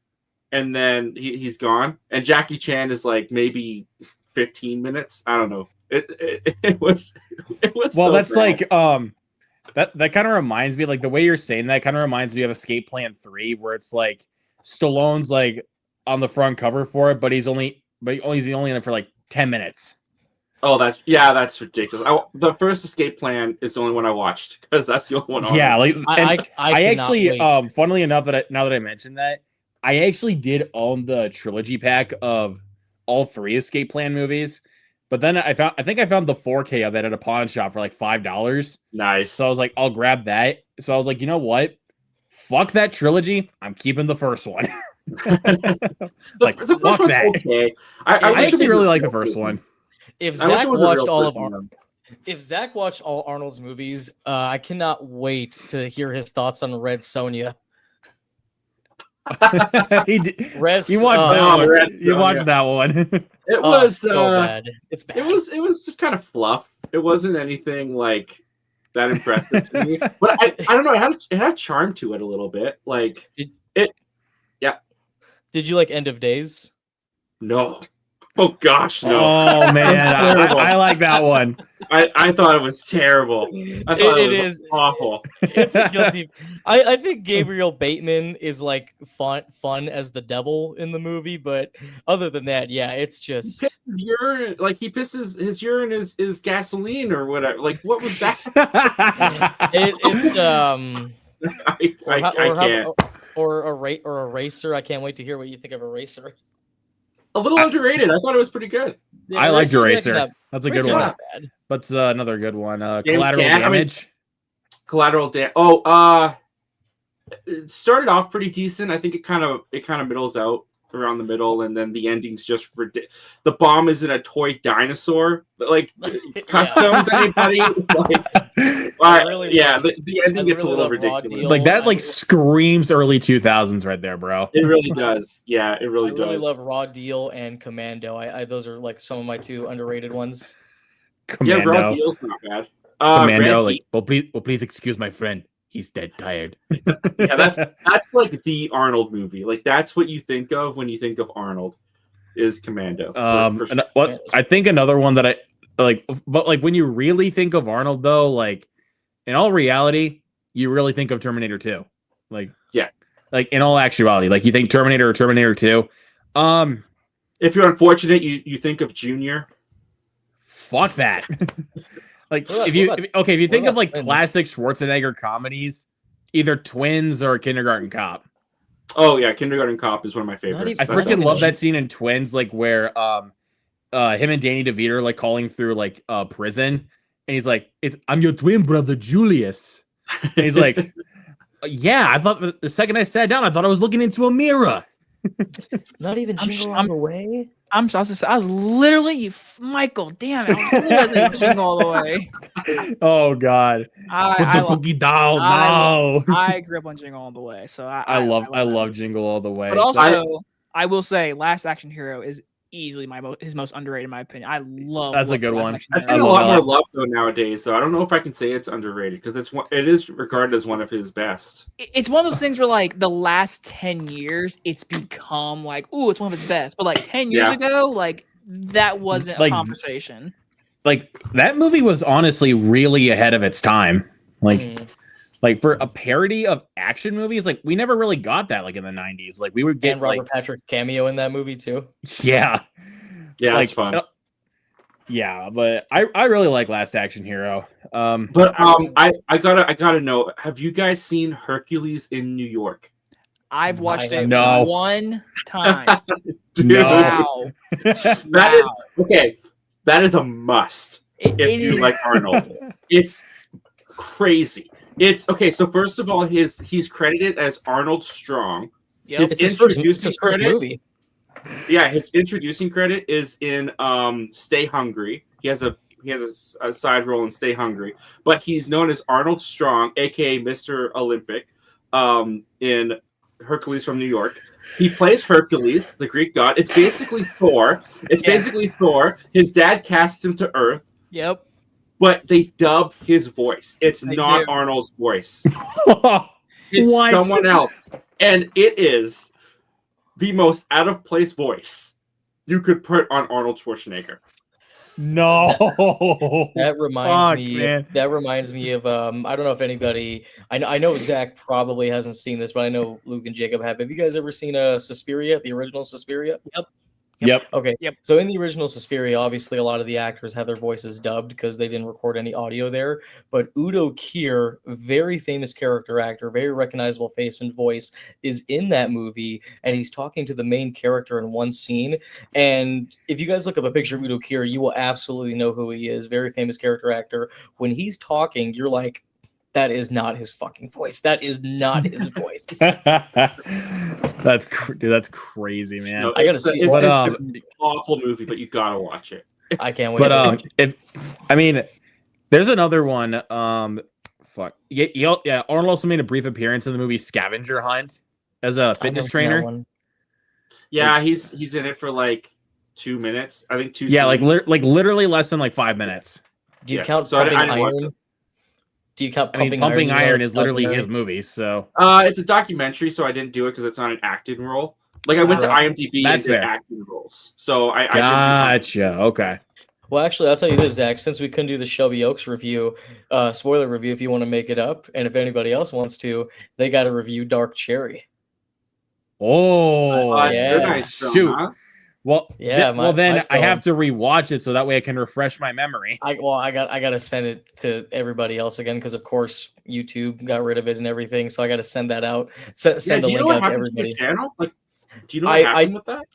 and then he's gone. And Jackie Chan is like maybe 15 minutes. I don't know. It was. Well, so that's bad. Like that kind of reminds me, like the way you're saying that kind of reminds me of Escape Plan 3, where it's like Stallone's like on the front cover for it, but he's only in it for like 10 minutes. Oh, that's ridiculous. The first Escape Plan is the only one I watched because that's the only one. Yeah, like I actually, wait. Funnily enough, now that I mentioned that, I actually did own the trilogy pack of all 3 Escape Plan movies. But then I think I found the 4K of it at a pawn shop for like $5. Nice. So I was like, I'll grab that. So I was like, you know what? Fuck that trilogy. I'm keeping the first one. Like, the first fuck one's that. okay. I wish it actually was really a like the real first person. one. If I wish Zach it was a watched real all of person, though. if Zach watched all Arnold's movies, I cannot wait to hear his thoughts on Red Sonja. Red, You watched that oh, one. Red You watched Sonja. that one. It was so bad. It's bad. It was just kind of fluff. It wasn't anything like that impressive to me. But I don't know. It had a charm to it a little bit. Like Did you like End of Days? No. Oh gosh, no. Oh man, I like that one. I thought it was terrible. I thought it was awful. It's a guilty. I think Gabriel Bateman is like fun as the devil in the movie, but other than that, yeah, it's just urine. Like he pisses his urine is gasoline or whatever. Like what was that? it's I can't. Or Eraser. I can't wait to hear what you think of Eraser. A little underrated. I thought it was pretty good. Yeah, I liked Eraser's Eraser. actually That's a good Eraser's one. not bad. What's another good one? James Collateral Caan. Damage. Collateral damage. Oh, it started off pretty decent. I think it kind of middles out around the middle, and then the ending's just ridiculous. The bomb is in a toy dinosaur, but like customs anybody. The ending gets a little ridiculous. Like that, like screams early 2000s right there, bro. It really does. Yeah, it really does. I really love Raw Deal and Commando. I those are like some of my 2 underrated ones. Commando. Yeah, Raw Deal's not bad. Commando, like, please excuse my friend. He's dead tired. Yeah, that's like the Arnold movie. Like that's what you think of when you think of Arnold is Commando. For sure. What I think another one that I like, but like when you really think of Arnold though, like in all reality, you really think of Terminator 2. Like like in all actuality, like you think Terminator or Terminator 2. If you're unfortunate, you think of Junior. Fuck that. Like if you think of like classic Schwarzenegger comedies, either Twins or Kindergarten Cop. Oh yeah, Kindergarten Cop is one of my favorites. I freaking love that scene in Twins, like where him and Danny DeVito are like calling through like prison, and he's like, "I'm your twin brother, Julius." And he's like, "Yeah, I thought the second I sat down, I thought I was looking into a mirror." Not even Jingle All the Way. I was literally Michael. Damn it! I was literally Jingle All the Way. Oh God! Put the cookie down. No. I grew up on Jingle All the Way, so I love Jingle All the Way. But also, I will say, Last Action Hero is easily his most underrated, in my opinion. I love that's a good one. That's getting a lot more love though nowadays. So I don't know if I can say it's underrated because it is regarded as one of his best. It's one of those things where like the last 10 years, it's become like, ooh, it's one of his best. But like 10 years ago, like that wasn't a conversation. Like that movie was honestly really ahead of its time. Like for a parody of action movies, like we never really got that like in the 90s. Like we would get Robert Patrick's cameo in that movie too. Yeah. Yeah, like, it's fun. Yeah, but I really like Last Action Hero. But I gotta know, have you guys seen Hercules in New York? I've watched it one time. No. That is okay. That is a must if you like Arnold. It's crazy. It's okay. So first of all, he's credited as Arnold Strong. Yep. It's his first movie. Yeah, his introducing credit is in Stay Hungry. He has a side role in Stay Hungry, but he's known as Arnold Strong, aka Mr. Olympic, in Hercules from New York. He plays Hercules, the Greek god. It's basically Thor. His dad casts him to Earth. Yep. But they dub his voice. It's not Arnold's voice. It's someone else. And it is the most out of place voice you could put on Arnold Schwarzenegger. No. That reminds me of I don't know if anybody I know Zach probably hasn't seen this, but I know Luke and Jacob have. Have you guys ever seen Suspiria, the original Suspiria? Yep. Yep. Okay. Yep. So in the original Suspiria, obviously a lot of the actors have their voices dubbed because they didn't record any audio there. But Udo Kier, very famous character actor, very recognizable face and voice, is in that movie, and he's talking to the main character in one scene. And if you guys look up a picture of Udo Kier, you will absolutely know who he is. Very famous character actor. When he's talking, you're like, that is not his fucking voice. That is not his voice. Dude, that's crazy, man. No, I gotta it's, see it's, what, it's an awful movie, but you gotta watch it. I can't wait. But there's another one. Yeah. Arnold also made a brief appearance in the movie Scavenger Hunt as a fitness trainer. Yeah, he's in it for like 2 minutes. I think 2. Yeah, scenes. like literally less than like 5 minutes. Do you count so I Pumping didn't watch Iron? it. Do you count I mean, Pumping Pumping Iron is literally documentary? his movie, so It's a documentary, so I didn't do it because it's not an acting role. Like I went to IMDb That's and did fair. acting roles, so I gotcha. Okay. Well, actually, I'll tell you this, Zach. Since we couldn't do the Shelby Oaks review, spoiler review, if you want to make it up, and if anybody else wants to, they got to review Dark Cherry. Oh, yeah. They're nice film, Shoot. huh? Well, Yeah, then I film. have to rewatch it so that way I can refresh my memory. I got to send it to everybody else again because of course YouTube got rid of it and everything, so I got to send that out. Send Do the you know link what out to happened to everybody. your channel? Like, do you know what happened with that?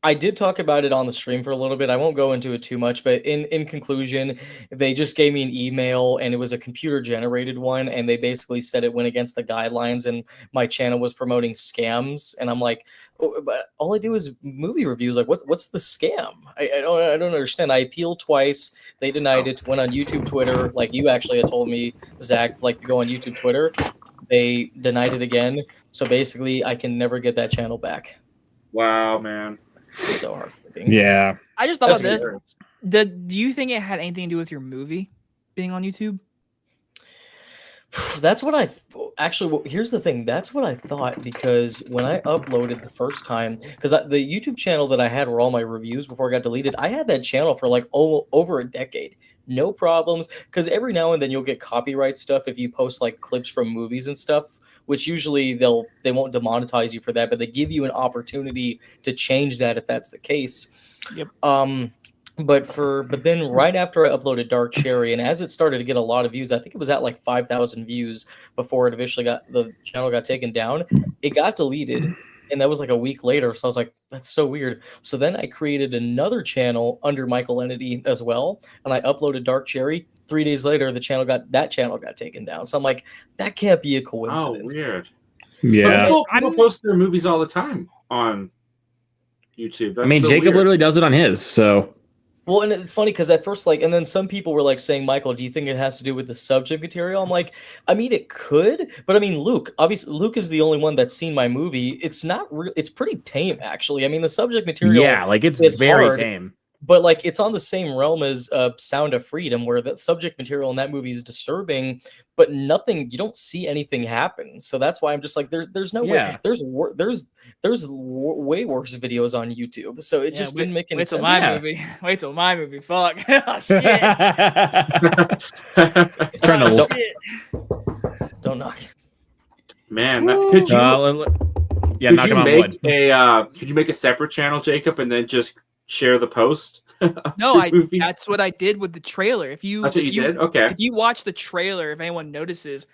I did talk about it on the stream for a little bit. I won't go into it too much, but in conclusion, they just gave me an email and it was a computer generated one, and they basically said it went against the guidelines and my channel was promoting scams. And I'm like, oh, but all I do is movie reviews. Like, what's the scam? I don't understand. I appealed twice. They denied it. Went on YouTube, Twitter, like you actually had told me, Zach, like to go on YouTube, Twitter. They denied it again. So basically, I can never get that channel back. Wow, man. It's so hard. Yeah. I just thought about That's this. Do you think it had anything to do with your movie being on YouTube? That's what I actually. Here's the thing. That's what I thought because when I uploaded the first time, because the YouTube channel that I had were all my reviews before it got deleted. I had that channel for like over a decade, no problems. Because every now and then you'll get copyright stuff if you post like clips from movies and stuff, which usually they won't demonetize you for that, but they give you an opportunity to change that if that's the case. Yep. But then right after I uploaded Dark Cherry, and as it started to get a lot of views, I think it was at like 5,000 views before it eventually the channel got taken down. It got deleted, and that was like a week later. So I was like, that's so weird. So then I created another channel under Michael Entity as well, and I uploaded Dark Cherry. 3 days later, that channel got taken down. So I'm like, that can't be a coincidence. Oh, weird. Yeah. People post their movies all the time on YouTube. That's I mean, so Jacob weird. literally does it on his, so. Well, and it's funny because at first, like, and then some people were like saying, Michael, do you think it has to do with the subject material? I'm like, I mean, it could, but I mean, Luke is the only one that's seen my movie. It's not real. It's pretty tame, actually. I mean, the subject material. Yeah, like it's is very hard, tame. but like it's on the same realm as Sound of Freedom, where that subject material in that movie is disturbing, but nothing, you don't see anything happen. So that's why I'm just like, there's no way. There's way worse videos on YouTube. So it just didn't make any sense. Wait till my movie. Fuck. Oh, shit. Trying to don't knock. Man, could you make a separate channel, Jacob, and then just share the post? No, that's what I did with the trailer. That's what you did? Okay. If you watch the trailer, if anyone notices,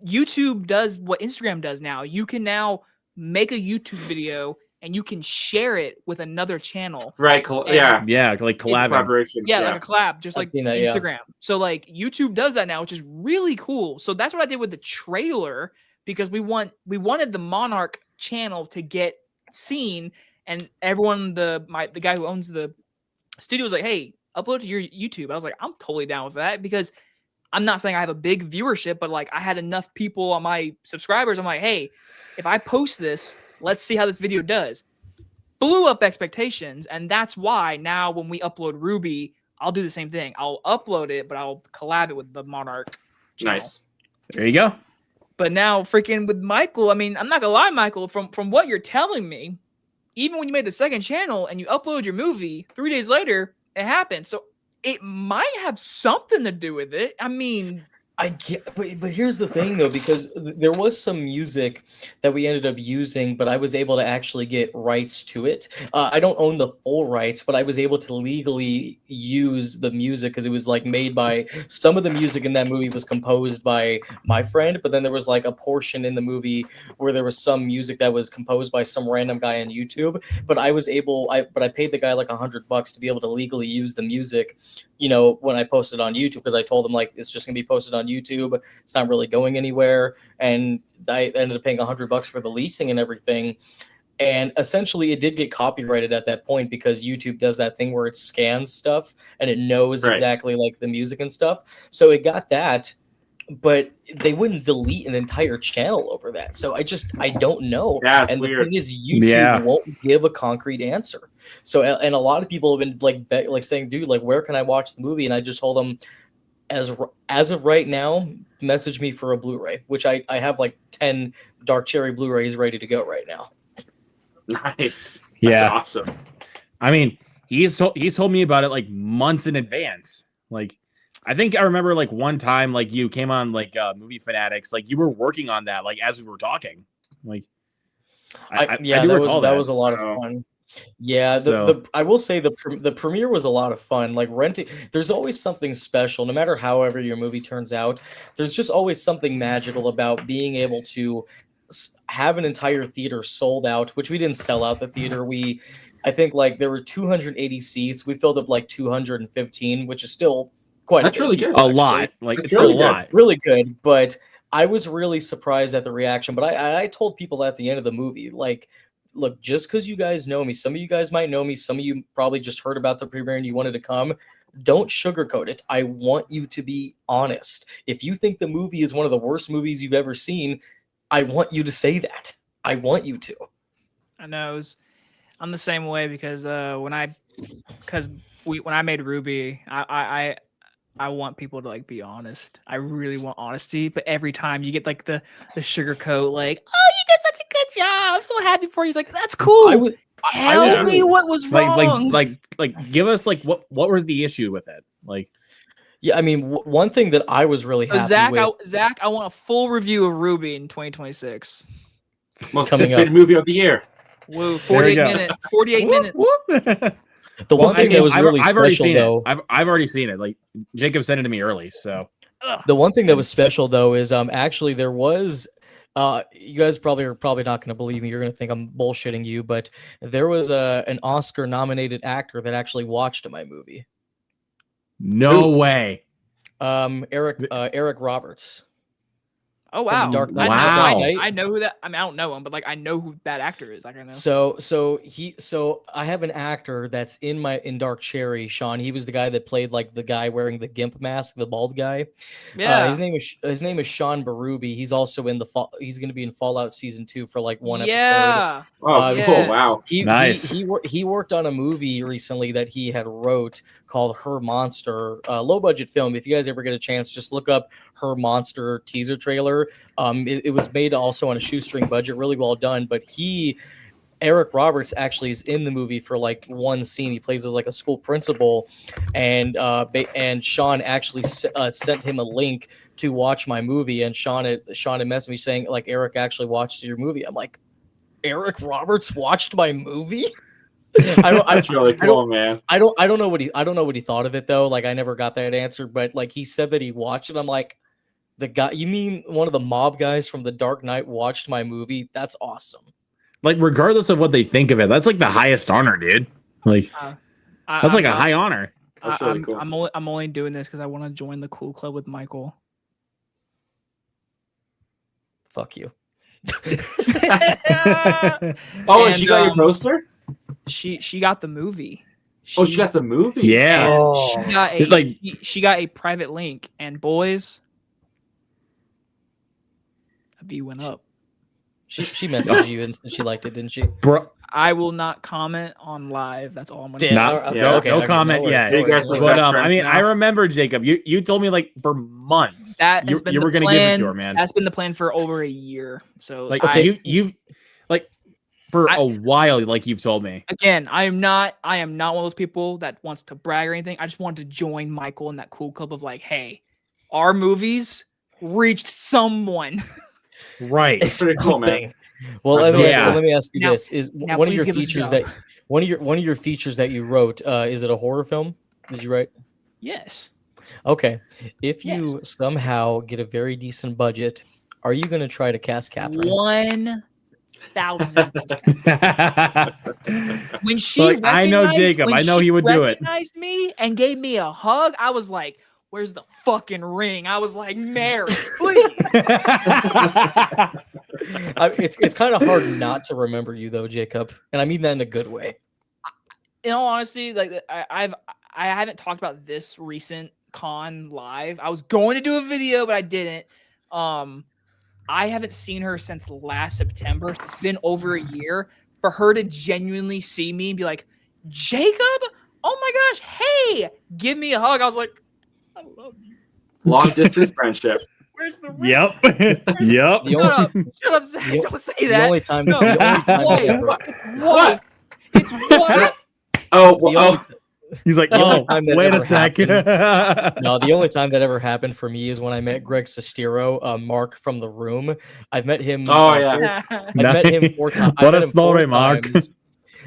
YouTube does what Instagram does now. You can now make a YouTube video and you can share it with another channel. Right. Yeah, like collaboration. Yeah, like a collab, just like that, Instagram. So like YouTube does that now, which is really cool. So that's what I did with the trailer because we wanted the Monarch channel to get seen, and everyone, the guy who owns the studio was like, hey, upload to your YouTube. I was like, I'm totally down with that because I'm not saying I have a big viewership, but like I had enough people on my subscribers. I'm like, hey, if I post this, let's see how this video does. Blew up expectations. And that's why now when we upload Ruby, I'll do the same thing. I'll upload it, but I'll collab it with the Monarch channel. Nice. There you go. But now freaking with Michael, I mean, I'm not gonna lie, Michael, from what you're telling me, even when you made the second channel and you upload your movie, 3 days later, it happened. So it might have something to do with it. I mean, I get, but here's the thing though, because there was some music that we ended up using, but I was able to actually get rights to it. I don't own the full rights, but I was able to legally use the music because it was like made by some of the music in that movie was composed by my friend, but then there was like a portion in the movie where there was some music that was composed by some random guy on YouTube. But I paid the guy like $100 to be able to legally use the music, when I posted on YouTube, because I told him like it's just gonna be posted on YouTube. It's not really going anywhere, and I ended up paying $100 for the leasing and everything. And essentially, it did get copyrighted at that point because YouTube does that thing where it scans stuff and it knows exactly like the music and stuff. So it got that, but they wouldn't delete an entire channel over that. So I don't know. Yeah, it's and weird. The thing is, YouTube won't give a concrete answer. So, and a lot of people have been like saying, dude, like, where can I watch the movie? And I just told them, as of right now, message me for a Blu-ray, which I have like 10 Dark Cherry Blu-rays ready to go right now. Nice. Yeah. That's awesome. I mean, he's told me about it like months in advance. Like, I think I remember like one time, like you came on like Movie Fanatics, like you were working on that, like as we were talking. Like, I that was a lot of fun. Yeah, I will say the premiere was a lot of fun. Like renting, there's always something special, no matter however your movie turns out. There's just always something magical about being able to have an entire theater sold out, which we didn't sell out the theater. I think like there were 280 seats. We filled up like 215, which is still quite That's really good. A lot. Like it's really a lot. Really good. But I was really surprised at the reaction. But I told people at the end of the movie, like, look, just because you guys know me, some of you guys might know me, some of you probably just heard about the premiere and you wanted to come. Don't sugarcoat it. I want you to be honest. If you think the movie is one of the worst movies you've ever seen, I want you to say that. I want you to. I know. I'm the same way because when I made Ruby, I want people to like be honest. I really want honesty, but every time you get like the sugar coat, like, oh, you did such a good job. I'm so happy for you. He's like, that's cool. Tell me what was wrong. Like, give us like what was the issue with it? Like, yeah, I mean, one thing that I was really happy with. Zach, I want a full review of Ruby in 2026. Most anticipated movie of the year. Whoa, 48 minutes. 48 minutes. The one thing that was really I've already special, seen though, it. I've already seen it. Like Jacob sent it to me early, so the one thing that was special though is actually there was you guys are probably not going to believe me. You're going to think I'm bullshitting you, but there was an Oscar nominated actor that actually watched my movie. No way. Eric Roberts. Oh wow! Wow! I know who that. I mean, I don't know him, but like I know who that actor is. Like I know. So I have an actor that's in Dark Cherry. Sean, he was the guy that played like the guy wearing the gimp mask, the bald guy. Yeah. His name is Sean Berube. He's also in he's going to be in Fallout Season 2 for like one episode. Yeah. Cool! Wow. Nice. He worked on a movie recently that he had wrote called Her Monster, low budget film. If you guys ever get a chance, just look up Her Monster teaser trailer. It was made also on a shoestring budget, really well done. But Eric Roberts actually is in the movie for like one scene. He plays as like a school principal, and Sean actually sent him a link to watch my movie. And Sean had messaged me saying like, Eric actually watched your movie. I'm like, Eric Roberts watched my movie? That's really cool, man. I don't know what he thought of it though. Like I never got that answer, but like he said that he watched it. I'm like, the guy, you mean one of the mob guys from The Dark Knight watched my movie? That's awesome. Like regardless of what they think of it, that's like the highest honor, dude. Like that's like a high honor. That's really cool. I'm only doing this because I want to join the cool club with Michael. Fuck you. Oh, and she got your poster? She got the movie. She got the movie. Yeah. She got a private link, and boys, a view went up. She messaged you and she liked it, didn't she? Bro, I will not comment on live. That's all I'm gonna say. No comment yet. But I mean, I remember Jacob. You told me like for months that you were gonna give it to her, man. That's been the plan for over a year. So like you've like for a while, like you've told me. Again, I am not one of those people that wants to brag or anything. I just wanted to join Michael in that cool club of like, hey, our movies reached someone. Right. It's pretty cool, man. something. Well, Yeah. let me ask you Now- this: is now one of please your give us a features go. that one of your features that you wrote? Is it a horror film? Did you write? Yes. Okay. If Yes. you somehow get a very decent budget, are you going to try to cast Catherine? 1,000%. When she Like, I know Jacob. when I know she he would do it. recognized me and gave me a hug, I was like, "Where's the fucking ring?" I was like, "Mary, please." It's kind of hard not to remember you though, Jacob, and I mean that in a good way. In all honesty, like I haven't talked about this recent con live. I was going to do a video, but I didn't. I haven't seen her since last September. So it's been over a year. For her to genuinely see me and be like, "Jacob, oh my gosh, hey, give me a hug." I was like, "I love you." Long distance friendship. Where's the ring? Yep. Yep. The only, Shut up, Zach. the- Don't say the that. only time, No. the only time that Whoa, ever, what? It's what? Oh, the only, He's like, The only oh, time that wait a ever sec. no, the only time that ever happened for me is when I met Greg Sestero, Mark from The Room. I've met him. Oh, yeah. I've met him 4 times. What a story, Mark.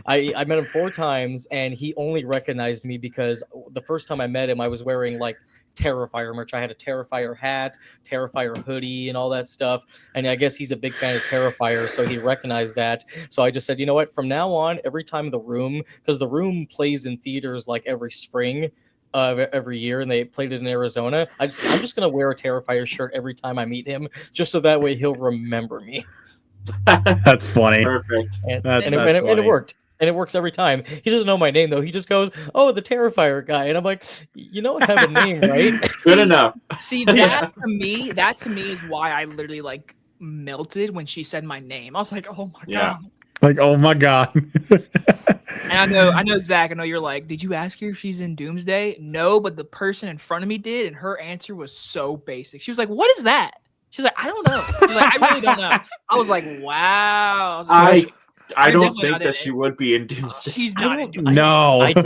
I met him 4 times, and he only recognized me because the first time I met him, I was wearing like Terrifier merch. I had a Terrifier hat, Terrifier hoodie, and all that stuff. And I guess he's a big fan of Terrifier, so he recognized that. So I just said, you know what? From now on, every time The Room, because The Room plays in theaters like every spring. Every year, and they played it in Arizona. I'm just gonna wear a Terrifier shirt every time I meet him, just so that way he'll remember me. That's funny. Perfect. And, That's and it funny. worked. And it works every time. He doesn't know my name though. He just goes, "Oh, the Terrifier guy," and I'm like, "You know I have a name, right?" Good enough. See, that to me is why I literally like melted when she said my name. I was like, "Oh my Yeah. god." Like, oh my god. And I know, Zach. I know you're like, did you ask her if she's in Doomsday? No, but the person in front of me did, and her answer was so basic. She was like, "What is that?" She's like, "I don't know." She's like, "I really don't know." I was like, "Wow." I was like, I You're don't definitely think not in that she it. would be in Doomsday. She's I not in don't- Doomsday. No. I don't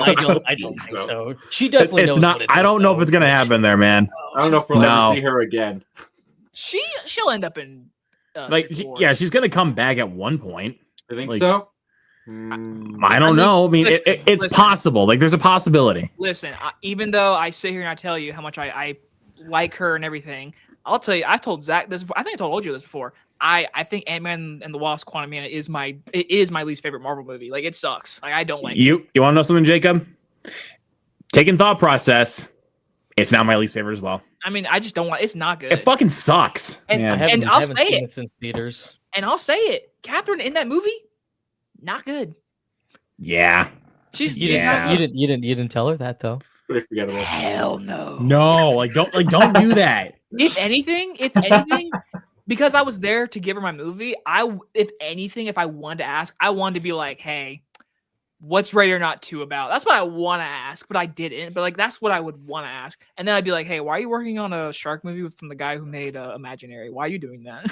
so. think so. She definitely It's knows not. what it I is, don't know if though. it's gonna happen there, man. I don't know if we'll No. ever see her again. She'll end up in Like, Secret Wars. yeah, she's gonna come back at one point. I think Like- so. I don't know. I mean, listen, it's listen. possible. Like, there's a possibility. Listen, even though I sit here and I tell you how much I like her and everything, I'll tell you, I've told Zach this before. I think I told you this before. I think Ant-Man and the Wasp: Quantumania is my least favorite Marvel movie. Like, it sucks. Like, I don't like it. You want to know something, Jacob? Taking thought process. It's not my least favorite as well. I mean, I just don't like. It's not good. It fucking sucks. And- man. I haven't I'll haven't say seen it. it since theaters. And I'll say it, Catherine in that movie, not good. Yeah. She's You she's Yeah. not good. didn't tell her that though. Pretty forgettable. Hell no. No, like don't do that. If anything, because I was there to give her my movie, if I wanted to ask, I wanted to be like, "Hey, what's Ready or Not 2 about?" That's what I want to ask, but I didn't. But like, that's what I would want to ask. And then I'd be like, "Hey, why are you working on a shark movie from the guy who made Imaginary? Why are you doing that?"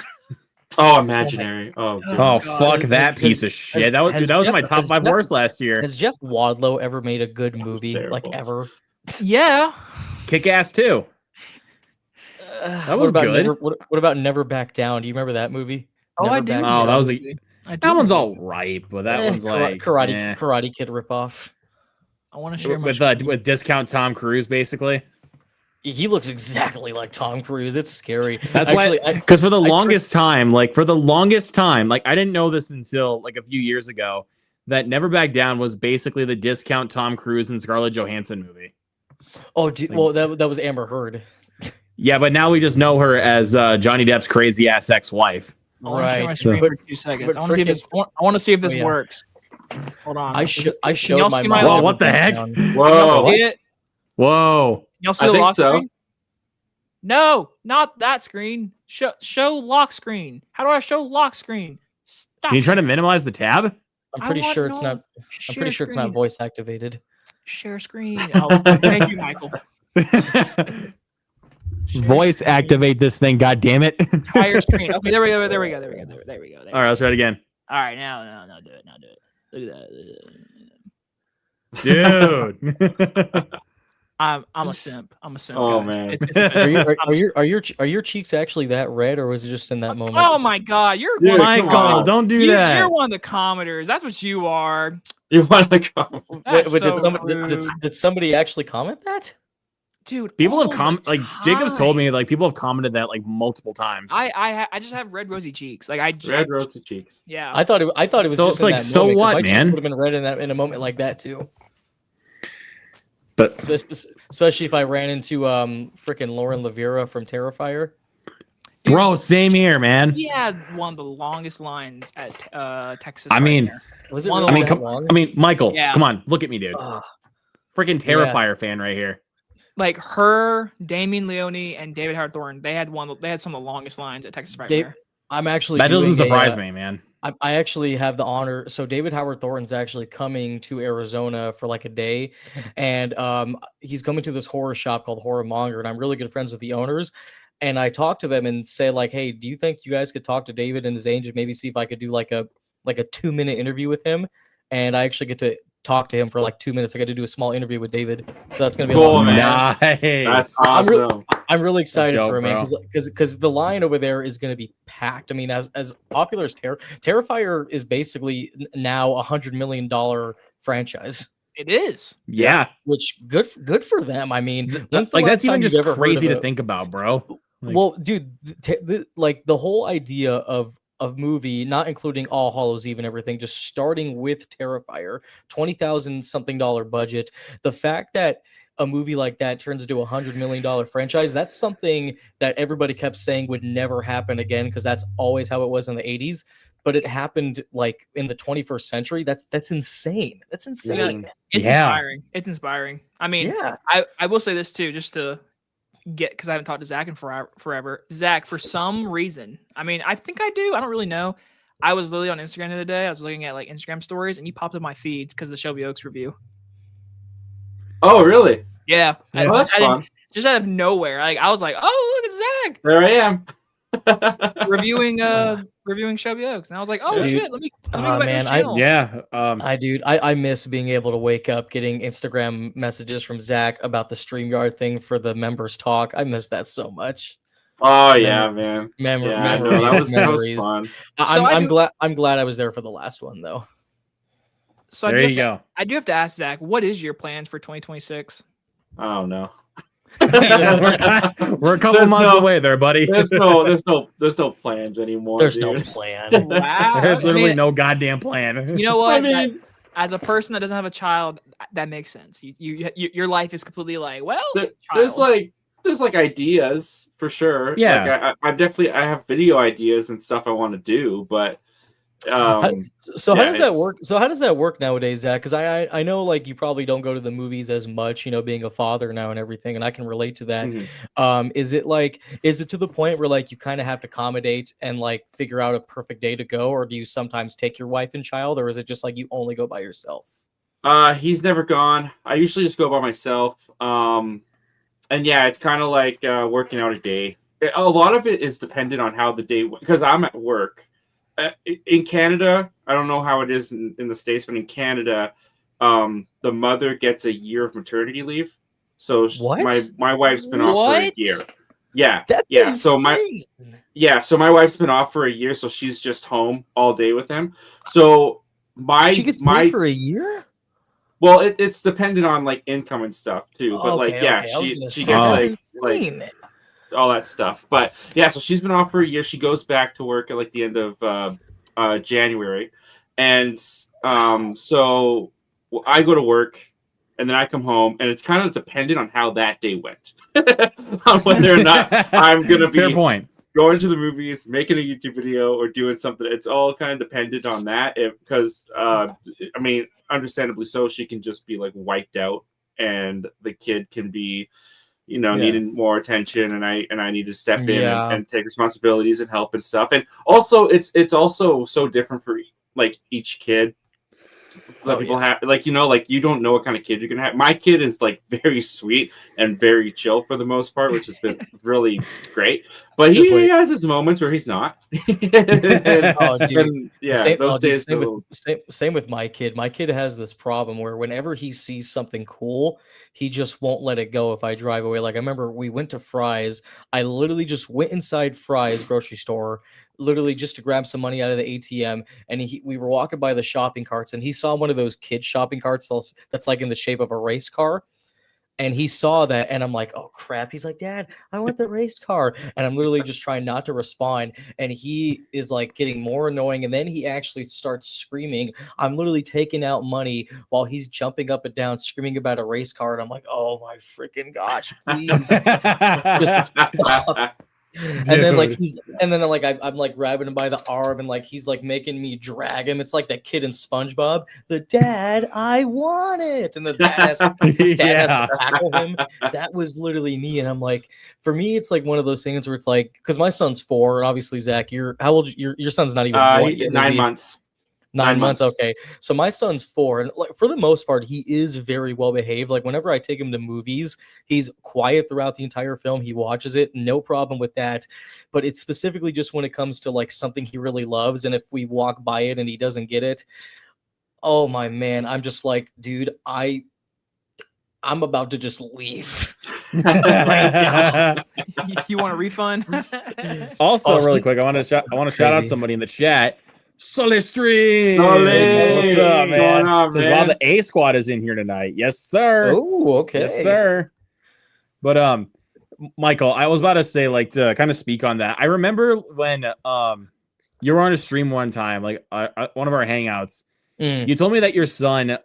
Oh, Imaginary. Oh, Oh, Oh, God. fuck that piece of shit. That was has dude, that was Jeff- my top has 5 Jeff- worst last year. Has Jeff Wadlow ever made a good movie like terrible. ever? Yeah. Kick ass too. That was good. What about Never Back Down? Do you remember that movie? Oh, Never I do. Back Oh, Down? that was a- movie. I do That one's remember. all right, but that one's like Karate Kid ripoff. I want to share my with discount Tom Cruise basically. He looks exactly like Tom Cruise. It's scary. That's Actually, why, because for the I longest time, I didn't know this until like a few years ago, that Never Back Down was basically the discount Tom Cruise and Scarlett Johansson movie. Oh, well, that was Amber Heard. Yeah, but now we just know her as Johnny Depp's crazy ass ex-wife. I want to share my Right. screen But- for 2 seconds. but I want to see if this. I want to see if this Oh, yeah. works. Hold on. I Can showed y'all my see mom. my- Whoa, Never what the Back heck? Down. Y'all Whoa. see it? Whoa. Y'all see I the think lock so. screen? No, not that screen. Show lock screen. How do I show lock screen? Stop. Can you try to minimize the tab? I'm I pretty want sure it's no- not. I'm Share pretty sure it's not screen. voice activated. Share screen. Oh, thank you, Michael. Voice activate this thing, god damn it. Entire screen. Okay, there we go. There we go. All right, let's try it again. All right, now do it. Now do it. Look at that. Dude. I'm a simp. I'm a simp. Oh, guys. man. It's official. Are your cheeks actually that red, or was it just in that moment? Oh my god, you're Dude, one of Michael, come on. don't do you're that. one of the commenters. That's what you are. You want to come? That's Wait, so did somebody actually comment that? dude. People have all commented, the like Jacob's told time. me, like people have commented that like multiple times. I just have red rosy cheeks. Like Red rosy cheeks. yeah. I thought it was So just it's in like, that so moment, 'cause what, my cheeks man? would have been red in a moment like that too. But Especially if I ran into freaking Lauren Lavera from Terrifier. bro, same here, man. He had one of the longest lines at Texas. I mean, Was it One really of I mean, that come, long? I mean, Michael, Yeah. come on, look at me, dude. Ugh. Freaking Terrifier fan right here. like her, Damien Leone, and David Howard Thornton. They had some of the longest lines at Texas Fright Dave, Fair. I'm actually That doesn't doing surprise me, man. I actually have the honor. So David Howard Thornton's actually coming to Arizona for like a day, and he's coming to this horror shop called Horror Monger, and I'm really good friends with the owners. And I talked to them and say like, hey, do you think you guys could talk to David and his agent, maybe see if I could do like a 2-minute interview with him? And I actually get to talk to him for like 2 minutes. I got to do a small interview with David, so that's gonna be a lot Cool, of fun. man. Nice. That's I'm re- awesome. I'm really excited dope, for him, man, bro. because the line over there is going to be packed. I mean, as popular as Terrifier is basically now $100 million franchise, It is. Yeah. which good for them. I mean, when's the Like last that's even time you've just ever heard crazy of to a- think about, bro. Like, Well, dude, like the whole idea of movie, not including All Hallows Eve and everything, just starting with Terrifier, $20,000 something budget. The fact that a movie like that turns into $100 million franchise, that's something that everybody kept saying would never happen again, because that's always how it was in the 80s. But it happened like in the 21st century. That's insane. That's insane. It's Yeah. inspiring. It's inspiring. I mean, Yeah. I will say this too, just to get, because I haven't talked to Zach in forever. Zach, for some reason, I mean, I think I do. I don't really know. I was literally on Instagram the other day. I was looking at like Instagram stories, and you popped up my feed because of the Shelby Oaks review. Oh, really? Yeah, Yeah. Oh, that's fun. just out of nowhere. Like I was like, oh, look at There I am. Zach reviewing Shelby Oaks, and I was like, oh Dude. shit, let me go Ah, back to man, his channel. yeah. I miss being able to wake up getting Instagram messages from Zach about the StreamYard thing for the members talk. I miss that so much. Oh yeah, man. Memories, Yeah, I know. That was memories. fun. So I'm glad I was there for the last one though. So There you go. I do have to ask Zach, what is your plans for 2026? Oh no. We're a couple There's months no- away there, buddy. There's no plans anymore. There's dude. no plan. Wow, There's I literally mean, no goddamn plan. you know what? I mean, As a person that doesn't have a child, that makes sense. Your life is completely like, well, there's child. like ideas for sure. Yeah. Like I have video ideas and stuff I want to do, but So yeah, how does that it's- work? So how does that work nowadays, Zach? Because I know like you probably don't go to the movies as much, being a father now and everything, and I can relate to that. Mhm. Is it to the point where like you kind of have to accommodate and like figure out a perfect day to go, or do you sometimes take your wife and child, or is it just like you only go by yourself? He's never gone. I usually just go by myself. And yeah, it's kind of like working out a day. A lot of it is dependent on how the day, because I'm at work. In Canada, I don't know how it is in the States, but in Canada, the mother gets a year of maternity leave. So What? my wife's been off for a What? year. Yeah, That's yeah. insane. So my wife's been off for a year, so she's just home all day with him. So She gets paid for a year. well, it's dependent on like income and stuff too. But like, yeah, I was she gonna she say, gets that's like insane. all that stuff. But yeah, so she's been off for a year. She goes back to work at like the end of January, and so I go to work, and then I come home, and it's kind of dependent on how that day went, on whether or not I'm gonna be Fair point. going to the movies, making a YouTube video, or doing something. It's all kind of dependent on that. Because I mean, understandably so, she can just be like wiped out, and the kid can be, needing more attention, and I need to step in Yeah. and take responsibilities and help and stuff. And also, it's also so different for like each kid. That people have, like, you don't know what kind of kid you're gonna have. My kid is like very sweet and very chill for the most part, which has been really great. But Just he wait. has his moments where he's not. Oh, dude. Those days. Same with my kid. My kid has this problem where whenever he sees something cool, he just won't let it go if I drive away. Like I remember we went to Fry's. I literally just went inside Fry's grocery store, literally just to grab some money out of the ATM. And we were walking by the shopping carts, and he saw one of those kid shopping carts that's like in the shape of a race car. And he saw that, and I'm like, oh crap. He's like, Dad, I want the race car. And I'm literally just trying not to respond. And he is like getting more annoying. And then he actually starts screaming. I'm literally taking out money while he's jumping up and down, screaming about a race car. And I'm like, oh my freaking gosh, please. Just stop. And then I'm like grabbing him by the arm, and like he's like making me drag him. It's like that kid in SpongeBob. The dad, I want it, and the dad has to tackle him. That was literally me, and I'm like, for me, it's like one of those things where it's like, because my son's 4, and obviously Zach, you're how old? Your son's not even born yet, 9 months. 9 months. Okay. So my son's 4, and like, for the most part, he is very well behaved. Like whenever I take him to movies, he's quiet throughout the entire film. He watches it, no problem with that. But it's specifically just when it comes to like something he really loves, and if we walk by it and he doesn't get it, oh my man, I'm just like, dude, I'm about to just leave. You want a refund? Also, really quick, I want to shout out somebody in the chat. Sully Stream. What's up, man? Says, while the A squad is in here tonight. Yes, sir. Oh, okay. Yes, sir. But Michael, I was about to say, like, to kind of speak on that. I remember when you were on a stream one time, like one of our hangouts. You told me that your son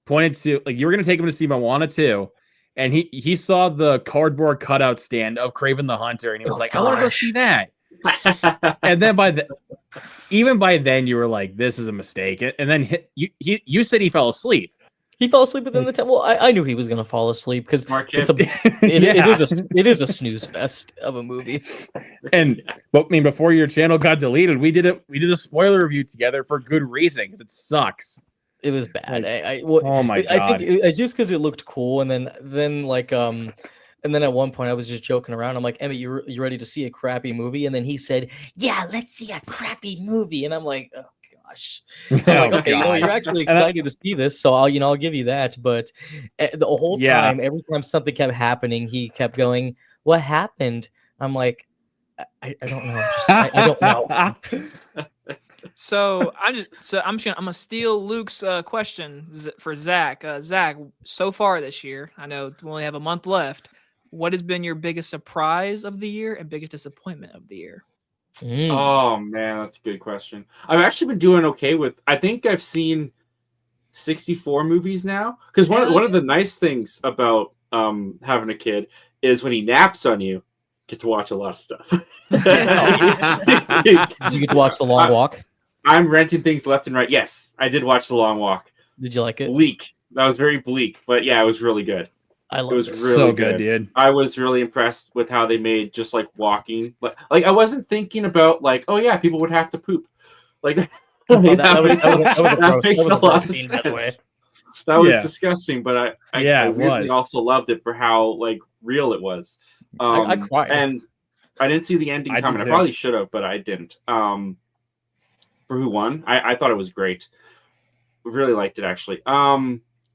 pointed to, like, you were gonna take him to see Moana 2, and he saw the cardboard cutout stand of Kraven the Hunter, and he was I want to go see that. And then even by then you were like, this is a mistake. And then you said he fell asleep. He fell asleep within the time. Well, I knew he was gonna fall asleep because it is a snooze fest of a movie. But I mean, before your channel got deleted, we did a spoiler review together for good reason, because it sucks. It was bad. Oh my god! I think just because it looked cool, and then like and then at one point I was just joking around. I'm like, Emmett, you ready to see a crappy movie? And then he said, yeah, let's see a crappy movie. And I'm like, oh gosh. So I'm like, okay, you're actually excited to see this, so I'll give you that. But the whole time, every time something kept happening, he kept going, what happened? I'm like, I don't know. I don't know. So I'm gonna steal Luke's question for Zach. Zach, so far this year, I know we only have a month left. What has been your biggest surprise of the year and biggest disappointment of the year? Oh man, that's a good question. I've actually been doing okay with. I think I've seen 64 movies now. Because one of the nice things about having a kid is when he naps on you, you get to watch a lot of stuff. Did you get to watch The Long Walk? I'm renting things left and right. Yes, I did watch The Long Walk. Did you like it? Bleak. That was very bleak, but yeah, it was really good. I love it. Was really so good, dude. I was really impressed with how they made just like walking. Like I wasn't thinking about like, oh yeah, people would have to poop. Like that makes a lot of sense. By the way. That was disgusting, but I really also loved it for how like real it was. I cried, and I didn't see the ending coming. I probably should have, but I didn't. For who won? I thought it was great. Really liked it actually.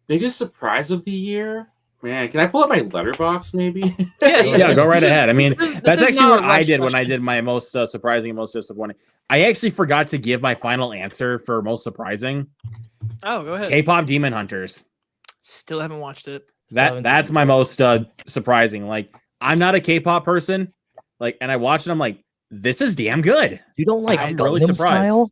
Biggest surprise of the year. Man, can I pull up my letterbox maybe? Yeah, go right ahead. I mean, that's actually what I did when I did my most surprising and most disappointing. I actually forgot to give my final answer for most surprising. Oh, go ahead. K-pop Demon Hunters. Still haven't watched it. That's my most surprising. Like, I'm not a K-pop person. Like, and I watched it. I'm like, this is damn good. You don't like I'm really surprised. Style?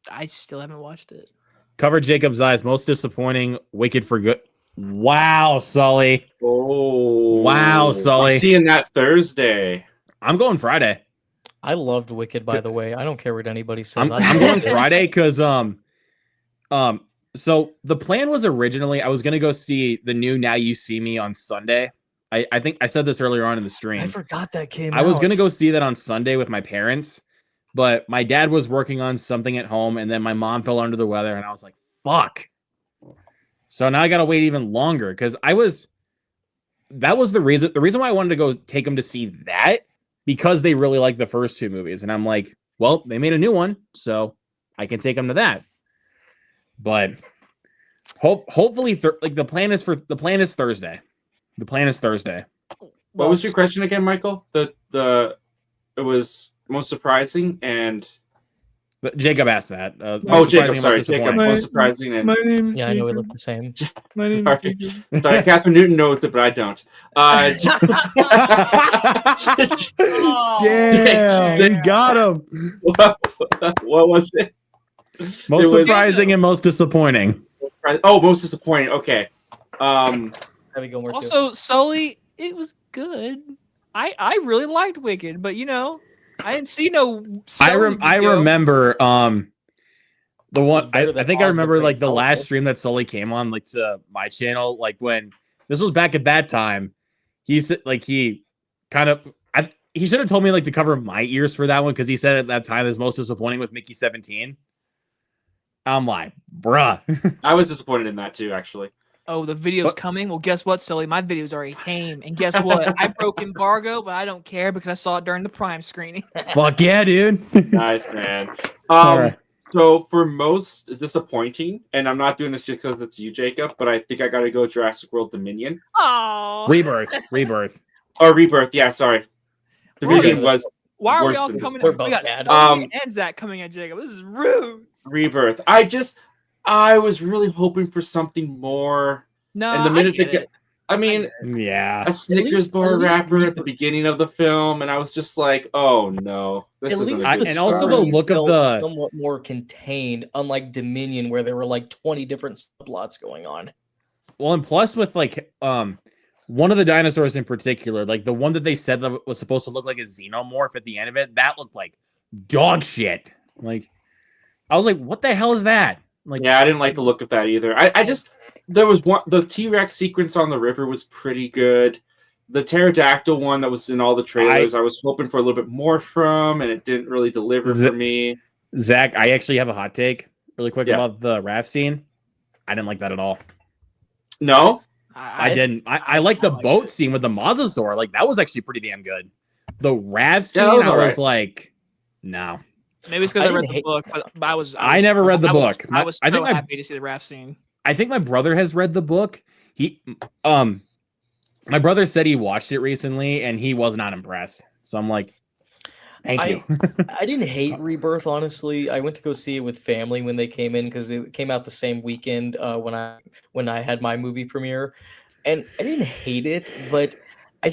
I still haven't watched it. Cover Jacob's Eyes. Most disappointing. Wicked for Good. Wow, Sully. Oh, wow, Sully. I'm seeing that Thursday. I'm going Friday. I loved Wicked, by the way. I don't care what anybody says. I'm going Friday because so the plan was originally I was gonna go see the new Now You See Me on Sunday. I think I said this earlier on in the stream. I forgot that came out. I was gonna go see that on Sunday with my parents, but my dad was working on something at home, and then my mom fell under the weather, and I was like, fuck. So now I gotta wait even longer because that was the reason why I wanted to go take him to see that because they really like the first two movies. And I'm like, well, they made a new one, so I can take them to that. But hopefully, the plan is Thursday. The plan is Thursday. What was your question again, Michael? It was most surprising and. Jacob asked that. Jacob, sorry, Jacob. Most surprising and my name is I know we look the same. My name is Jacob. Sorry, Catherine Newton knows it, but I don't. Yeah, we got him. What was it? Most surprising and most disappointing. Oh, most disappointing. Okay. Also, Sully, it was good. I really liked Wicked, but I didn't see no. I remember the one. I think I remember like the last stream that Sully came on like to my channel. Like when this was back at that time, he said like he should have told me like to cover my ears for that one because he said at that time his most disappointing was Mickey 17. I'm like, bruh. I was disappointed in that too, actually. Oh, the video's coming? Well, guess what, Sully? My video's already came. And guess what? I broke embargo, but I don't care because I saw it during the Prime screening. Fuck yeah, dude. Nice, man. Right. So for most disappointing, and I'm not doing this just because it's you, Jacob, but I think I got to go Jurassic World Dominion. Oh. Rebirth. Or Rebirth, yeah, sorry. Dominion was Why are we worse all than this. coming? We're We both got bad. Sully and Zach coming at Jacob. This is rude. Rebirth. I was really hoping for something more. No, And the minute they get, Yeah. a Snickers bar at least wrapper at the beginning of the film, and I was just like, "Oh no!" This At isn't least a good and also the story look of felt the- somewhat more contained, unlike Dominion, where there were like 20 different subplots going on. Well, and plus with like one of the dinosaurs in particular, like the one that they said that was supposed to look like a xenomorph at the end of it, that looked like dog shit. Like I was like, what the hell is that? Like, Yeah, I didn't like the look of that either. I just there was one, the T-Rex sequence on the river was pretty good. The pterodactyl one that was in all the trailers, I was hoping for a little bit more from, and it didn't really deliver for me. Zach, I actually have a hot take really quick Yeah. about the raft scene. I didn't like that at all. No, I didn't. I like the boat scene with the mosasaur. Like that was actually pretty damn good. The raft scene, that was I alright. was like, no. Maybe it's because I I read didn't the hate- book, but I never read the book. I was I so think my- happy to see the raft scene. I think my brother has read the book. My brother said he watched it recently and he was not impressed. So I'm like, thank you. I didn't hate Rebirth, honestly. I went to go see it with family when they came in because it came out the same weekend when I had my movie premiere, and I didn't hate it, but I'm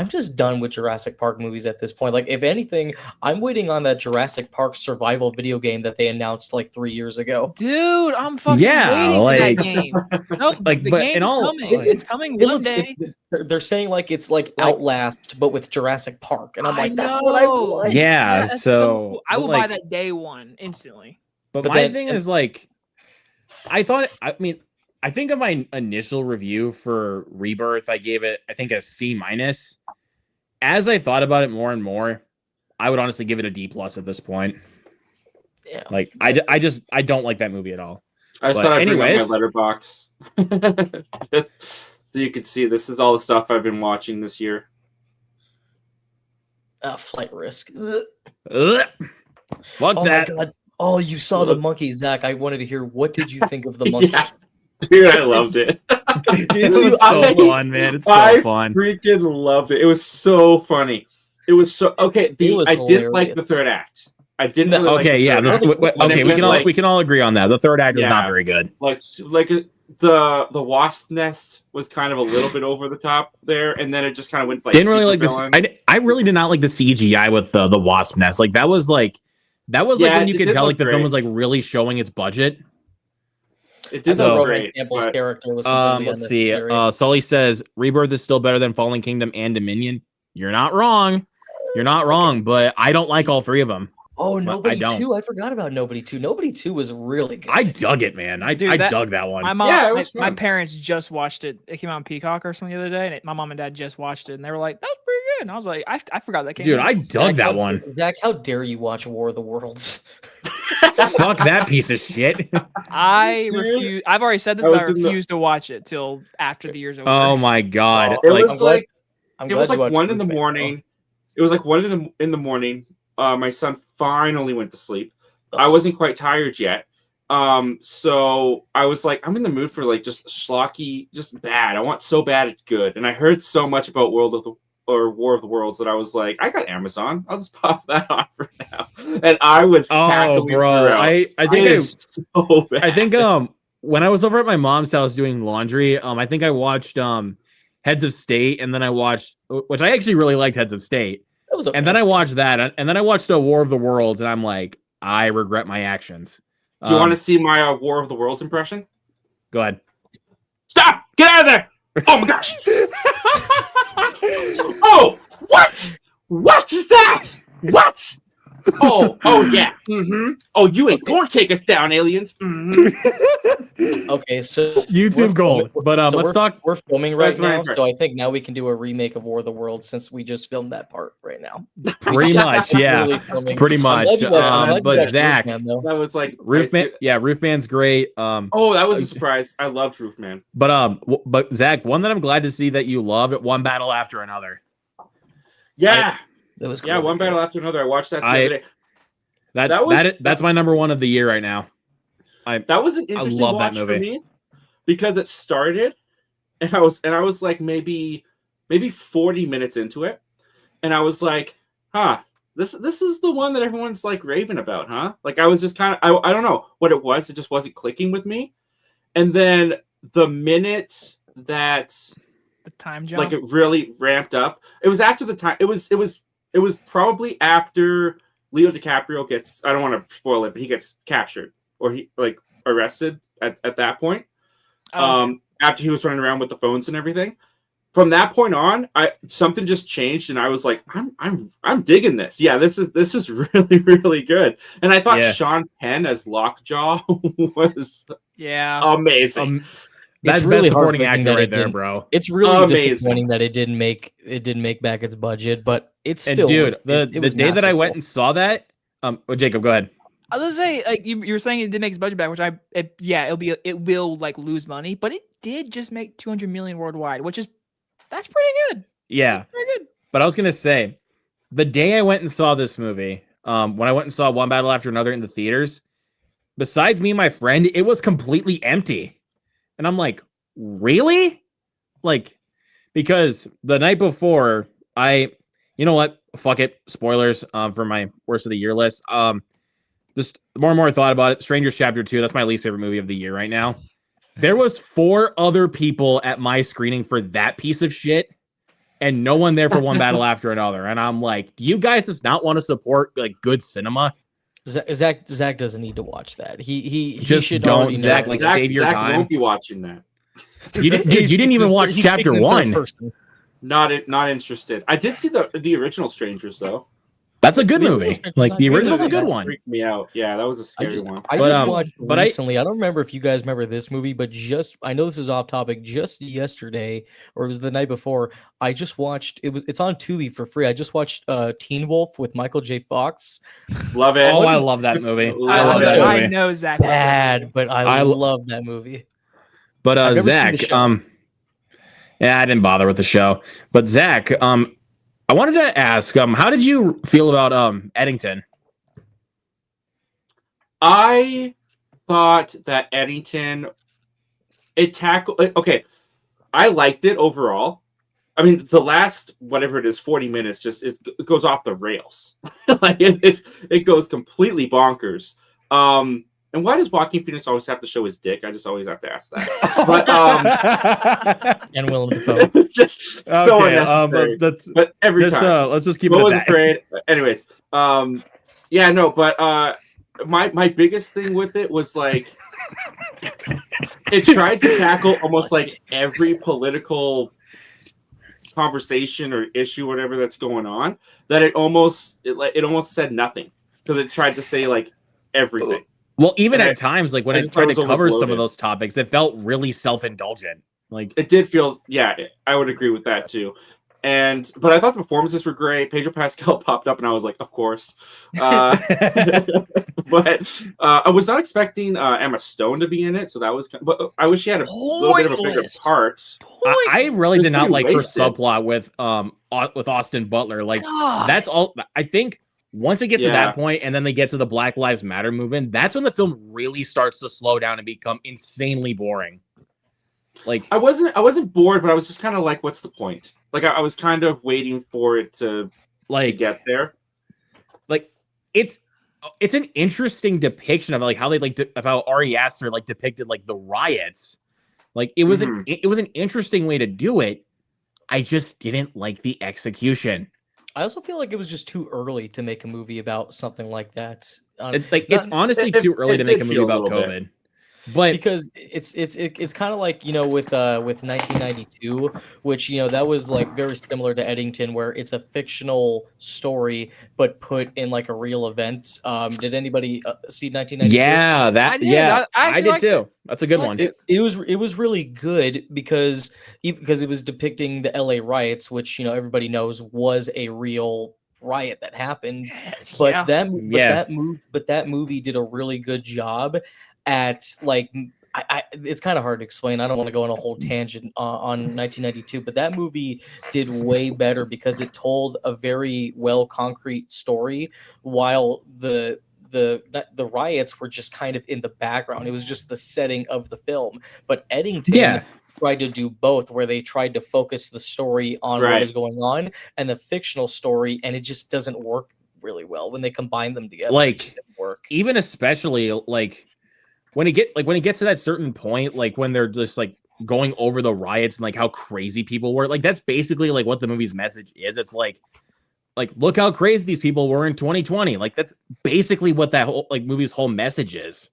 just done with Jurassic Park movies at this point. Like, if anything, I'm waiting on that Jurassic Park survival video game that they announced like 3 years ago. Dude, I'm fucking Yeah, waiting like- for that game. Nope, like, the but game in is all- coming. like- It's coming It one looks, day. they're saying like it's like Like- Outlast, but with Jurassic Park, and I'm like, that's know. what I want. Yeah, That's so cool. I but will buy like- that day one instantly. But But my then- thing is like, I think of my initial review for Rebirth, I gave it, I think, a C-. As I thought about it more and more, I would honestly give it a D+ at this point. Yeah. Like, I don't like that movie at all. I just But thought I'd bring up anyways- my letterbox, just so you could see this is all the stuff I've been watching this year. Flight Risk. Ugh. Ugh. Fuck Oh that. my god. Oh, you saw the monkey, Zach. I wanted to hear, what did you think of the monkey? Yeah. Dude, I loved it. It was so fun, man. It's so I fun. freaking loved it. It was so funny. It was so okay. It was I didn't like the hilarious. third act. I didn't. Really like Okay, the yeah. third act. Okay, we can all agree on that. The third act was not Yeah. very good. like the wasp nest was kind of a little bit over the top there, and then it just kind of went like Didn't really like this. supervillain. I really did not like the CGI with the wasp nest. Like that was like Yeah, when you it could did tell look like the film great. was like really showing its budget. It I did thought look Rowan great. Campbell's but- character was completely Let's see. unnecessary. Sully says Rebirth is still better than Fallen Kingdom and Dominion. You're not wrong. You're not wrong, but I don't like all three of them. Oh, Nobody don't. 2. I forgot about Nobody 2. Nobody 2 was really good. I dug it, man. I Dude, dug that one. My mom, Yeah, it was my fun. parents just watched it. It came out on Peacock or something the other day, and my mom and dad just watched it, and they were like, "That was pretty good." And I was like, "I forgot that came." Dude, out. I dug that how- one. Zach, how dare you watch War of the Worlds? Fuck that piece of shit. I Dude, refuse. I've already said this, I but I was in the- refuse to watch it till after the year's over. Oh my god. Oh, It Like, was like I'm it glad was you like watched 1 in the Movie Man, morning, It was like 1 in the morning. My son finally went to sleep. I wasn't quite tired yet. So I was like, I'm in the mood for like just schlocky, just bad. I want so bad it's good. And I heard so much about War of the Worlds that I was like, I got Amazon. I'll just pop that on for now. And I was cackling throughout. I think when I was over at my mom's house doing laundry, I think I watched Heads of State, and then I watched, which I actually really liked Heads of State. Okay. And then I watched that, and then I watched War of the Worlds, and I'm like, I regret my actions. Do you want to see my War of the Worlds impression? Go ahead. Stop! Get out of there! Oh my gosh! Oh, what? What is that? What? Oh yeah. Mm-hmm. Oh, you ain't gonna take us down, aliens. Mm-hmm. Okay, so YouTube gold. But let's talk. We're filming right now, impression. so I think now we can do a remake of War of the Worlds since we just filmed that part right now. Pretty much, yeah. Pretty much. But Zach, that was like Roofman. Yeah, Roofman's great. Oh, that was a surprise. I loved Roofman. But Zach, one that I'm glad to see that you loved, One Battle After Another. Yeah. That was yeah, one battle after another. I watched that the other day. That's my number one of the year right now. That was an interesting watch for me because it started, and I was like maybe 40 minutes into it, and I was like, this is the one that everyone's like raving about, huh? Like I was just kind of I don't know what it was. It just wasn't clicking with me, and then the minute that the time jump, like it really ramped up. It was after the time. It was probably after Leo DiCaprio gets, I don't want to spoil it, but he gets captured or he like arrested at that point. After he was running around with the phones and everything. From that point on, something just changed and I was like, I'm digging this. Yeah, this is really, really good. And I thought Sean Penn as Lockjaw was amazing. That's really best supporting actor right there, bro. It's really disappointing that it didn't make back its budget, but it's still. And dude, the day that I went and saw that, Jacob, go ahead. I was gonna say, like you were saying, it did make its budget back, which it will like lose money, but it did just make 200 million worldwide, that's pretty good. Yeah, pretty good. But I was gonna say, the day I went and saw this movie, when I went and saw One Battle After Another in the theaters, besides me and my friend, it was completely empty. And I'm like, really? Like, because the night before, you know what? Fuck it. Spoilers for my worst of the year list. Just the more and more I thought about it, Strangers Chapter 2, that's my least favorite movie of the year right now. There was 4 other people at my screening for that piece of shit, and no one there for One Battle After Another. And I'm like, do you guys just not want to support like good cinema? Zach doesn't need to watch that. He just should don't. Zach, like save your time. Zach won't be watching that. You didn't even watch chapter 1. Not interested. I did see the original Strangers though. That's a good movie. Like the original's a good one. Freaked me out. Yeah, that was a scary one. I just watched recently. I don't remember if you guys remember this movie, but I know this is off topic. Just yesterday, or it was the night before, I just watched. It's on Tubi for free. I just watched Teen Wolf with Michael J. Fox. Love it. Oh, I love that movie. I know Zach. Bad, but I love that movie. But Zach, yeah, I didn't bother with the show. But Zach, I wanted to ask, how did you feel about Eddington? I thought that Eddington, okay, I liked it overall. I mean, the last, whatever it is, 40 minutes, it goes off the rails. Like it goes completely bonkers. And why does Joaquin Phoenix always have to show his dick? I just always have to ask that. But and Willem Dafoe. Just so unnecessary. But every time. Let's just keep it at that. Great. Anyways, yeah, no, but my biggest thing with it was like it tried to tackle almost like every political conversation or issue, whatever that's going on. That it almost said nothing because it tried to say like everything. Well, even at times, like when I tried to cover some of those topics, it felt really self-indulgent. Like it did feel, yeah, I would agree with that too. But I thought the performances were great. Pedro Pascal popped up, and I was like, of course. But I was not expecting Emma Stone to be in it, so that was. But I wish she had a little bit of a bigger Pointless. part. I really did not like her wasted. subplot with Austin Butler. Like God. that's all. I think once it gets to Yeah. that point, and then they get to the Black Lives Matter movement, that's when the film really starts to slow down and become insanely boring. Like I wasn't bored, but I was just kind of like, what's the point? Like I was kind of waiting for it to get there. Like it's an interesting depiction of like how they of how Ari Aster like depicted like the riots. Like it was an interesting way to do it. I just didn't like the execution. I also feel like it was just too early to make a movie about something like that. It's honestly too early to make a movie about COVID. But because it's kind of like, with 1992, which that was like very similar to Eddington, where it's a fictional story but put in like a real event. Did anybody see 1992? Yeah, I did too. It. That's a good one. It was really good because it was depicting the LA riots, which everybody knows was a real riot that happened. But that movie did a really good job at like it's kind of hard to explain. I don't want to go on a whole tangent on 1992, but that movie did way better because it told a very well concrete story, while the riots were just kind of in the background. It was just the setting of the film. But Eddington tried to do both, where they tried to focus the story on what is going on and the fictional story, and it just doesn't work really well when they combine them together. Like even especially like when it gets to that certain point, like when they're just like going over the riots and like how crazy people were, like that's basically like what the movie's message is. It's like look how crazy these people were in 2020. Like that's basically what that whole like movie's whole message is.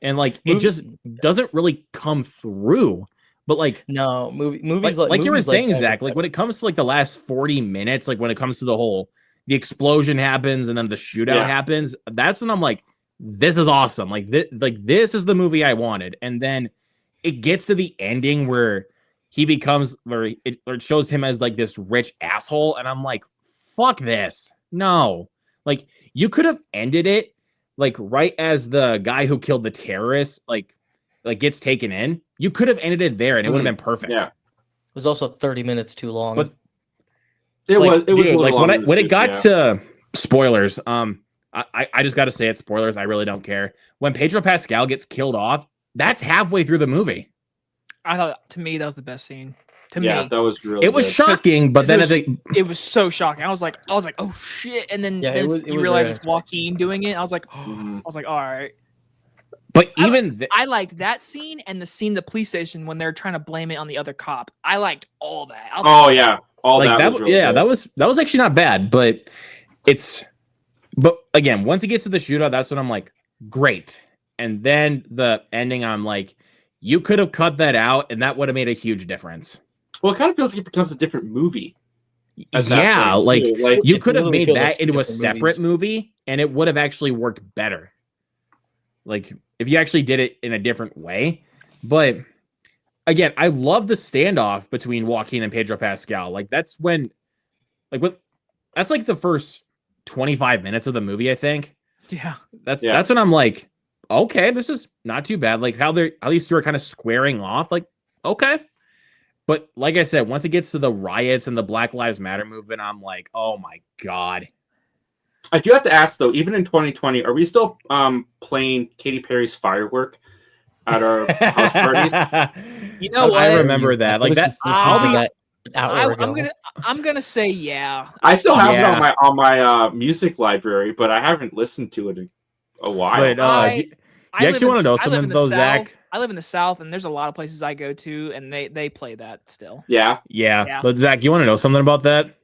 And like it just doesn't really come through. But like no movies like you were saying, Zach, like when it comes to like the last 40 minutes, like when it comes to the explosion happens and then the shootout happens, that's when I'm like, this is awesome. Like this is the movie I wanted. And then it gets to the ending where he becomes it shows him as like this rich asshole, and I'm like, fuck this. No. Like you could have ended it like right as the guy who killed the terrorist like gets taken in. You could have ended it there and it would have been perfect. Yeah. It was also 30 minutes too long. But it was like when it got to spoilers, I just got to say it, spoilers. I really don't care. When Pedro Pascal gets killed off, that's halfway through the movie. I thought, to me, that was the best scene. To me, that was really. It was shocking, but then it was so shocking. I was like, oh shit! And then you realize it's Joaquin doing it. I was like, all right. But even I liked that scene and the scene in the police station when they're trying to blame it on the other cop. I liked all that. All like that was really good. that was actually not bad. But again, once it gets to the shootout, that's when I'm like, great. And then the ending, I'm like, you could have cut that out, and that would have made a huge difference. Well, it kind of feels like it becomes a different movie. Yeah, like you could have made that into a separate movie, and it would have actually worked better. Like if you actually did it in a different way. But again, I love the standoff between Joaquin and Pedro Pascal. Like that's that's like the first 25 minutes of the movie, I think. Yeah. That's when I'm like, okay, this is not too bad. Like how these two are kind of squaring off, like, okay. But like I said, once it gets to the riots and the Black Lives Matter movement, I'm like, oh my God. I do have to ask though, even in 2020, are we still playing Katy Perry's Firework at our house parties? You know what? I remember that. Like that. I'm gonna say yeah. I still have it on my music library, but I haven't listened to it in a while. But you actually want to know something though, Zach? I live in the South, and there's a lot of places I go to, and they play that still. Yeah. But Zach, you want to know something about that?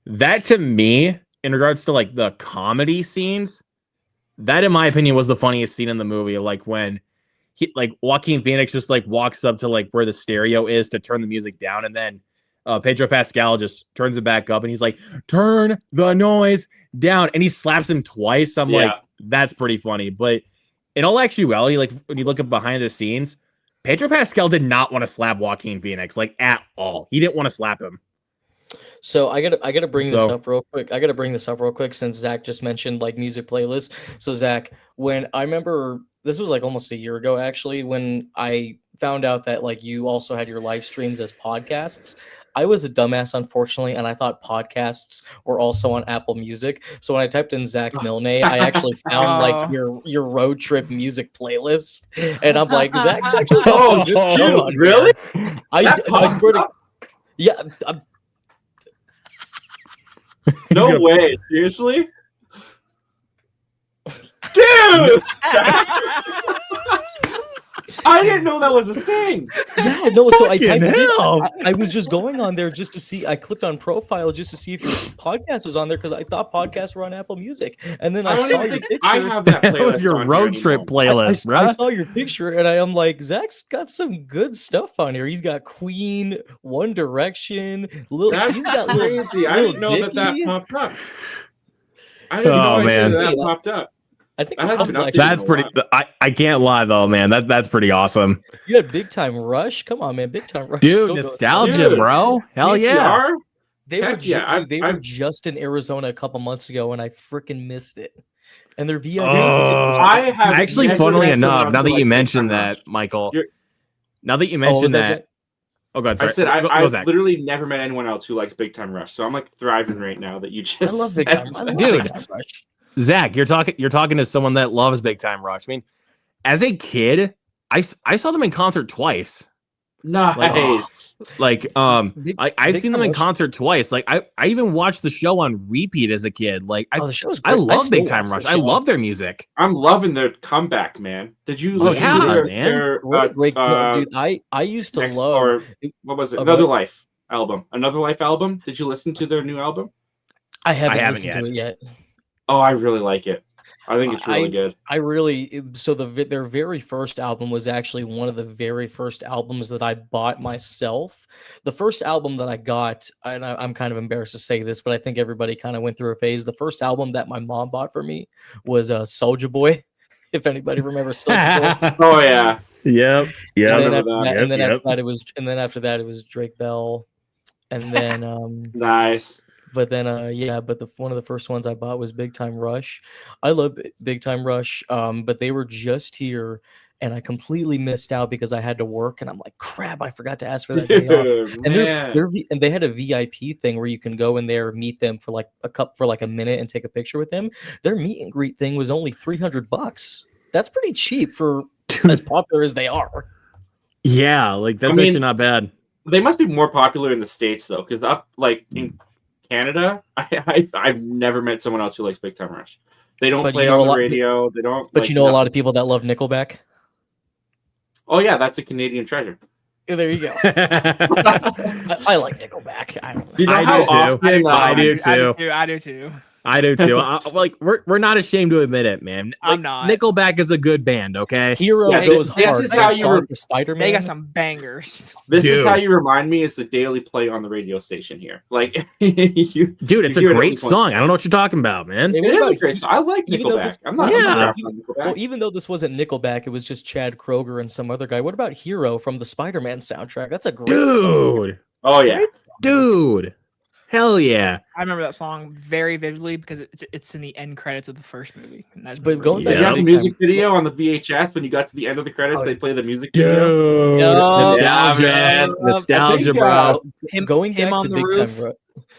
That to me, in regards to like the comedy scenes, that in my opinion was the funniest scene in the movie. Like when Joaquin Phoenix just like walks up to like where the stereo is to turn the music down, and then Pedro Pascal just turns it back up, and he's like, "Turn the noise down," and he slaps him twice. I'm like, that's pretty funny. But in all actuality, like when you look up behind the scenes, Pedro Pascal did not want to slap Joaquin Phoenix like at all. He didn't want to slap him. So I gotta bring this So- up real quick. I gotta bring this up real quick since Zach just mentioned like music playlists. So Zach, when I remember this was like almost a year ago actually, when I found out that like you also had your live streams as podcasts. I was a dumbass, unfortunately, and I thought podcasts were also on Apple Music. So when I typed in Zach Milne, I actually found like your road trip music playlist, and I'm like, Zach's actually got some good shit Oh, on really? here. That I popped swear to up? yeah, No way. Seriously? Dude! I didn't know that was a thing. yeah, no. So I Fucking typed it in. hell. I was just going on there just to see. I clicked on profile just to see if your podcast was on there because I thought podcasts were on Apple Music, and then I, I don't saw even your think picture. I have that That was playlist your on road here trip anymore. playlist, I bruh. saw your picture and I am like, Zach's got some good stuff on here. He's got Queen, One Direction, That's he's got crazy. I Lil didn't know that Dicky. popped up. I didn't know Oh, I said man. that popped up. I think That hasn't been updated. That's in a pretty. while. I can't lie though, man. That's pretty awesome, you had Big Time Rush. Come on, man, Big Time Rush. dude. still goes Nostalgia, Dude. bro. Hell yeah. VTR? They were Heck yeah, they were I've- just in Arizona a couple months ago, and I freaking missed it. And their VIP Oh, I have Actually, never funnily met someone enough, else now who that you likes Big mentioned Time that, Rush. Michael. You're- Now that you what was mentioned that, that. Zach? Oh god, sorry. I said Go, I've Zach. literally never met anyone else who likes Big Time Rush, so I'm like thriving right now that you just I love Big said Time. I love Dude. Big Time Rush. Zach, you're talking to someone that loves Big Time Rush. I mean, as a kid, I saw them in concert twice. Nice. Like, Big- I've Big seen Time them in Rush- concert twice. Like, I even watched the show on repeat as a kid. Like, Oh, the show's I great. love still Big Time watch the Rush. I show. love their music. I'm loving their comeback, man. Did you Oh, listen yeah, to their, man. their Great, no, dude. I used to next, love. or what was it? Oh, Another what? Life album. Another Life album. Did you listen to their new album? I haven't haven't listened to it yet. Oh, I really like it. I think it's really I- good. I really so their very first album was actually one of the very first albums that I bought myself. The first album that I got, and I'm kind of embarrassed to say this, but I think everybody kind of went through a phase. The first album that my mom bought for me was Soulja Boy. If anybody remembers Soulja Boy. Oh yeah. Yep. And Yep. then remember after that. that, and then Yep, after that it was, and then after that it was Drake Bell, and then Nice. but then but one of the first ones I bought was Big Time Rush. I love Big Time Rush, but they were just here and I completely missed out because I had to work and I'm like, crap, I forgot to ask for that day off. Dude, And man. and they had a VIP thing where you can go in there, meet them for like a minute and take a picture with them. Their meet and greet thing was only $300. That's pretty cheap for as popular as they are. Yeah, like that's I mean- actually not bad. They must be more popular in the States though, because up like in Canada, I've never met someone else who likes Big Time Rush. They don't But play you it know on a the lot- radio. They don't. But like, you know a lot nothing. of people that love Nickelback. Oh yeah, that's a Canadian treasure. Yeah, there you go. I I like Nickelback. I don't know. You know I how do too. often, I do I do too. do too. Like we're not ashamed to admit it, man. I'm Like, not. Nickelback is a good band, okay? Hero Yeah, goes this hard. is Their how you song were- for Spider-Man. They got some bangers. This is Dude. how you remind me. Is the daily play on the radio station here? Like you. Dude, it's a You hear it great every song. I don't know what you're talking about, man. Hey, It what is a about- great song. I like even though Nickelback. this- I'm not. Yeah. I'm not crapping on Nickelback. Well, even though this wasn't Nickelback, it was just Chad Kroger and some other guy. What about Hero from the Spider-Man soundtrack? That's a great song. Dude, Oh yeah. Great song. dude, hell yeah. I remember that song very vividly because it's in the end credits of the first movie. And that's But going Did back you Yeah. have a Big music Time- video on the VHS when you got to the end of the credits? Oh, They play the music video. Dude, Yo. nostalgia, Yeah, man. nostalgia, I think, bro. going him back on to the Big roof. Time Rush,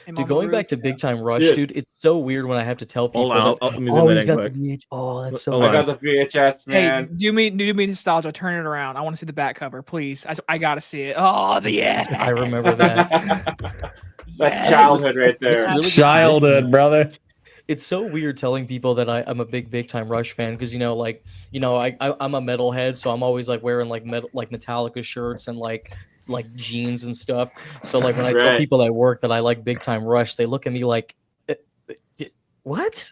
Him dude. on the Going back roof. to Big Time Rush, Dude. dude. It's so weird when I have to tell people. Hold on, that, let me zoom in he's got quick. the VH. Oh, that's so. Hold I on. got the VHS, Hey, man. do me nostalgia. Turn it around. I want to see the back cover, please. I gotta see it. Oh, yeah. I remember that. That's Yes. childhood right It's there. really Childhood, brother. It's so weird telling people that I'm a big Time Rush fan because I'm a metalhead, so I'm always like wearing like Metallica shirts and like jeans and stuff. So like when I tell Right. people at work that I like Big Time Rush, they look at me like, what?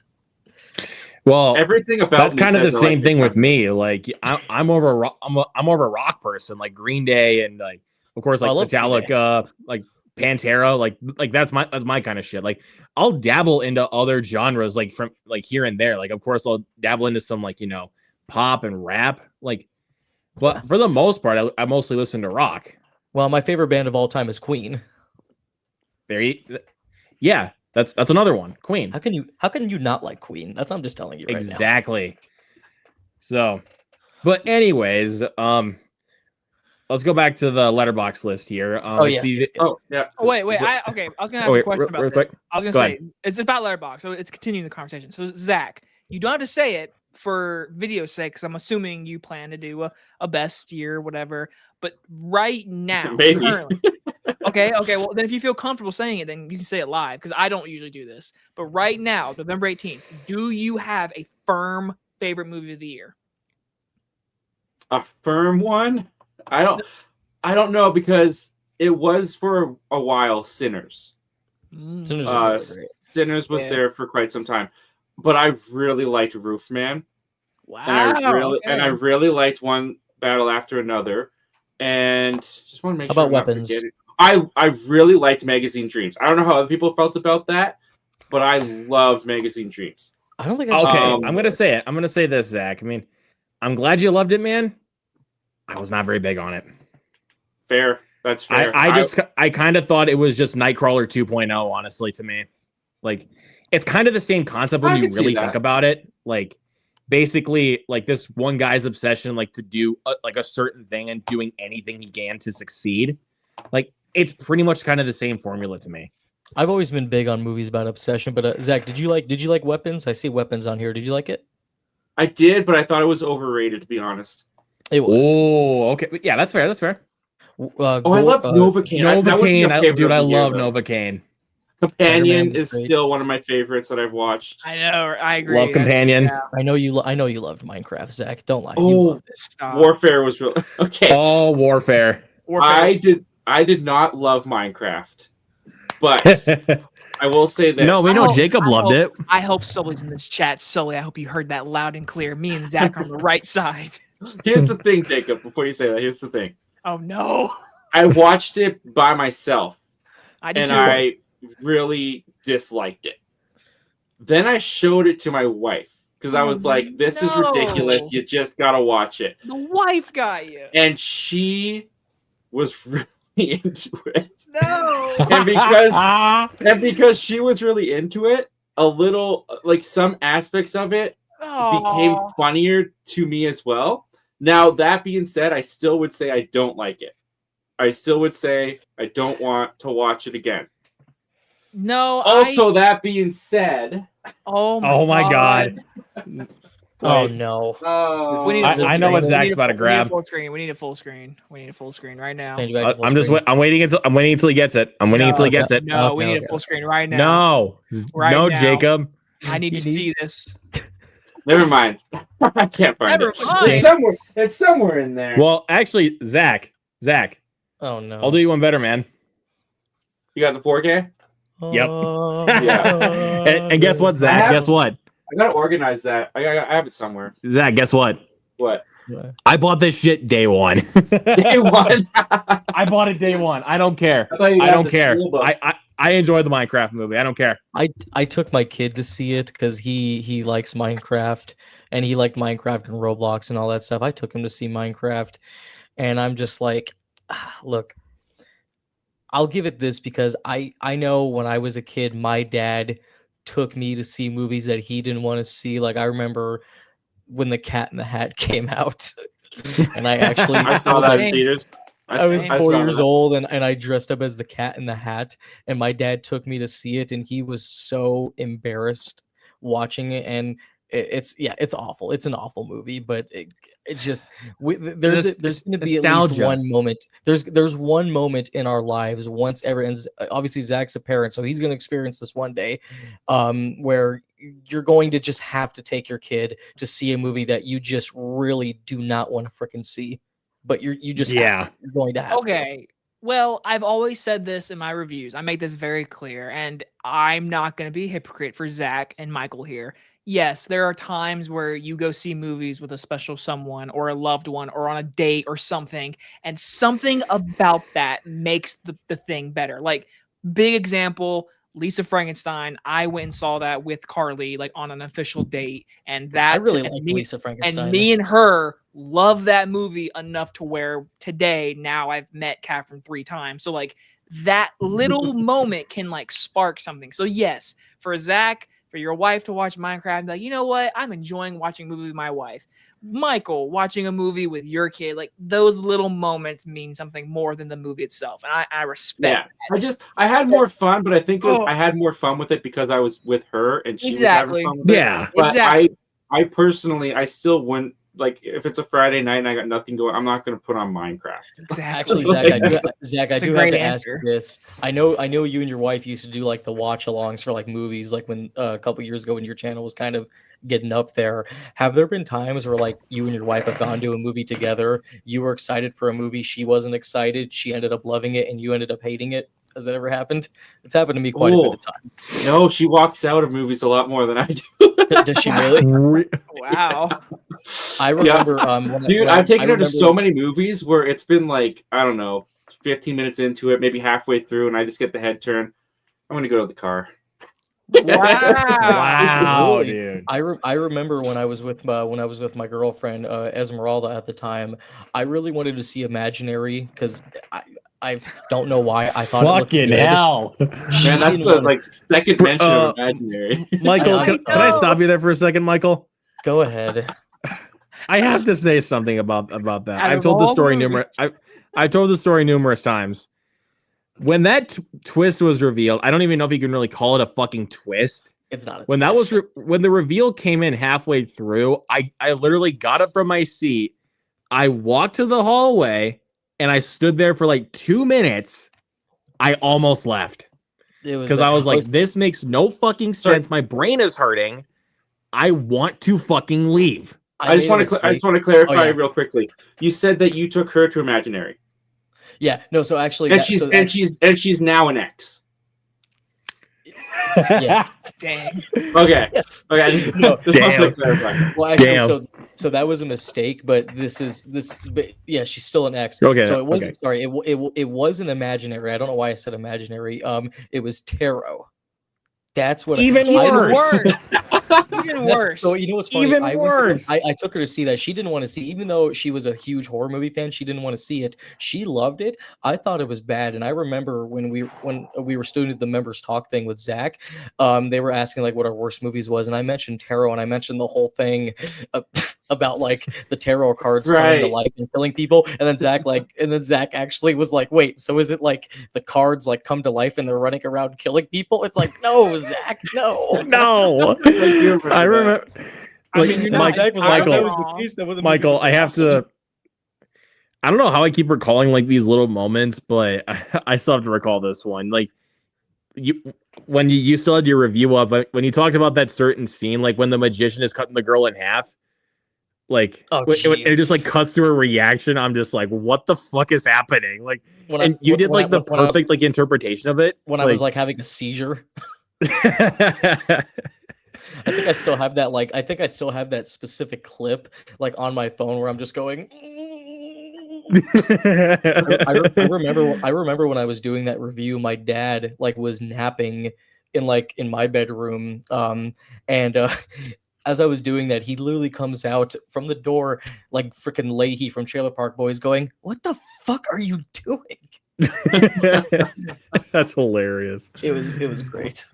Well, Everything about that's me kind of the says I same like thing Big with Time. me. Like I'm more of a rock, I'm more of a rock person, like Green Day and like of course I like love Green Day. Metallica, like Pantera, like that's my kind of shit. Like I'll dabble into other genres like from like here and there. Like of course I'll dabble into some like pop and rap. Like, but for the most part, I mostly listen to rock. Well, my favorite band of all time is Queen. There you Yeah, that's another one. Queen. How can you not like Queen? That's I'm just telling you right now. Exactly. So, but anyways, let's go back to the letterbox list here. Yes. Oh yeah. Oh, wait. Is it- I was gonna ask a question about real this. quick. I was gonna Go say ahead. it's about Letterboxd, so it's continuing the conversation. So Zach, you don't have to say it for video's sake, because I'm assuming you plan to do a best year, whatever. But right now, Maybe. currently, okay. Well, then if you feel comfortable saying it, then you can say it live, because I don't usually do this. But right now, November 18th, do you have a firm favorite movie of the year? A firm one? I don't know, because it was for a while Sinners. Sinners was really great. Sinners was there for quite some time, but I really liked Roofman, Wow. and I really liked One Battle After Another, and just want to make How sure about I'm not Weapons? forgetting. I really liked Magazine Dreams. I don't know how other people felt about that, but I loved Magazine Dreams. I don't think Okay, I've I'm gonna say it. I'm gonna say this, Zach. I mean, I'm glad you loved it, man. I was not very big on it. Fair. That's fair. I kind of thought it was just Nightcrawler 2.0, honestly, to me. Like, it's kind of the same concept when I you can see really that. think about it. Like, basically, like this one guy's obsession, like to do a certain thing and doing anything he can to succeed. Like, it's pretty much kind of the same formula to me. I've always been big on movies about obsession, but Zach, did you like Weapons? I see Weapons on here. Did you like it? I did, but I thought it was overrated, to be honest. It was. Oh, okay. Yeah, that's fair. That's fair. I loved Novocaine. That would be a favorite Dude, I of the year, love though. Novocaine. Companion Spider-Man was is great. still one of my favorites that I've watched. I know. I agree. Love Companion. Yeah. I know you loved Minecraft, Zach. Don't lie. You Oh, loved it. Stop. Warfare was real. Okay, Oh, Warfare. I did not love Minecraft, but I will say this. No, we know Jacob loved it. I hope Sully's in this chat. Sully, I hope you heard that loud and clear. Me and Zach are on the right side. Here's the thing, Jacob. Before you say that, here's the thing. Oh no. I watched it by myself, I did and too. I really disliked it. Then I showed it to my wife because I was like, "This is no. ridiculous. You just gotta watch it." The wife got you. And she was really into it. No. And because she was really into it, a little like some aspects of it became Aw. funnier to me as well. Now, that being said, I still would say I don't like it. I still would say I don't want to watch it again. No. Also, that being said, Oh my God. Oh no. We need a full I know what screen. Zach's about to grab. We need a full screen. We need a full screen right now. I'm waiting until he gets it. I'm waiting until he gets it. No, we need a full screen right now. No. Right no, now. Jacob. I need to see this. never mind. I can't find Never it. mind. It's somewhere in there. Well, actually, Zach. Oh no. I'll do you one better, man. You got the 4K? Yep. Yeah. And guess what, Zach? Guess what? I gotta organize that. I have it somewhere. Zach, guess what? What? I bought this shit day one. Day one. I bought it day one. I don't care. I thought you I got don't the care. steelbook. I enjoy the Minecraft movie. I don't care. I took my kid to see it because he likes Minecraft and he liked Minecraft and Roblox and all that stuff. I took him to see Minecraft, and I'm just like, look, I'll give it this because I know when I was a kid, my dad took me to see movies that he didn't want to see. Like I remember when The Cat in the Hat came out, and I actually I saw that in theaters. I was I 4 saw years that. old and I dressed up as the Cat in the Hat, and my dad took me to see it, and he was so embarrassed watching it. And it's awful. It's an awful movie, but it's just there's going to be at least nostalgia. one moment. There's one moment in our lives once ever, and obviously Zach's a parent, so he's going to experience this one day, where you're going to just have to take your kid to see a movie that you just really do not want to freaking see. But you're going to have to. Okay. Well, I've always said this in my reviews. I make this very clear, and I'm not going to be a hypocrite for Zach and Michael here. Yes, there are times where you go see movies with a special someone or a loved one or on a date or something, and something about that makes the thing better. Like, big example, Lisa Frankenstein. I went and saw that with Carly, like on an official date, and that I really like Lisa Frankenstein. and me and her love that movie enough to where today now I've met Catherine 3 times. So like that little moment can like spark something. So yes, for Zach, for your wife to watch Minecraft, like, you know what? I'm enjoying watching a movie with my wife. Michael, watching a movie with your kid, like those little moments mean something more than the movie itself. And I respect that. I had more fun, but I think I had more fun with it because I was with her and she was having fun with it. Yeah. But I personally, I still wouldn't, like, if it's a Friday night and I got nothing going, I'm not going to put on Minecraft. Exactly. Actually, Zach, I do have to ask answer. this. I know you and your wife used to do like the watch-alongs for like movies, like when a couple years ago when your channel was kind of getting up there. Have there been times where like you and your wife have gone to a movie together, you were excited for a movie, she wasn't excited, she ended up loving it, and you ended up hating it? Has that ever happened? It's happened to me quite a bit of times. No, she walks out of movies a lot more than I do. Does she really? Wow. I remember, I've taken her to so many movies where it's been like, I don't know, 15 minutes into it, maybe halfway through, and I just get the head turn. I'm going to go to the car. Wow, dude. I remember when I was with my girlfriend Esmeralda at the time. I really wanted to see Imaginary because I don't know why I thought fucking it hell. Man, that's the like second mention of Imaginary. Michael, can I stop you there for a second, Michael? Go ahead. I have to say something about that. I've told the story I've told the story numerous times. When that twist was revealed, I don't even know if you can really call it a fucking twist. It's not a when twist. that was when the reveal came in halfway through, I literally got up from my seat. I walked to the hallway and I stood there for like 2 minutes. I almost left because I was like, this makes no fucking sense. My brain is hurting. I want to fucking leave. I just want to clarify real quickly. You said that you took her to Imaginary. Yeah, no. So actually, she's now an ex. Yes. Dang. Okay. No, damn. Well, actually, so that was a mistake, but but yeah, she's still an ex. Okay. So it wasn't. Sorry, it wasn't Imaginary. I don't know why I said Imaginary. It was Tarot. That's what even worse. Even worse. So you know what's funny? Even worse. I took her to see that. She didn't want to see, even though she was a huge horror movie fan. She didn't want to see it. She loved it. I thought it was bad, and I remember when we were doing the members talk thing with Zach, they were asking like what our worst movies was, and I mentioned Tarot, and I mentioned the whole thing about like the tarot cards coming to life and killing people, and then Zach actually was like, wait, so is it like the cards like come to life and they're running around killing people? It's like, no, Zach, no. I remember. Michael, I have to. I don't know how I keep recalling like these little moments, but I still have to recall this one. Like when you still had your review of when you talked about that certain scene, like when the magician is cutting the girl in half. Like it just like cuts to her reaction. I'm just like, what the fuck is happening? Like, you did like the perfect like interpretation of it. When I was like having a seizure. I think I still have that. Like, I think I still have that specific clip like on my phone where I'm just going. I remember when I was doing that review, my dad like was napping in my bedroom, and as I was doing that, he literally comes out from the door like freaking Leahy from Trailer Park Boys, going, "What the fuck are you doing?" That's hilarious. It was great.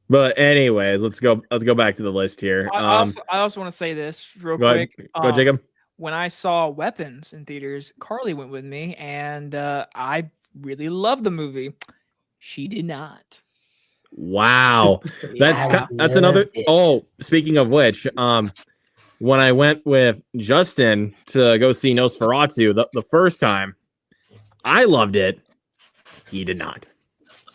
But anyways, let's go back to the list here. I also want to say this real quick. Go, Jacob. When I saw Weapons in theaters, Carly went with me, and I really loved the movie. She did not. Wow, that's another. Oh, speaking of which, when I went with Justin to go see Nosferatu the first time, I loved it. He did not.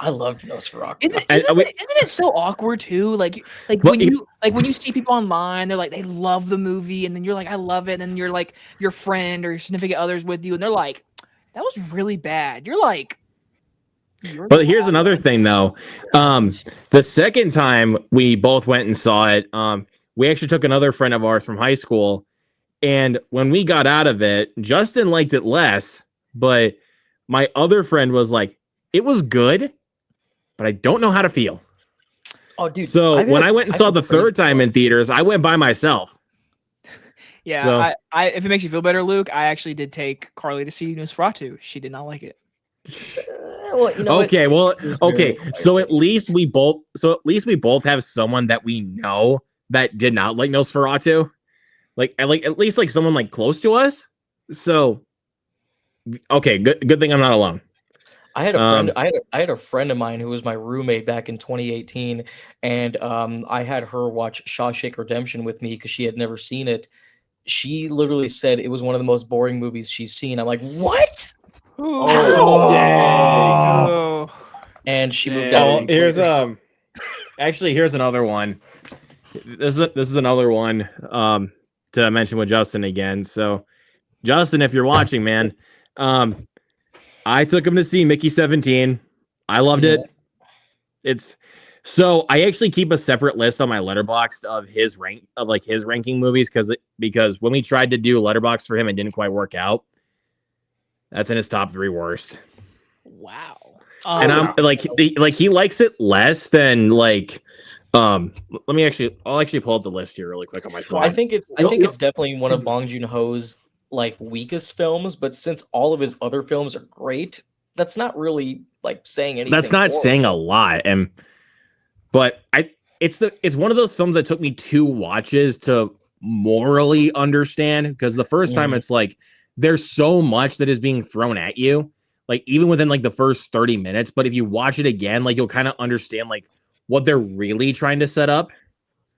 I loved Nosferatu. Isn't it so awkward too? Like when you see people online, they're like they love the movie, and then you're like I love it, and then you're like your friend or your significant others with you, and they're like that was really bad. You're like. But here's another thing though. The second time we both went and saw it, we actually took another friend of ours from high school, and when we got out of it, Justin liked it less, but my other friend was like, it was good, but I don't know how to feel. Oh, dude. So when I went and saw the third time in theaters, I went by myself. Yeah, so, I if it makes you feel better, Luke, I actually did take Carly to see Nosferatu. She did not like it. Well, you know, Okay, well, it was okay. very So at taste. least we both have someone that we know that did not like Nosferatu. Like at least like someone like close to us. So okay, good thing I'm not alone. I had a friend. I had a friend of mine who was my roommate back in 2018, and I had her watch Shawshank Redemption with me because she had never seen it. She literally said it was one of the most boring movies she's seen. I'm like, what? Oh, dang. Oh. And she moved Dang. out. Oh, a week here's later. actually here's another one. This is another one to mention with Justin again. So Justin, if you're watching, man, I took him to see Mickey 17. I loved Yeah. it. It's so I actually keep a separate list on my Letterboxd of his ranking movies because when we tried to do Letterboxd for him, it didn't quite work out. That's in his top 3 worst. Wow. And I'm like he likes it less than like I'll actually pull up the list here really quick on my phone. I think it's definitely one of Bong Joon-ho's like weakest films, but since all of his other films are great, that's not really like saying anything. That's not saying a lot. But it's one of those films that took me 2 watches to morally understand, because the first time it's like there's so much that is being thrown at you, like even within like the first 30 minutes, but if you watch it again, like you'll kind of understand like what they're really trying to set up.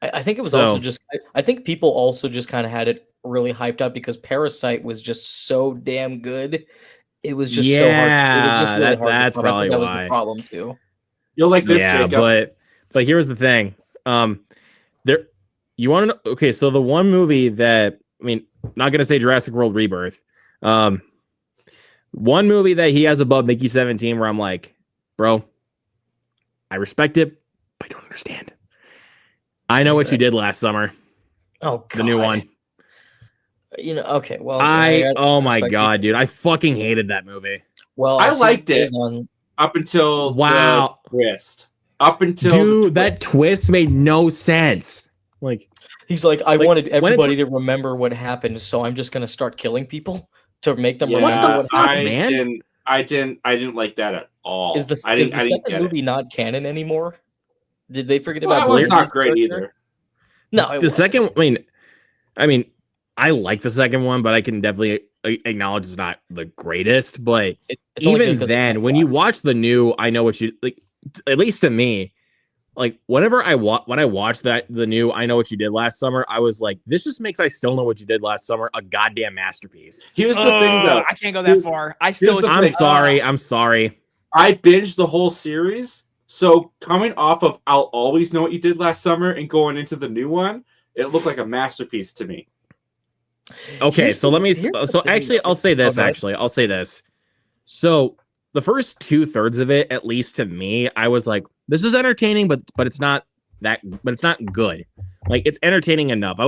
I think it was also just I think people also just kind of had it really hyped up because Parasite was just so damn good. It was just so hard. It was just really hard. That's to probably that why. was the problem too. You'll like this, Yeah, Jacob. but here's the thing. There you want to know, okay, so the one movie that not gonna say Jurassic World Rebirth. One movie that he has above Mickey 17 where I'm like, bro, I respect it, but I don't understand. I Know What You Did Last Summer. Oh God. The new one. You know, okay, well, oh my God, dude, I fucking hated that movie. Well, I liked it on... up until wow the twist. Up until dude, that twist made no sense. Like he's like, I wanted everybody to remember what happened, so I'm just gonna start killing people to make them remember what happened. Man? I didn't like that at all. Is the second movie not canon anymore? Did they forget about? Well, it's not great either. No, the second. I mean, I like the second one, but I can definitely acknowledge it's not the greatest. But even then, when you watch the new, I Know What You like. At least to me, like whenever when I watched the new I Know What You Did Last Summer, I was like, this just makes I Still Know What You Did Last Summer a goddamn masterpiece. Here's the thing, though. I can't go that far. I'm sorry. I binged the whole series, so coming off of I'll Always Know What You Did Last Summer and going into the new one, it looked like a masterpiece to me. Okay, I'll say this. So the first 2/3 of it, at least to me, I was like, this is entertaining, but it's not good. Like it's entertaining enough.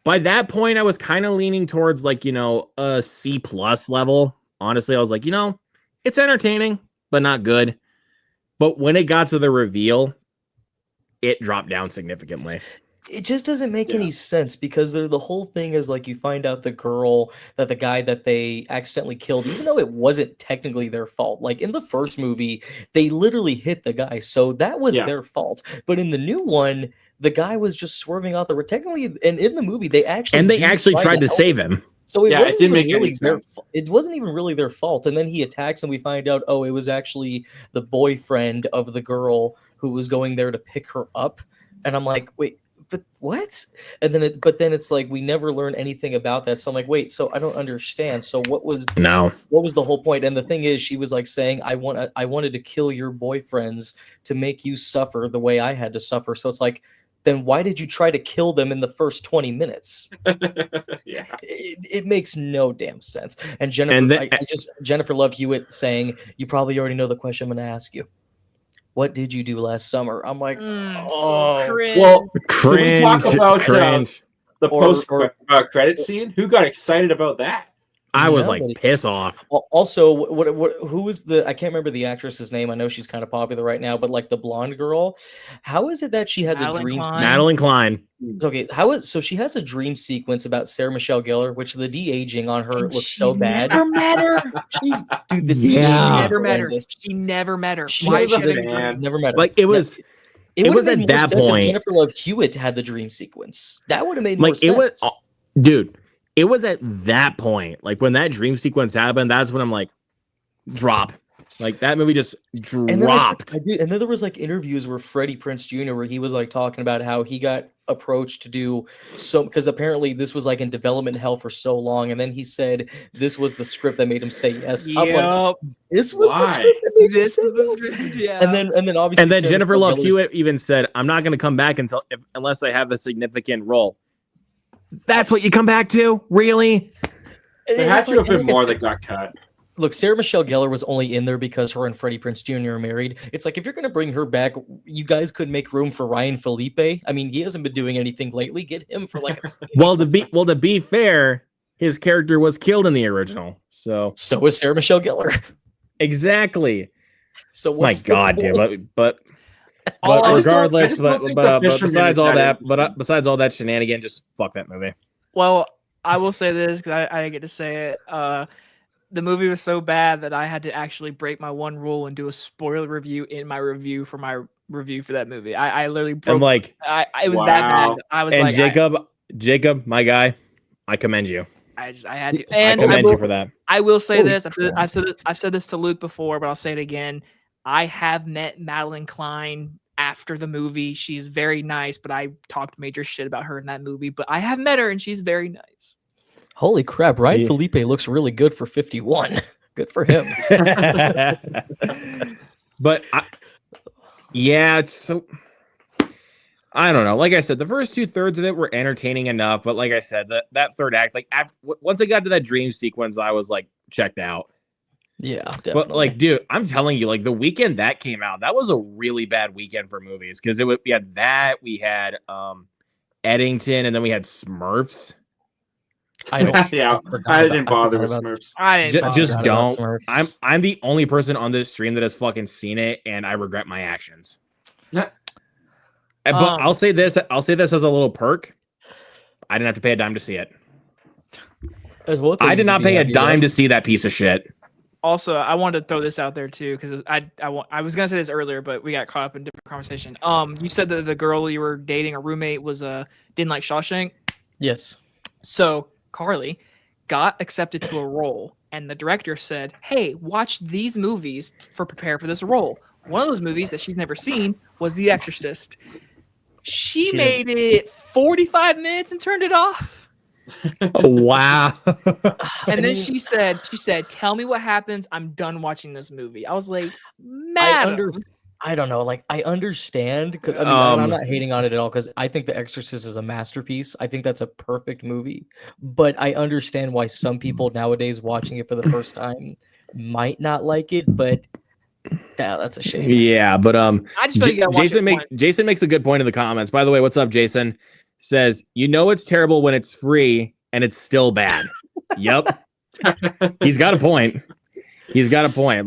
By that point, I was kind of leaning towards like, a C+ level. Honestly, I was like, it's entertaining, but not good. But when it got to the reveal, it dropped down significantly. It just doesn't make any sense because the whole thing is like you find out the guy that they accidentally killed, even though it wasn't technically their fault. Like in the first movie, they literally hit the guy, so that was their fault. But in the new one, the guy was just swerving out the road. Technically, and in the movie, they actually tried to save him. So it wasn't didn't make really any sense. It wasn't even really their fault. And then he attacks, and we find out, it was actually the boyfriend of the girl who was going there to pick her up. And I'm like, wait. But what? And then it's like we never learn anything about that. So I'm like, wait, so I don't understand. So what was the whole point? And the thing is, she was like saying, I wanted to kill your boyfriends to make you suffer the way I had to suffer. So it's like, then why did you try to kill them in the first 20 minutes? Yeah, it makes no damn sense. And Jennifer, Jennifer Love Hewitt saying, you probably already know the question I'm going to ask you. What did you do last summer? I'm like, so cringe. Well, cringe. Can we talk about cringe. the post credit scene? Who got excited about that? I was like, piss off. Also, who is the? I can't remember the actress's name. I know she's kind of popular right now, but like the blonde girl, how is it that she has a dream? Madeline Klein. Okay, she has a dream sequence about Sarah Michelle Gellar, which the de-aging on her looks so bad. Never met her. Dude, the She de-aging never met her. She never met her. Why she never met her? Like it was. It was at that point. Jennifer Love Hewitt had the dream sequence. That would have made more sense. It was, dude. It was at that point, like when that dream sequence happened. That's when I'm like, drop. Like that movie just dropped. And then there was like interviews where Freddie Prinze Jr. where he was like talking about how he got approached to do because apparently this was like in development hell for so long, and then he said this was the script that made him say yes. Yep. Like, this was the script that made him say yes. Yeah. And then obviously Jennifer Love Hewitt even said, "I'm not going to come back unless I have a significant role." That's what you come back to, really? There had to have been more that got cut. Look, Sarah Michelle Gellar was only in there because her and Freddie Prinze Jr. are married. It's like, if you're going to bring her back, you guys could make room for Ryan Felipe. I mean, he hasn't been doing anything lately. Get him for like a well, to be fair, his character was killed in the original. So is Sarah Michelle Gellar. Exactly. So my God, dude, but regardless, but besides all that shenanigan, just fuck that movie. Well, I will say this because I get to say it. The movie was so bad that I had to actually break my one rule and do a spoiler review in my review for that movie. I literally broke. I'm like, it was that bad. I was like, Jacob, my guy, I commend you. I had to. And I commend you for that. I will say this. I've said this to Luke before, but I'll say it again. I have met Madeline Klein after the movie. She's very nice, but I talked major shit about her in that movie. But I have met her, and she's very nice. Holy crap, Ryan Felipe looks really good for 51. Good for him. But it's so, I don't know. Like I said, the first 2/3 of it were entertaining enough, but like I said, that third act, like once I got to that dream sequence, I was like checked out. Yeah, definitely. But like, dude, I'm telling you, like the weekend that came out, that was a really bad weekend for movies because we had Eddington, and then we had Smurfs. I don't. Yeah, I didn't bother with Smurfs. Just don't. I'm the only person on this stream that has fucking seen it, and I regret my actions. But I'll say this as a little perk. I didn't have to pay a dime to see it. I did not pay a dime to see that piece of shit. Also, I wanted to throw this out there too because I was gonna say this earlier, but we got caught up in a different conversation. You said that the girl you were dating, a roommate, was didn't like Shawshank. Yes. So Carly got accepted to a role, and the director said, "Hey, watch these movies prepare for this role." One of those movies that she's never seen was The Exorcist. She made it 45 minutes and turned it off. Wow. And then she said, "Tell me what happens. I'm done watching this movie." I was like, "Madam." I don't know. Like, I understand. I mean, I'm not hating on it at all because I think The Exorcist is a masterpiece. I think that's a perfect movie. But I understand why some people nowadays watching it for the first time might not like it. But yeah, that's a shame. Yeah, but I just feel you gotta Jason makes a good point in the comments. By the way, what's up, Jason? Says, it's terrible when it's free and it's still bad. Yep. He's got a point.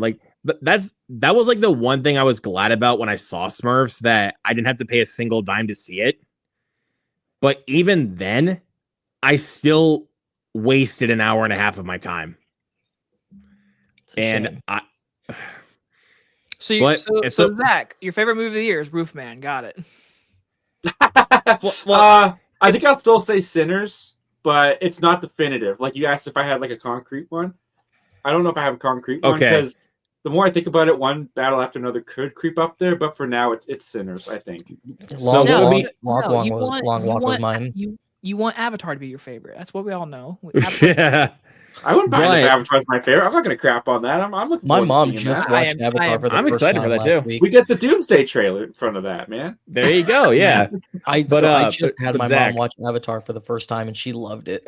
Like, that was like the one thing I was glad about when I saw Smurfs, that I didn't have to pay a single dime to see it. But even then, I still wasted an hour and a half of my time. And So Zach, your favorite movie of the year is Roofman. Got it. I think I'll still say Sinners, but it's not definitive. Like you asked if I had like a concrete one. I don't know if I have a concrete one because the more I think about it, one battle after another could creep up there. But for now, it's Sinners, I think. Long Walk was mine. You want Avatar to be your favorite. That's what we all know. Yeah. I wouldn't mind if Avatar's my favorite. I'm not going to crap on that. I'm looking my forward mom to just that. watched Avatar for the first excited time for that last too. week. We get the Doomsday trailer in front of that, man. There you go. Yeah. I just had my mom watch Avatar for the first time, and she loved it.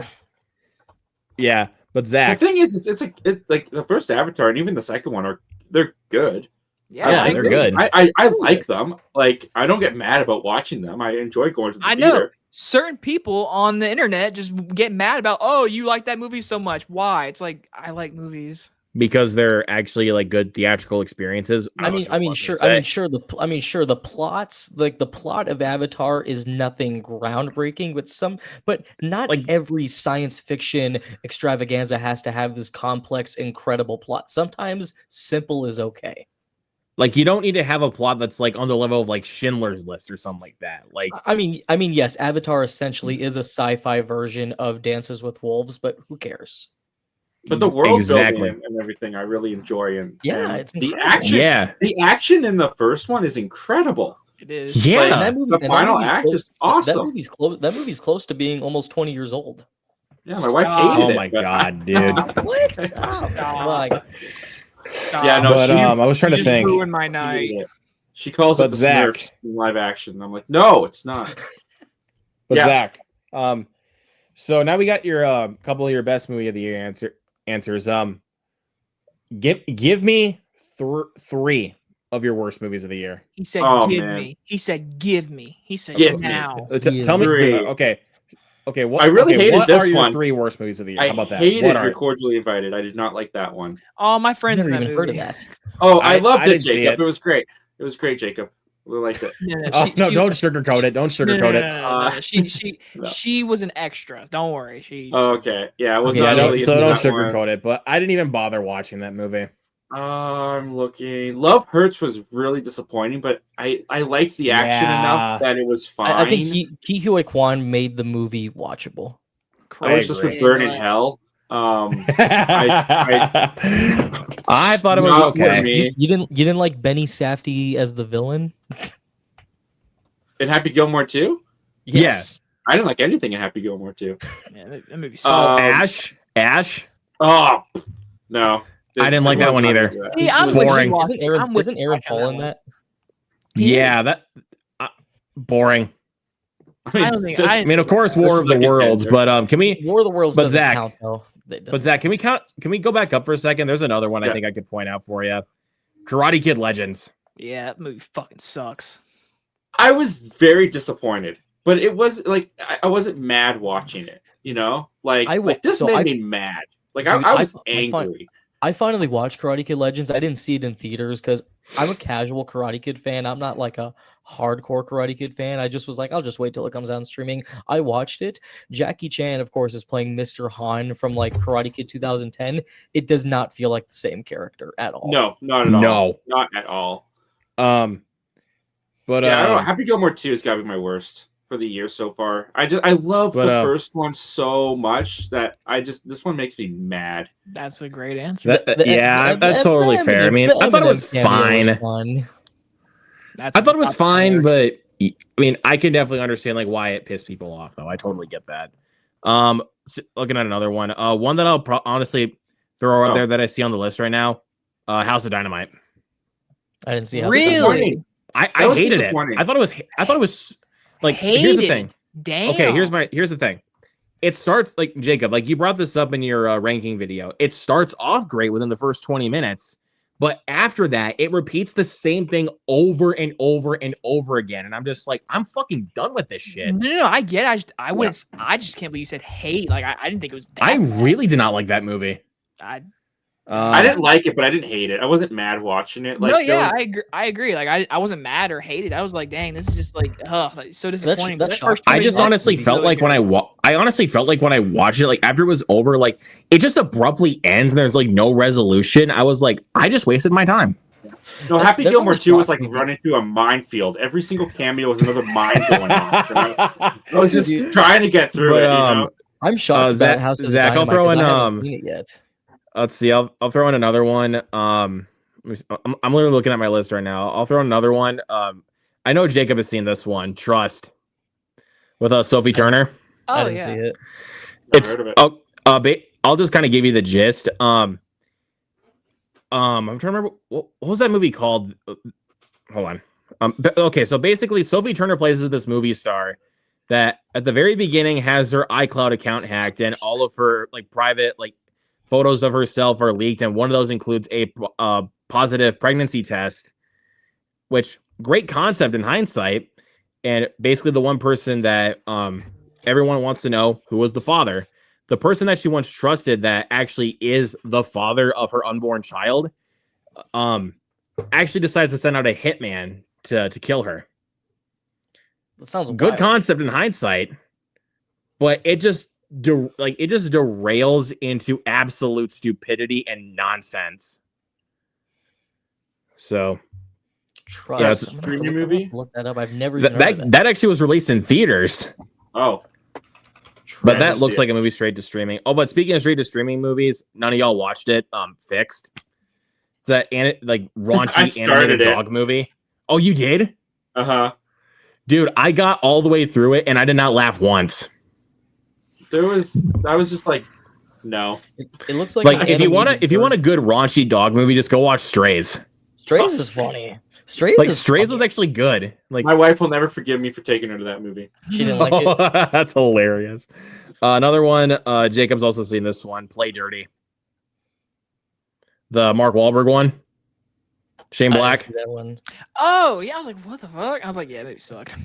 Yeah, but Zach, the thing is, it's like the first Avatar and even the second one they're good. Yeah, they're good. I like them. Like, I don't get mad about watching them. I enjoy going to the theater. certain people on the internet just get mad about, oh, you like that movie so much. Why? It's like, I like movies. Because they're actually like good theatrical experiences. Sure. The plots, like the plot of Avatar, is nothing groundbreaking, but not Like- every science fiction extravaganza has to have this complex, incredible plot. Sometimes simple is okay. Like, you don't need to have a plot that's like on the level of like Schindler's List or something like that. Like, I mean, yes, Avatar essentially is a sci-fi version of Dances with Wolves, but who cares? But the world Exactly. building and everything I really enjoy, and Yeah, and it's the incredible. action. yeah, The action in the first one is incredible. It is. yeah. And that movie, The final movie's act close, is awesome. That movie's close to being almost 20 years old. Yeah, my wife Stop. hated Oh it. my but god, dude. What? Stop. Stop. Yeah, no, But she I was trying You to just think. ruined my hated night. it. She calls But it the Zach- Smurfs in live action. I'm like, no, it's not. But Yeah. Zach, so now we got your couple of your best movie of the year answers. Give me three of your worst movies of the year. He said, Oh, give man. me. He said, give me. He said, Give me. now. Tell me. Three. Okay. What? I really hated what this are your one. 3 worst movies of the year? I How about that? hated What are You're Cordially Invited. I did not like that one. Oh, my I've friends in never that even movie. heard of that. Oh, I loved it, didn't see Jacob. it. It was great. It was great, Jacob. We liked it. No, no, Oh, she- no, she- don't sugarcoat it. Don't sugarcoat it. no. She No. she was an extra. Don't worry. She. Oh, okay. Yeah, I was Okay, Yeah, not don't, really so into don't that one. sugarcoat it. But I didn't even bother watching that movie. I'm looking. Love Hurts was really disappointing, but I liked the action Yeah. enough that it was fine. I think Ki Huy Kwan made the movie watchable. I was just agree. with Burn in Hell. I thought it was Not for okay. me. You didn't like Benny Safdie as the villain? In Happy Gilmore 2? Yes. I didn't like anything in Happy Gilmore 2. Man, that movie Oh, sucks. Ash. Oh, no. I didn't like that one either. See, I'm boring. with you, Isn't I'm with Aaron you on Paul in one. that? Yeah, that boring. I don't think- I mean, of course, This War is of the like a Worlds, contender. but can we? War of the Worlds But doesn't Zach- count though. It But doesn't. Zach, can we count? Can we go back up for a second? There's another one I Yeah. think I could point out for you. Karate Kid Legends. Yeah, that movie fucking sucks. I was very disappointed, but it was like I wasn't mad watching it. You know, this made me mad. Like Dude, I was I find- angry. I finally watched Karate Kid Legends. I didn't see it in theaters because I'm a casual Karate Kid fan. I'm not like a hardcore Karate Kid fan. I just was like, I'll just wait till it comes out on streaming. I watched it. Jackie Chan, of course, is playing Mr. Han from like Karate Kid 2010. It does not feel like the same character at all. No, not at all. No. Not at all. But Yeah, I don't know. Happy Gilmore 2 has got to be my worst for the year so far. I love But, the first one so much that this one makes me mad. That's a great answer. that's totally fair. I mean, I thought it was fine. That's I thought it was top fine, tier. but I mean, I can definitely understand like why it pissed people off, though. I totally get that. Looking at another one, one that I'll honestly throw out there that I see on the list right now, House of Dynamite. I didn't see how Really? I was hated it. disappointing. I thought it was like here's the Hated thing. it. Damn. Okay, here's the thing. It starts like Jacob, like you brought this up in your ranking video. It starts off great within the first 20 minutes, but after that, it repeats the same thing over and over and over again. And I'm just like, I'm fucking done with this shit. No, I get it. I just can't believe you said hate. Like I didn't think it was that I bad. really did not like that movie. I didn't like it, but I didn't hate it. I wasn't mad watching it. Like, no, there yeah, was- I agree. Like I wasn't mad or hated. I was like, dang, this is just like, like, so disappointing. that That shocked first me. I 20 just minutes honestly was felt really like when good. I honestly felt like when I watched it, like after it was over, like it just abruptly ends and there's like no resolution. I was like, I just wasted my time. No, Happy That's Gilmore almost 2 was like shocked me. running through a minefield. Every single cameo was another mine going off. I was just trying to get through But, it. You know? I'm shocked Zach- that House of Zach, I'll Dynamite, throw 'cause in, I haven't seen it yet. Let's see. I'll throw in another one. I'm literally looking at my list right now. I'll throw in another one. I know Jacob has seen this one. Trust with Sophie Turner. I Oh didn't yeah. see it. Never heard of it. I'll just kind of give you the gist. I'm trying to remember what was that movie called. Hold on. Okay, so basically, Sophie Turner plays as this movie star that at the very beginning has her iCloud account hacked, and all of her like private like photos of herself are leaked, and one of those includes a positive pregnancy test. Which great concept in hindsight. and basically the one person that everyone wants to know who was the father. The person that she once trusted that actually is the father of her unborn child, actually decides to send out a hitman to kill her. That sounds good wild. concept in hindsight, but it just derails into absolute stupidity and nonsense. So Trust. Yeah, it's a streaming movie? Look that up. I've never even heard of that. that actually was released in theaters. Oh. But that looks like a movie straight to streaming. Oh, but speaking of straight to streaming movies, none of y'all watched it. Fixed. It's that like raunchy animated dog movie. Oh, you did? Uh-huh. Dude, I got all the way through it and I did not laugh once. I was just like, no. It looks like if you want a good raunchy dog movie, just go watch Strays. Strays is funny. Strays was actually good. Like my wife will never forgive me for taking her to that movie. She didn't like it. That's hilarious. Another one. Jacob's also seen this one. Play Dirty. The Mark Wahlberg one. Shane Black. That one. Oh yeah, I was like, what the fuck? I was like, yeah, maybe sucked.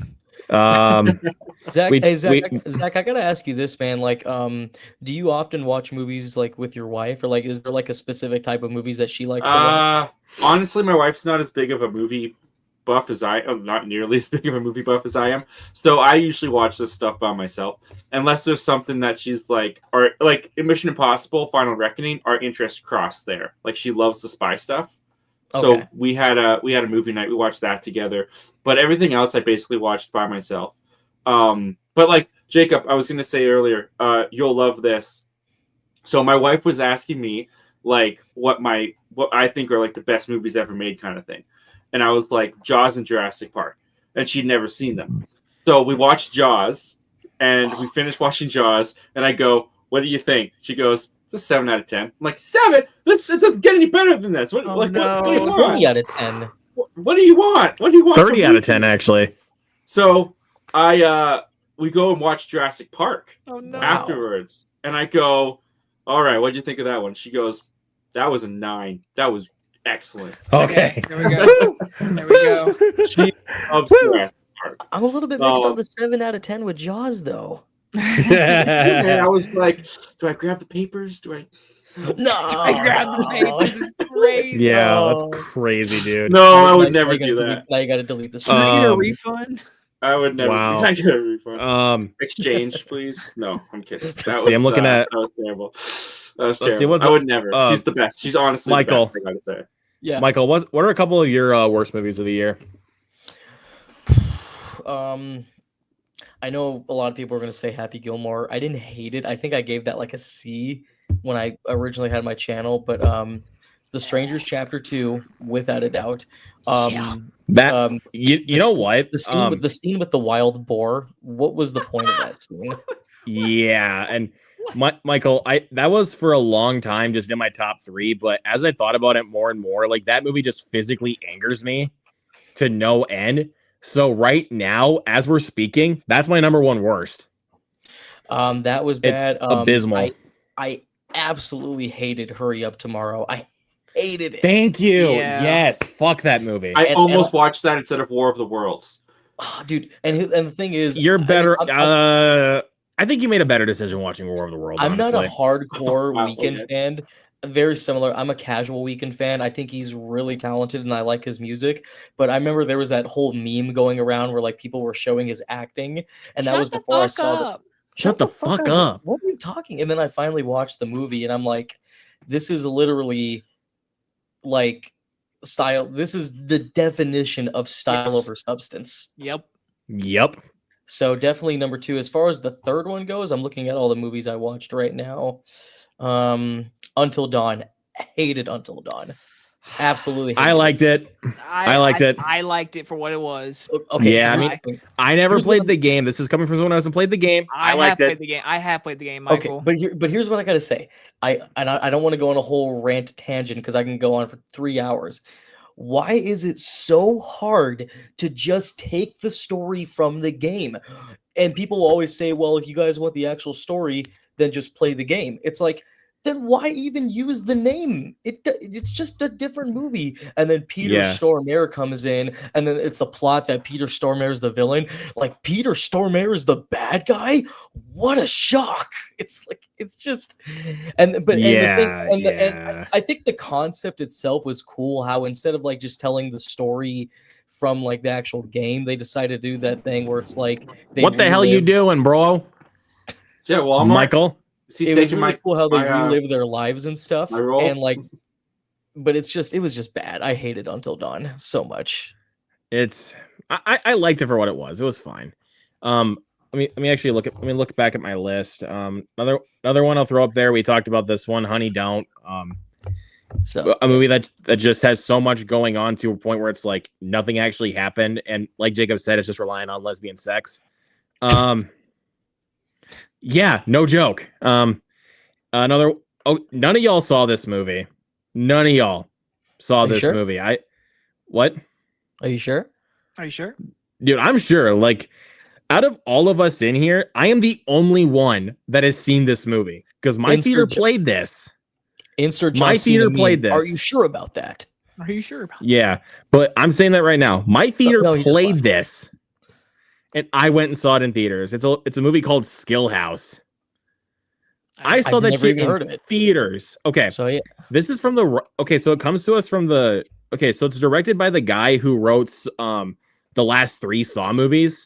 Zach, Zach, I gotta ask you this, man. Like, do you often watch movies like with your wife, or like, is there like a specific type of movies that she likes to watch? Honestly, my wife's not as big of a movie buff as not nearly as big of a movie buff as I am. So I usually watch this stuff by myself, unless there's something that she's like, or like in Mission Impossible: Final Reckoning, our interests cross there. Like she loves the spy stuff. So Okay. we had a movie night. We watched that together. But everything else I basically watched by myself. But like Jacob, I was gonna say earlier, you'll love this. So my wife was asking me like what I think are like the best movies ever made kind of thing. And I was like Jaws and Jurassic Park. And she'd never seen them. So we watched Jaws and we finished watching Jaws and I go, what do you think? She goes, it's a 7 out of 10. I'm like, 7? That doesn't get any better than that. What do you want? 20 out of 10. What do you want? What do you want? 30 out of 10, actually. So we go and watch Jurassic Park afterwards. And I go, all right, what'd you think of that one? She goes, that was a 9. That was excellent. Okay. There we go. There we go. She loves Jurassic Park. I'm a little bit mixed on the 7 out of 10 with Jaws, though. And I was like, do I grab the papers? Do I? No. I grabbed the papers. It's crazy. Yeah, that's crazy, dude. No, I would never do that. Now you got to delete this. Can I get a refund? I would never. Wow. Can I get a refund? Exchange, please. No, I'm kidding. I'm looking at. That was terrible. That was Let's terrible. see, I would never. She's the best. She's honestly Michael. the best, I gotta say. Yeah. Michael, what are a couple of your worst movies of the year? I know a lot of people are going to say Happy Gilmore. I didn't hate it. I think I gave that like a C when I originally had my channel, but The Strangers Chapter 2, without a doubt. You know what? The scene with the wild boar. What was the point of that scene? Yeah, and Michael, that was for a long time just in my top 3, but as I thought about it more and more, like that movie just physically angers me to no end. So right now, as we're speaking, that's my number 1 worst. That was bad. It's abysmal. I absolutely hated Hurry Up Tomorrow. I hated it. Thank you. Yeah. Yes. Fuck that movie. I almost watched that instead of War of the Worlds. Oh, dude, and the thing is, You're better. I think you made a better decision watching War of the Worlds. I'm honestly. not a hardcore Wow, Weeknd okay. fan. Very similar. I'm a casual Weeknd fan. I think he's really talented and I like his music. But I remember there was that whole meme going around where like people were showing his acting, and that was before I saw the Shut the fuck up. What are you talking? And then I finally watched the movie and I'm like, this is literally like style. This is the definition of style over substance. Yep. So definitely number 2. As far as the third one goes, I'm looking at all the movies I watched right now. Until Dawn. Hated Until Dawn. Absolutely hated I liked it. I liked it. I liked it for what it was. Okay. Yeah, I never Here's played what the game. This is coming from someone who hasn't played the game. I liked have it. played the game. I have played the game, Okay, Michael. but here's what I gotta say. I don't want to go on a whole rant tangent because I can go on for 3 hours. Why is it so hard to just take the story from the game? And people always say, well, if you guys want the actual story, then just play the game. It's like, then why even use the name? It's just a different movie. And then Peter Yeah. Stormare comes in, and then it's a plot that Peter Stormare is the villain. Like, Peter Stormare is the bad guy? What a shock. It's like, it's just, and I think the concept itself was cool, how instead of like just telling the story from like the actual game, they decided to do that thing where it's like, what the hell you doing, bro? Yeah, Walmart. Michael. It was really cool how they relive their lives and stuff, and like, but it was just bad. I hated Until Dawn so much. I liked it for what it was. It was fine. Let me actually look back at my list. Another one I'll throw up there. We talked about this one, Honey Don't. So a movie that just has so much going on to a point where it's like nothing actually happened, and like Jacob said, it's just relying on lesbian sex. Yeah, no joke. None of y'all saw this movie. None of y'all saw this movie. What? Are you sure? Are you sure? Dude, I'm sure. Like, out of all of us in here, I am the only one that has seen this movie because my theater played this. My theater played this. Are you sure about that? Are you sure about that? Yeah, but I'm saying that right now. My theater played this. And I went and saw it in theaters. It's a movie called Skill House. I saw that shit in theaters. Okay. So yeah. This is from so it comes to us from so it's directed by the guy who wrote the last 3 Saw movies.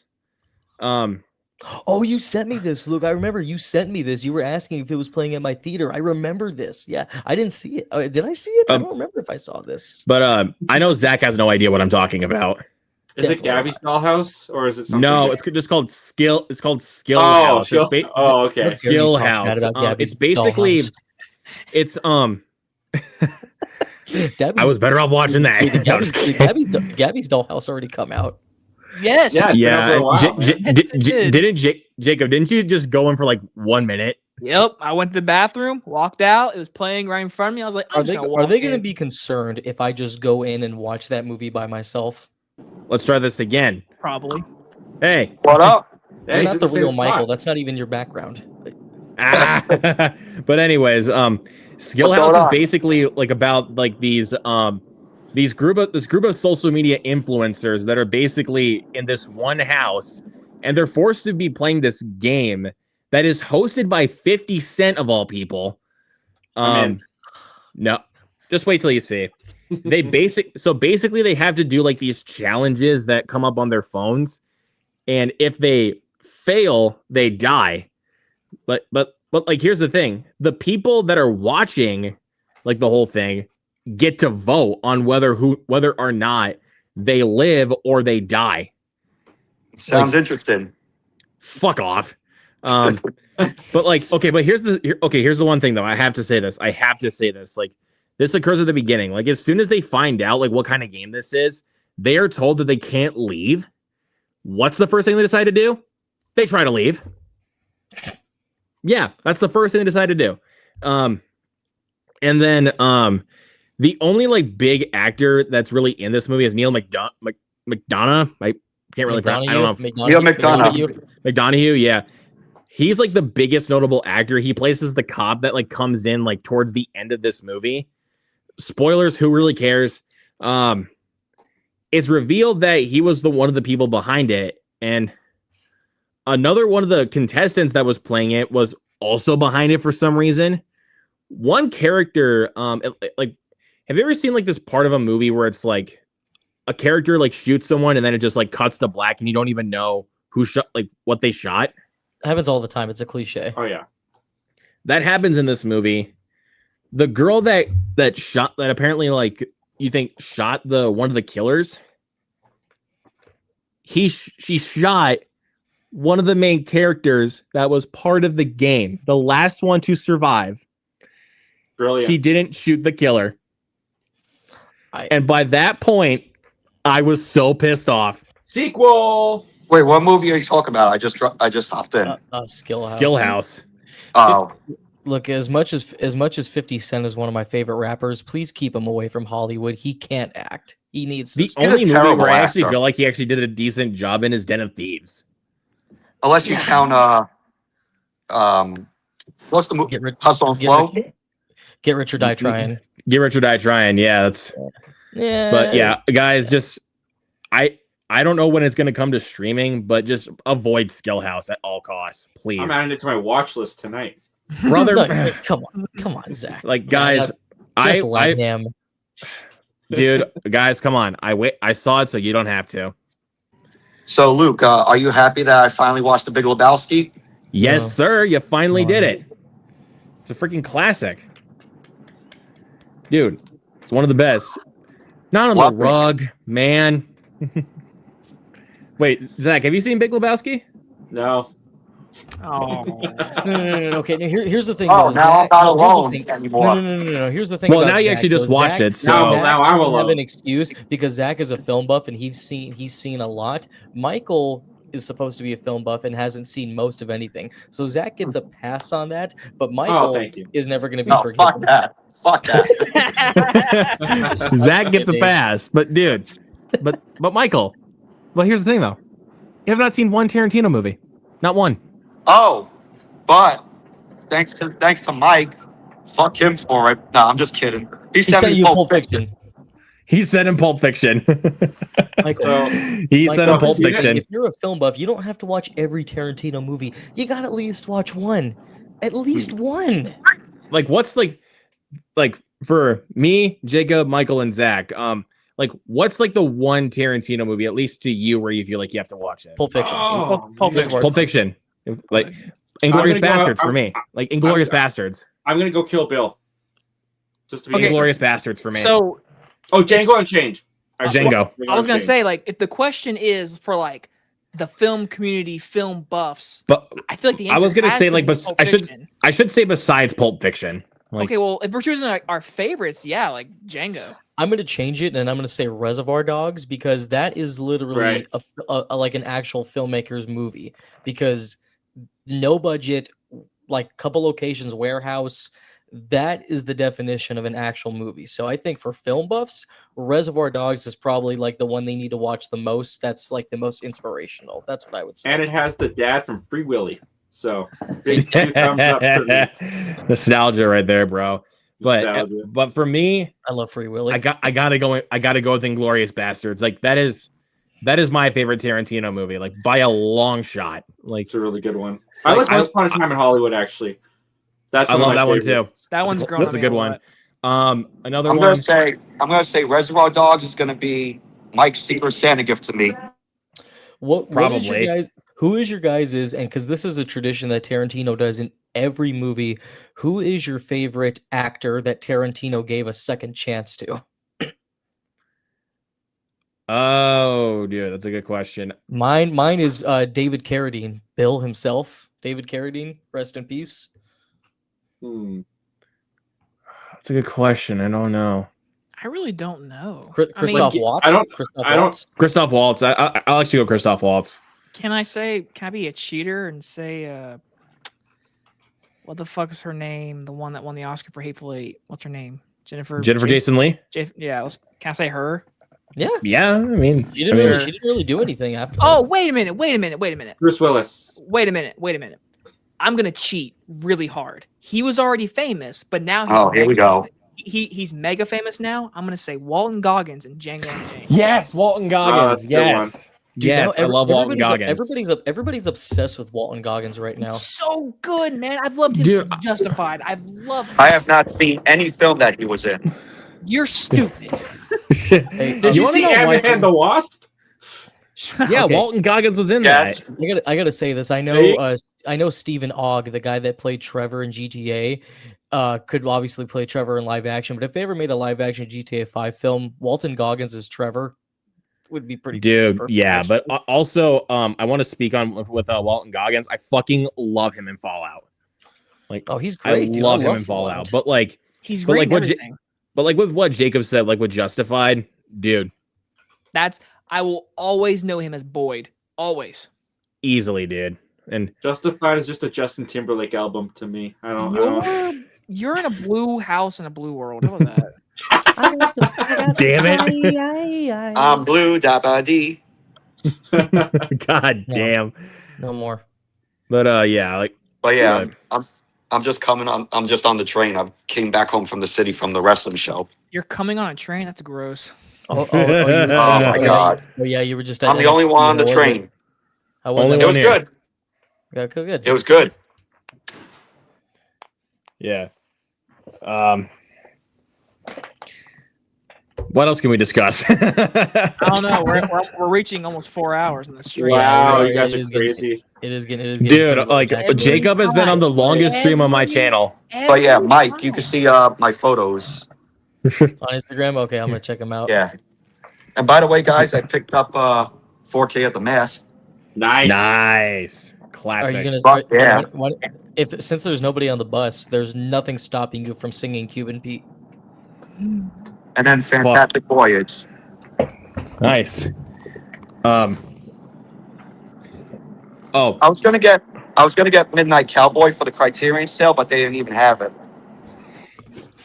Oh, you sent me this, Luke. I remember you sent me this. You were asking if it was playing at my theater. I remember this. Yeah, I didn't see it. Did I see it? I don't remember if I saw this. But I know Zach has no idea what I'm talking about. Is it Gabby's Dollhouse or is it something? No, it's just called Skill. It's called Skill House. Okay. Skill House. It's basically, it's I was better off watching that. Gabby's Dollhouse already come out. Yes. Yeah. Jacob? Didn't you just go in for like 1 minute? Yep. I went to the bathroom, walked out. It was playing right in front of me. I was like, are they going to be concerned if I just go in and watch that movie by myself? Let's try this again. Probably. Hey. What up? You're not the real Michael. That's not even your background. But anyways, Skill House is basically like about like this group of social media influencers that are basically in this one house, and they're forced to be playing this game that is hosted by 50 Cent of all people. No, just wait till you see. So basically they have to do like these challenges that come up on their phones, and if they fail, they die. But like, here's the thing: the people that are watching like the whole thing get to vote on whether or not they live or they die. Sounds interesting. Fuck off. But like, okay, but here's the one thing though. I have to say this. Like, this occurs at the beginning. Like, as soon as they find out like what kind of game this is, they are told that they can't leave. What's the first thing they decide to do? They try to leave. Yeah, that's the first thing they decide to do. And then the only like big actor that's really in this movie is Neil McDonough. I can't really pronounce. I don't know. Neil McDonough. McDonough, yeah. He's like the biggest notable actor. He plays the cop that like comes in like towards the end of this movie. Spoilers, who really cares? It's revealed that he was one of the people behind it, and another one of the contestants that was playing it was also behind it for some reason. One character, like, have you ever seen like this part of a movie where it's like a character like shoots someone and then it just like cuts to black and you don't even know who shot, like what they shot? It happens all the time. It's a cliche. Oh yeah, that happens in this movie. The girl that apparently like you think shot one of the killers. She shot one of the main characters that was part of the game, the last one to survive. Brilliant. She didn't shoot the killer. And by that point, I was so pissed off. Sequel. Wait, what movie are you talking about? I just hopped in. Skill House. Oh. Look, as much as 50 Cent is one of my favorite rappers, please keep him away from Hollywood. He can't act. He needs the only movie where I actually feel like he actually did a decent job in is Den of Thieves. Unless you count what's the movie? Hustle and Flow? Get rich or die trying. Get rich or die trying. Yeah, that's. Yeah. But yeah, guys, just I don't know when it's going to come to streaming, but just avoid Skill House at all costs, please. I'm adding it to my watch list tonight. Brother. No, come on, Zach. Like, guys, Just let him. Dude, guys, come on. I saw it, so you don't have to. So, Luke, are you happy that I finally watched The Big Lebowski? Yes, No. sir. You finally did it. It's a freaking classic. Dude, it's one of the best. Not on What? the rug, man. Wait, Zach, have you seen Big Lebowski? No. Oh, No. Okay, here's the thing. Oh, though, now I'm Zach, not here's the alone thing. anymore. No. Here's the thing. Well, about now you Zach, actually just though. watched Zach, it, so- Now I'm doesn't have alone. an excuse because Zach is a film buff and he's seen a lot. Michael is supposed to be a film buff and hasn't seen most of anything, so Zach gets a pass on that. But Michael thank you. is never going to be No, forgiven. fuck that. Fuck that. Zach gets a Dude. pass, but dude, but Michael. Well, here's the thing, though. You have not seen one Tarantino movie, not one. Oh, but thanks to Mike, fuck him for it. No, I'm just kidding. He He sent sent me you Pulp Pulp Fiction. Fiction. He said in Pulp Fiction. Michael. So, He said in Michael, Pulp here's the thing. Fiction. If you're a film buff, you don't have to watch every Tarantino movie. You got to at least watch one. At least one. Like, what's like for me, Jacob, Michael, and Zach? Like, what's like the one Tarantino movie, at least to you, where you feel like you have to watch it? Pulp Fiction. Oh, Pulp man. Fiction. Pulp Fiction. Like, Inglorious I'm gonna go- Bastards for me. Like, Inglorious Bastards. I'm gonna go Kill Bill. Just to be Okay. Inglorious Bastards for me. So Django Unchained. Django. I was gonna say, like, if the question is for like the film community, film buffs, But I feel like the I answer was gonna has say, to like, be bes- Pulp I should- Fiction. I should say besides Pulp Fiction. Like, Okay, well, if we're choosing like our favorites, yeah, like Django. I'm going to change it and I'm going to say Reservoir Dogs because that is literally Right. a like an actual filmmaker's movie because no budget, like couple locations, warehouse, that is the definition of an actual movie. So I think for film buffs, Reservoir Dogs is probably like the one they need to watch the most. That's like the most inspirational. That's what I would say. And it has the dad from Free Willy. So big 2 thumbs up for me. nostalgia right there, bro. Nostalgia. But for me, I love Free Willy. I gotta go with Inglorious Bastards. Like, that is my favorite Tarantino movie, like, by a long shot. Like, It's a really good one. I Like, like Once Upon a Time in Hollywood, actually. That's I one of love my that one too. favorites. That one's grown. That's on a me good lot. one. Another I'm one. gonna say Reservoir Dogs is gonna be Mike's Secret Santa gift to me. What is Probably. your guys? Who is your guys's? And because this is a tradition that Tarantino does in every movie, who is your favorite actor that Tarantino gave a second chance to? Oh, dude, that's a good question. Mine is David Carradine, Bill himself. David Carradine, rest in peace. Hmm. That's a good question. I don't know. I really don't know. Christoph I mean, Waltz. I don't- Christoph I don't- Waltz? Christoph Waltz. I'll actually go Christoph Waltz. can I be a cheater and say what the fuck is her name? The one that won the Oscar for Hateful Eight. What's her name? Jennifer Jason Lee. Yeah, can I say her? Yeah, Yeah, I mean, she didn't, I mean, really, she didn't really do anything after. Oh, wait a minute. Bruce Willis. Wait a minute. I'm gonna cheat really hard. He was already famous, but now he's Oh, here we go. He's mega famous now. I'm gonna say Walton Goggins and Django Unchained. yes, Walton Goggins. that's a good one. Yes, yes, I love Walton Goggins. Everybody's obsessed with Walton Goggins right now. So good, man. I've loved him Dude, since Justified. I've loved him. I have not seen any film that he was in. You're stupid. Hey, Did You wanna see know why- Ant-Man and the Wasp? Yeah, Okay. Walton Goggins was in Yes. that. I gotta say this. I Hey. know Stephen Ogg, the guy that played Trevor in GTA, could obviously play Trevor in live action. But if they ever made a live action GTA 5 film, Walton Goggins as Trevor would be pretty Dude, perfect, yeah, actually. but also, I want to speak on with Walton Goggins. I fucking love him in Fallout. Like, Oh, he's I great. dude. love him in Fallout. But like, He's But, great. like, in what J- everything. but like with what Jacob said, like with Justified, dude, I will always know him as Boyd. Always. easily, dude. And Justified is just a Justin Timberlake album to me. I don't. You're in a blue house in a blue world. How about that? damn it, I'm blue, da ba dee. god No. damn. No more. But yeah, like, But yeah, Good. I'm just coming on. I'm just on the train. I came back home from the city from the wrestling show. You're coming on a train? That's gross. Oh my God. Oh yeah, you were just at I'm the only NXT. one on the How was train. it? How was Only it? It was one here. good. Yeah, good. It was good. Yeah. What else can we discuss? I don't know. We're reaching almost 4 hours in the stream. Wow, Yeah, you guys it are is getting- crazy. It is getting Dude, pretty like late, actually. Jacob has been on the longest stream on my channel. But yeah, Mike, you can see my photos. On Instagram. Okay, I'm gonna check them out. Yeah. And by the way, guys, I picked up 4K at the Mask. Nice. Nice. Are Classic. you gonna? Fuck yeah. If since there's nobody on the bus, there's nothing stopping you from singing Cuban Pete. And then Fantastic Voyage. Nice. Oh, I was gonna get Midnight Cowboy for the Criterion sale, but they didn't even have it.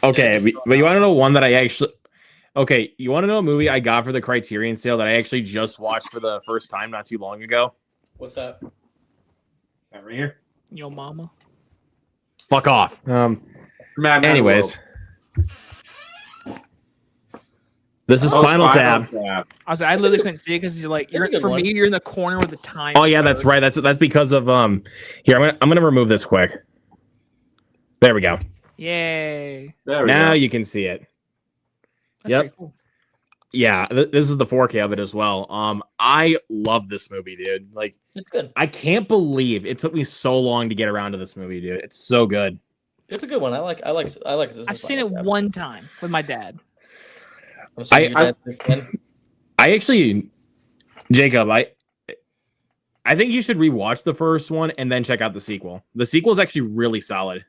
okay. But you want to know one that I actually... Okay, you want to know a movie I got for the Criterion sale that I actually just watched for the first time not too long ago? What's that? Right here. Yo, mama. Fuck off. Anyways. This is Spinal Tap. I literally couldn't see it because you're like, That's a good for one. me, you're in the corner with the time. Oh yeah, that's right. That's because of Here, I'm gonna remove this quick. There we go. Yay. There we Now go. you can see it. That's Yep. pretty cool. Yeah, this is the 4K of it as well. I love this movie, dude. Like, It's good. I can't believe it took me so long to get around to this movie, dude. It's so good. It's a good one. I like. I've seen it one time with my dad. I'm assuming your dad's a big fan. I actually, Jacob, I think you should rewatch the first one and then check out the sequel. The sequel is actually really solid.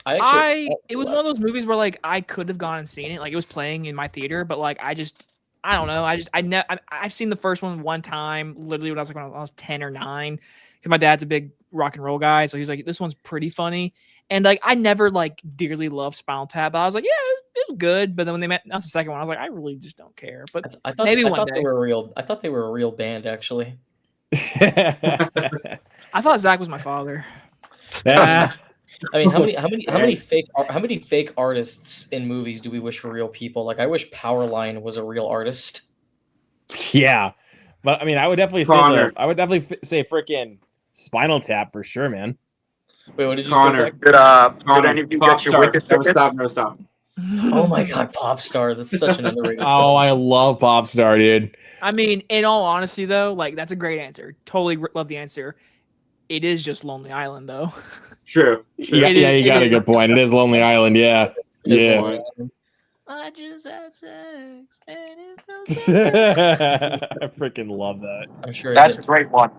It was one of those movies where like I could have gone and seen it. Like it was playing in my theater, but like I don't know. I've seen the first one one time, literally when I was 10 or 9. Because my dad's a big rock and roll guy, so he's like, this one's pretty funny. And like I never like dearly loved Spinal Tap, but I was like, yeah, it was good. But then when they met, that's the second one. I was like, I really just don't care. But I thought, maybe I one thought day. they were a real. I thought they were a real band, actually. I thought Zach was my father. Ah, I mean, how many fake artists in movies do we wish were real people? Like, I wish Powerline was a real artist. yeah, but I mean, I would definitely say Connor. say freaking Spinal Tap for sure, man. Wait, what did you Connor. say? Zach? Did any of you get your Wicked Never tickets? stop, never stop. Oh my God, Popstar! That's such an underrated. Oh, film. I love Popstar, dude. I mean, in all honesty, though, like that's a great answer. Totally love the answer. It is just Lonely Island, though. True. Yeah, It you got a is. good point. It is Lonely Island, yeah. Yeah. I just had sex and it felt so I freaking love that. I'm sure. That's a great one.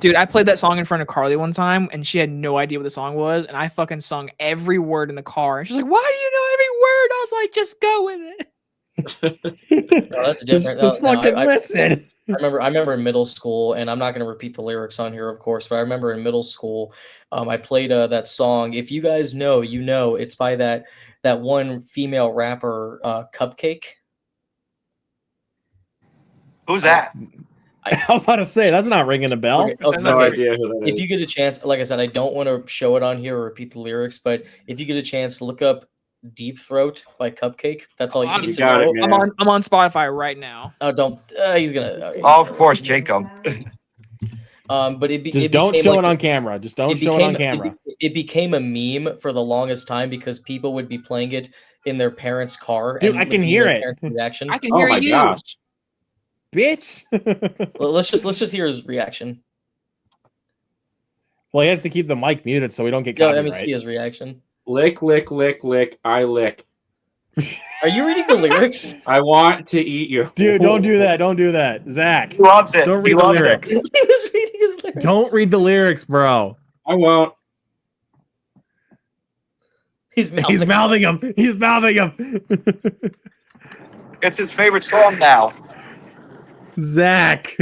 Dude, I played that song in front of Carly one time, and she had no idea what the song was, and I fucking sung every word in the car. And she's like, "Why do you know every word?" I was like, "Just go with it." No, that's Just different. No, fucking I listen. remember in middle school, and I'm not going to repeat the lyrics on here, of course, but I remember in middle school, I played that song. If you guys know, you know, it's by that one female rapper, Cupcake. Who's that? I was about to say that's not ringing a bell. Okay, Sounds No okay. idea who that If is. you get a chance, like I said, I don't want to show it on here or repeat the lyrics, but if you get a chance, look up "Deep Throat" by Cupcake. That's all you need to got it, know. man. I'm on Spotify right now. Oh, don't. He's gonna. Oh, of course, Jacob. But Just don't became show like it on camera. Just don't show it on camera. It became a meme for the longest time because people would be playing it in their parents' car. Dude, and I can would be hear their it. parents' Reaction. I can Oh hear my you. gosh. Bitch. Well, let's just hear his reaction. Well, he has to keep the mic muted so we don't get Yeah, copyright. let me see his reaction. Lick, lick, lick, lick. I lick. Are you reading the lyrics? I want to eat you. Dude, don't do that. Don't do that. Zach, He loves it. don't He read the loves it. lyrics. He was reading his lyrics. Don't read the lyrics, bro. I won't. He's He's mouthing him. He's mouthing him. It's his favorite song now. Zach.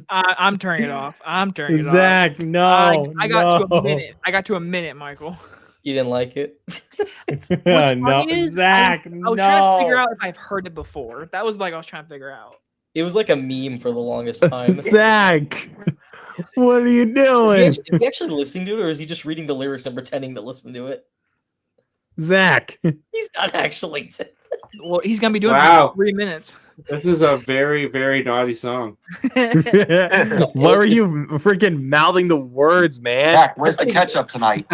I'm turning it off. I'm turning it off. Zach, no. I got to no. a minute. I got to a minute, Michael. You didn't like it. What's no, funny is Zach, I was trying to figure no. out if I've heard it before. That was like I was trying to figure out. It was like a meme for the longest time. Zach. What are you doing, Is he actually listening to it, or is he just reading the lyrics and pretending to listen to it? Zach? He's not actually. Well, he's gonna be doing it Wow. for 3 minutes. This is a very, very naughty song. Why are you freaking mouthing the words, man? Zach, where's the ketchup tonight?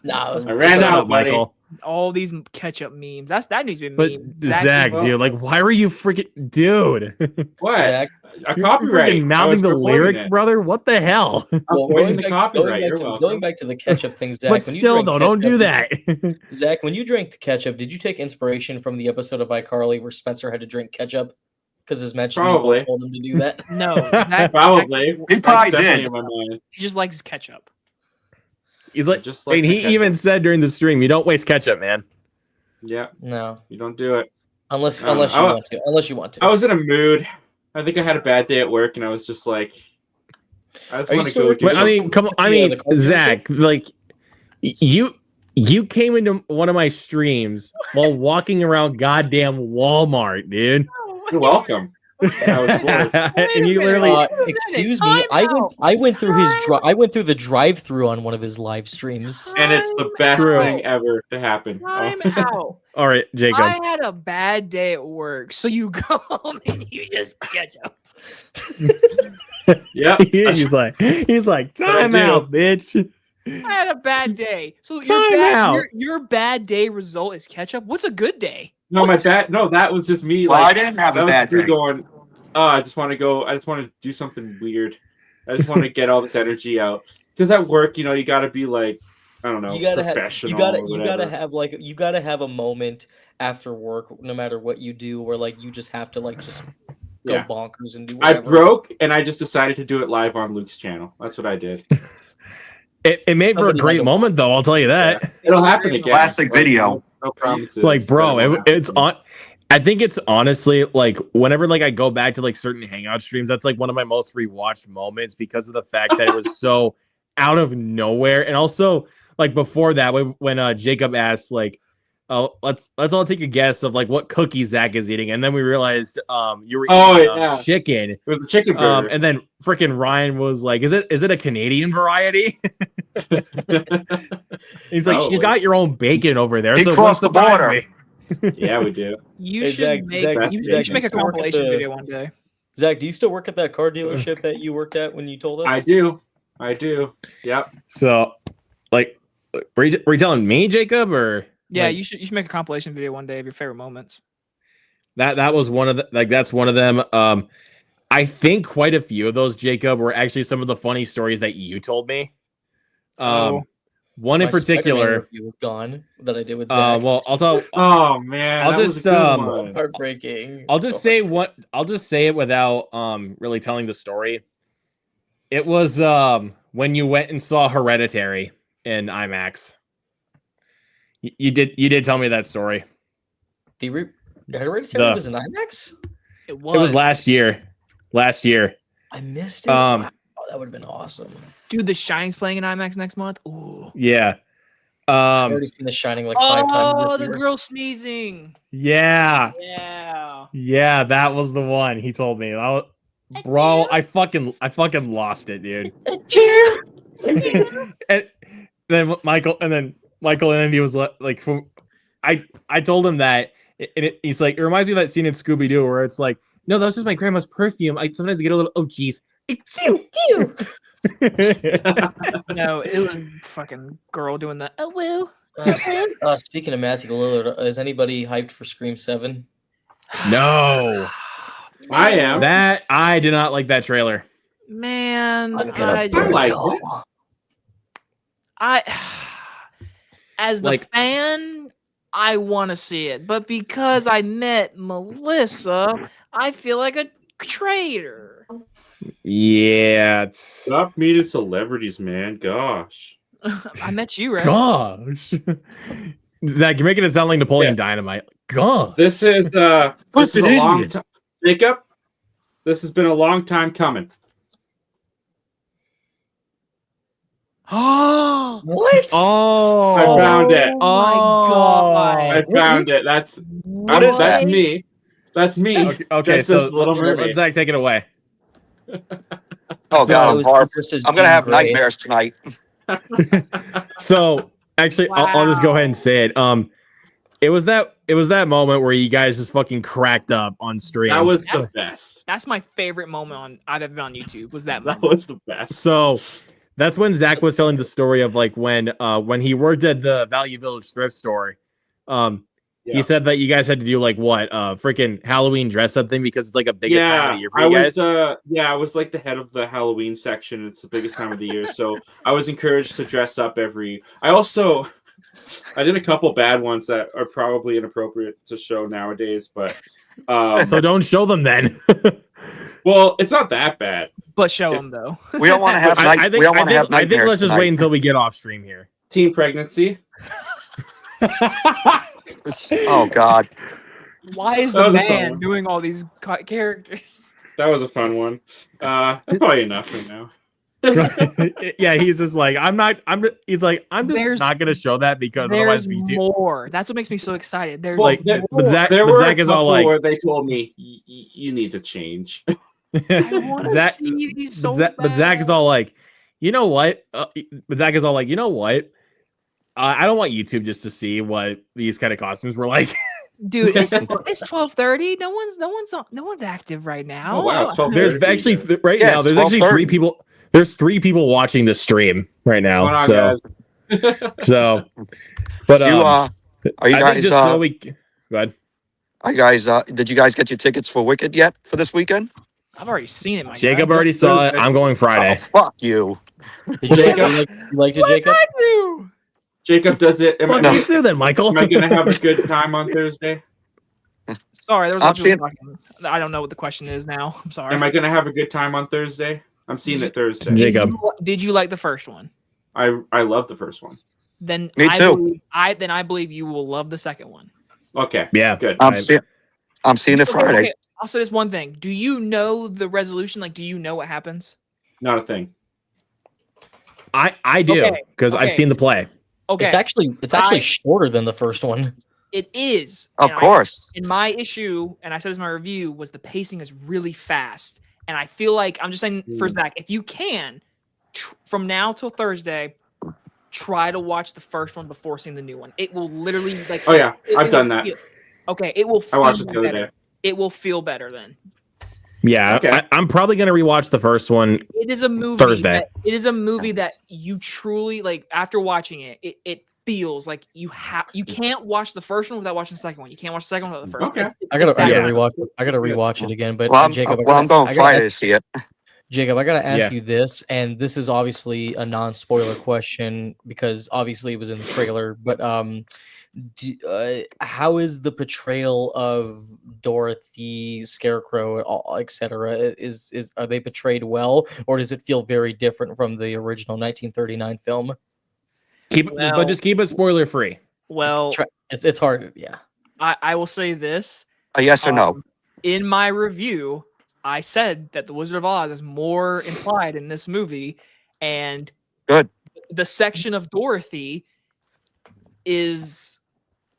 No, I ran Shut out, up, buddy. Michael. All these ketchup memes. That needs to be But meme. Zach, well- dude, like, why were you freaking, dude? What? Zach, A You're copyright. freaking I mouthing was the recording lyrics, it. brother. What the hell? I'm well, avoiding the copyright. You're welcome. going back to the ketchup thing, Zach. But when you still, drank though, don't do ketchup, that. Zach, when you drank the ketchup, did you take inspiration from the episode of iCarly where Spencer had to drink ketchup because his mention Probably. told him to do that? No, Zach, Probably. He That's probably definitely did. in my mind. he just likes ketchup. He's like, Just like and the he even ketchup. said during the stream, "You don't waste ketchup, man." Yeah, No, you don't do it. unless No, unless you I- want to. Unless you want to. I was in a mood. I think I had a bad day at work, and I was just like, I just Are you want to still go working do But I something. mean, come on. I Yeah, mean, the car dealership? Zach, like, you came into one of my streams while walking around goddamn Walmart, dude. You're welcome. I was bored. And you literally, Excuse Time me. out. I went through his I went through the drive-through on one of his live streams. And it's the best True. thing ever to happen. Time Oh. out. all right, Jacob. I had a bad day at work, so you go home and you just ketchup. Yep. he's like, time do. out, bitch. I had a bad day. So Time out. your bad day result is ketchup. What's a good day? No, my bad. No, that was just me. Well, Like, I didn't have that a was bad me day. going, oh, I just want to go. I just want to do something weird. I just want to get all this energy out. Because at work, you know, you got to be like, I don't know, You gotta have professional. you gotta or you gotta whatever. have like you gotta have a moment after work, no matter what you do, where like you just have to like just go Yeah. bonkers and do I whatever. broke, and I just decided to do it live on Luke's channel. That's what I did. It made for a Somebody had great to- moment, though. I'll tell you that. It'll happen again. Classic video. No promises. Like, bro, But it'll happen. it's on. I think it's honestly like whenever like I go back to like certain Hangout streams, that's like one of my most rewatched moments because of the fact that it was so out of nowhere, and also like before that when Jacob asked like, "Oh, let's all take a guess of like what cookie Zach is eating," and then we realized you were Oh, eating yeah. chicken, It was a chicken burger. and then freaking Ryan was like, "Is it a Canadian variety?" He's like, Probably. "You got your own bacon over there, He so it crossed wouldn't the surprise border. me." Yeah, we do. You Hey, should Zach, make Zach, you Zach, should make a you still work at compilation the- video one day. Zach, do you still work at that car dealership that you worked at when you told us? I do. Yep. So, like, were you telling me, Jacob, or Yeah, like, you should make a compilation video one day of your favorite moments. that was one of the that's one of them. I think quite a few of those, Jacob, were actually some of the funny stories that you told me. One in My Spider-Man particular. review was gone that I did with Zach. Well, I'll tell. Oh man, I'll that was just, a good um, one. Heartbreaking. I'll just say it without really telling the story. It was when you went and saw Hereditary in IMAX. You did tell me that story. Hereditary was in IMAX? It was. It was last year. I missed it. Um, Wow, that would have been awesome. Dude, The Shining's playing in IMAX next month. Ooh. Yeah. I've already seen The Shining like 5 times Oh, this the year. girl sneezing. Yeah. Yeah. That was the one he told me. Bro, I fucking lost it, dude. and then Michael and Andy was like, I told him that, and he's like, it reminds me of that scene in Scooby Doo where it's like, no, that was just my grandma's perfume. I sometimes get a little, oh geez. No, it was fucking girl doing the oh woo. Speaking of Matthew Lillard, is anybody hyped for Scream 7? No, I am. that I did not like that trailer. Man, I'm gonna I, burn like it all. as the Like- fan, I want to see it, but because I met Melissa, I feel like a traitor. Yeah, Stop meeting celebrities, man. Gosh. I met you, right? gosh. Zach, you're making it sound like Napoleon Dynamite. God. This is a Flippin' long idiot. time. Jacob, this has been a long time coming. Oh, What? Oh, I found it. my God. I found it. That's is that's that? me. That's me. Okay, Just so this Little let Mermaid. Zach take it away. Oh God, Those I'm just as gonna have Jean Grey. nightmares tonight. So actually, I'll just go ahead and say it. It was that moment where you guys just fucking cracked up on stream. That was the best. That's my favorite moment I've ever been on YouTube. Was that That moment. was the best. So that's when Zach was telling the story of like when he worked at the Value Village thrift store. He said that you guys had to do like what freaking Halloween dress up thing because it's like a biggest time of the year for you guys. I was like the head of the Halloween section. It's the biggest time of the year, so I was encouraged to dress up I did a couple bad ones that are probably inappropriate to show nowadays, but so don't show them then. well, it's not that bad. But show them though. We don't want to have I think nightmares let's just tonight. wait until we get off stream here. Teen pregnancy. Oh God. Why is That the was a fun man one. doing all these characters? That was a fun one. That's probably enough for now. Yeah, he's just like he's like I'm just There's- not gonna show that because otherwise There's we do. more. That's what makes me so excited. There's Like, more. but Zach were a is all couple like, where they told me you need to change. I want to Zach, see these so but Zach is bad. all like, you know what? But Zach is all like, you know what? I don't want YouTube just to see what these kind of costumes were like. Dude, it's 12:30. No one's active right now. Oh wow, it's 12:30. There's actually right Yeah, now. it's There's actually 12:30. three people. There's 3 people watching the stream right now. Hold on, So guys. so, but Are you I think guys? just so we go ahead. Are you guys? Did you guys get your tickets for Wicked yet for this weekend? I've already seen it. My Jacob guy. already saw it. I'm going Oh, Friday. fuck you. Did you like it, Jacob? I do. Jacob does it. Am Fuck I you too, then, Michael. gonna have a good time on Thursday? Sorry, there was. I'm a lot of people talking. I don't know what the question is now. I'm sorry. Am I gonna have a good time on Thursday? I'm seeing it Thursday. Jacob. Did you like the first one? I love the first one. Then Me too. I believe you will love the second one. Okay. Yeah. Good. I'm seeing it Friday. Okay, I'll say this one thing. Do you know the resolution? Like, do you know what happens? Not a thing. I do because Okay. I've seen the play. Okay, It's actually shorter than the first one. it is. Of And course. And my issue, and I said this in my review, was the pacing is really fast. And I feel like I'm just saying for Zach, if you can, from now till Thursday, try to watch the first one before seeing the new one. It will literally like. Oh yeah, I've will done that. Okay, it will. I Feel watched it the other better. day. It will feel better then. Yeah, Okay. I'm probably gonna rewatch the first one. It is a movie. Thursday. It is a movie that you truly like. After watching it, it feels like you can't watch the first one without watching the second one. You can't watch the second one without the first. Okay. It's I gotta that Yeah. bad. rewatch it. I gotta rewatch it again. But Well, I'm, Jacob, I'm going I gotta Friday ask- to see it. Jacob, I gotta ask Yeah. you this, and this is obviously a non-spoiler question because obviously it was in the trailer. But how is the portrayal of Dorothy, Scarecrow, etc.? Are they portrayed well, or does it feel very different from the original 1939 film? But just keep it spoiler free. Well, It's hard, yeah. I will say this. A yes or no? In my review, I said that the Wizard of Oz is more implied in this movie, and Good. the section of Dorothy is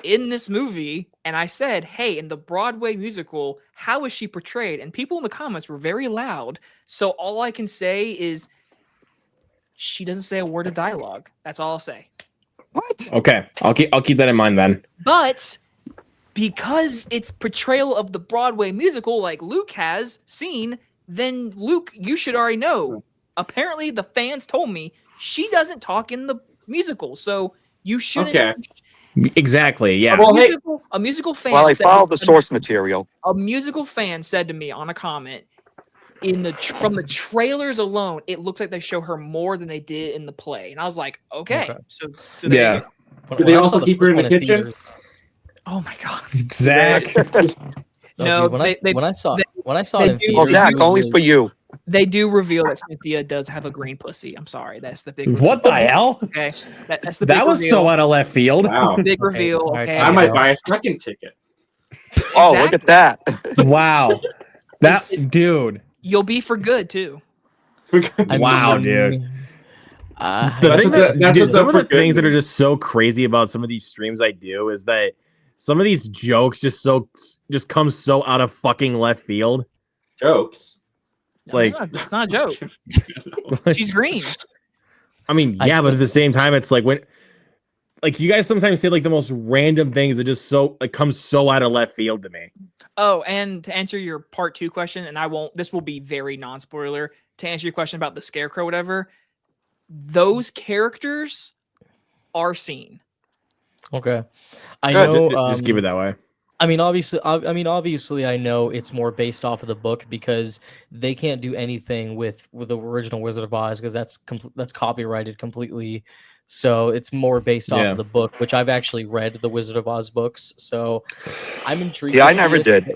in this movie. And I said, hey, in the Broadway musical, how is she portrayed? And people in the comments were very loud. So all I can say is she doesn't say a word of dialogue. That's all I'll say. What? Okay, I'll keep that in mind then. But because it's portrayal of the Broadway musical, like Luke has seen, then Luke, you should already know. Apparently, the fans told me she doesn't talk in the musical, so you shouldn't. Okay. Exactly. Yeah. Well, hey- A musical fan. Well, I said- followed the source material. A musical fan said to me on a comment, from the trailers alone, it looks like they show her more than they did in the play, and I was like, okay. Okay. So there Yeah. you go. Do they When I also saw the keep her first in the one kitchen? theaters- Oh my god. Zach. No, dude, when I saw they- it they in do- theaters, Well, Zach, it was only really- for you. They do reveal that Cynthia does have a green pussy. I'm sorry, that's the big. What the hell? Okay, that's the. That big was reveal. so out of left field. Wow. Big Okay, reveal. all right, Okay, time I it might out. buy a second ticket. Oh, look at that. Wow. That dude. You'll be for good too. I Wow, mean, dude. uh, That's That's what the some of the freaking- things that are just so crazy about some of these streams I do is that some of these jokes just come so out of fucking left field. Jokes. Like, it's not a joke. She's green. I mean, yeah, but at the same time, it's like when, like, you guys sometimes say like the most random things that just so like comes so out of left field to me. Oh, and to answer your part 2 question, and this will be very non-spoiler, to answer your question about the Scarecrow, whatever, those characters are seen. Okay. I Good. know. Just keep it that way. I mean, obviously, I know it's more based off of the book because they can't do anything with the original Wizard of Oz because that's copyrighted completely. So it's more based off of the book, which I've actually read the Wizard of Oz books. So I'm intrigued. Yeah, I never did.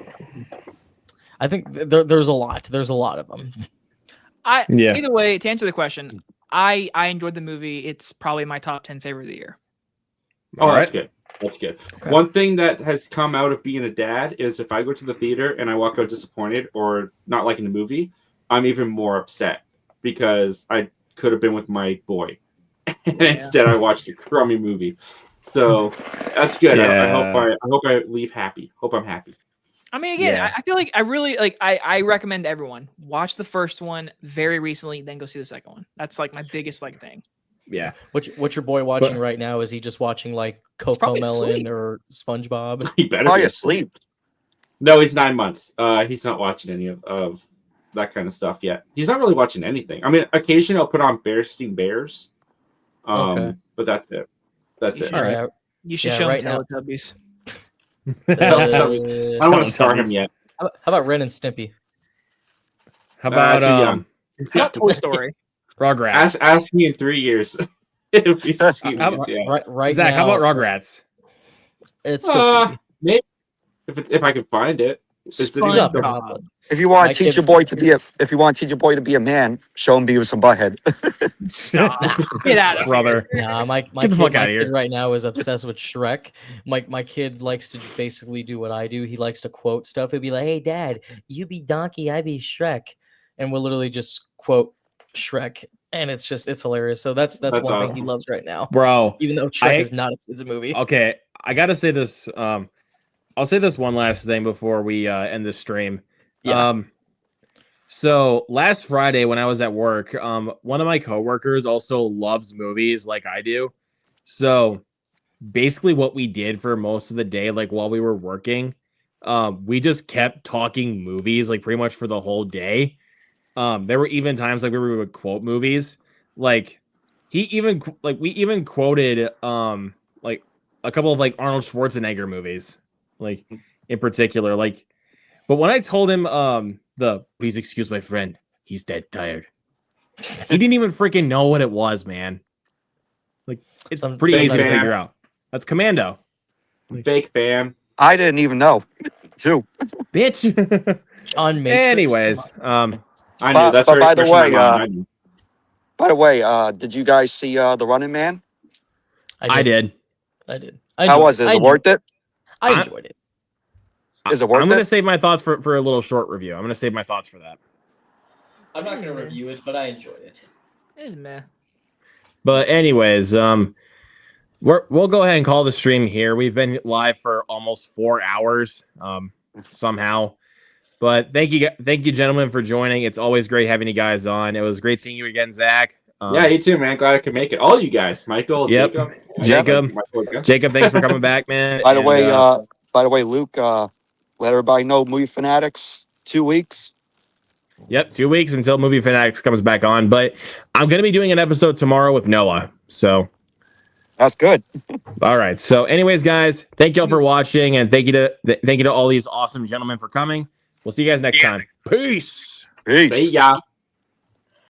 I think there's a lot. There's a lot of them. Either way, to answer the question, I enjoyed the movie. It's probably my top 10 favorite of the year. Oh, that's good. That's good. Okay. One thing that has come out of being a dad is if I go to the theater and I walk out disappointed or not liking the movie, I'm even more upset because I could have been with my boy. And instead I watched a crummy movie. So that's good. Yeah. I hope I leave happy. Hope I'm happy. I mean, again, I feel like I really I recommend everyone watch the first one very recently, then go see the second one. That's like my biggest thing. Yeah. What's your boy watching right now? Is he just watching like Coco Melon or SpongeBob? He better probably be asleep. No, he's 9 months. He's not watching any of that kind of stuff yet. He's not really watching anything. I mean, occasionally I'll put on Bearsteen Bears. But that's it. That's it. All right. You should show him Teletubbies. I don't want to start him yet. How about Ren and Stimpy? How about How about Toy Story? Rugrats. Ask me in 3 years. It'll be right Zach, now, how about Rugrats? It's still maybe if I can find it. If you want to teach your boy to be a man, show him Beavis and Butthead. Stop. Get out of brother. here. Nah, my kid right now is obsessed with Shrek. My kid likes to basically do what I do. He likes to quote stuff. He'll be like, "Hey, Dad, you be Donkey, I be Shrek," and we'll literally just quote Shrek, and it's hilarious. So that's one awesome. thing he loves right now, bro. Even though Shrek is not a kids movie. Okay, I gotta say this. I'll say this one last thing before we end this stream. Yeah. So last Friday when I was at work, one of my coworkers also loves movies like I do. So basically what we did for most of the day, like while we were working, we just kept talking movies like pretty much for the whole day. There were even times like we would quote movies. Like we even quoted like a couple of like Arnold Schwarzenegger movies, like in particular. Like, but when I told him please excuse my friend, he's dead tired, he didn't even freaking know what it was, man. Like it's pretty easy to figure out. That's Commando. Fake fan. I didn't even know, too. Bitch. On Matrix. Anyways, I knew that's but by the way, did you guys see The Running Man? I did. How was it? Is it worth it? I enjoyed it. Is it worth it? I'm going to save my thoughts for a little short review. I'm going to save my thoughts for that. I'm not going to review it, but I enjoyed it. It is meh. But anyways, we'll go ahead and call the stream here. We've been live for almost 4 hours, somehow. But thank you, gentlemen, for joining. It's always great having you guys on. It was great seeing you again, Zach. Yeah, you too, man. Glad I could make it. All you guys, Michael, Jacob, thanks for coming back, man. By the way, Luke, let everybody know, Movie Fanatics, 2 weeks. Yep, 2 weeks until Movie Fanatics comes back on. But I'm going to be doing an episode tomorrow with Noah. So that's good. All right. So, anyways, guys, thank y'all for watching, and thank you to all these awesome gentlemen for coming. We'll see you guys next time. Peace. Peace. See ya.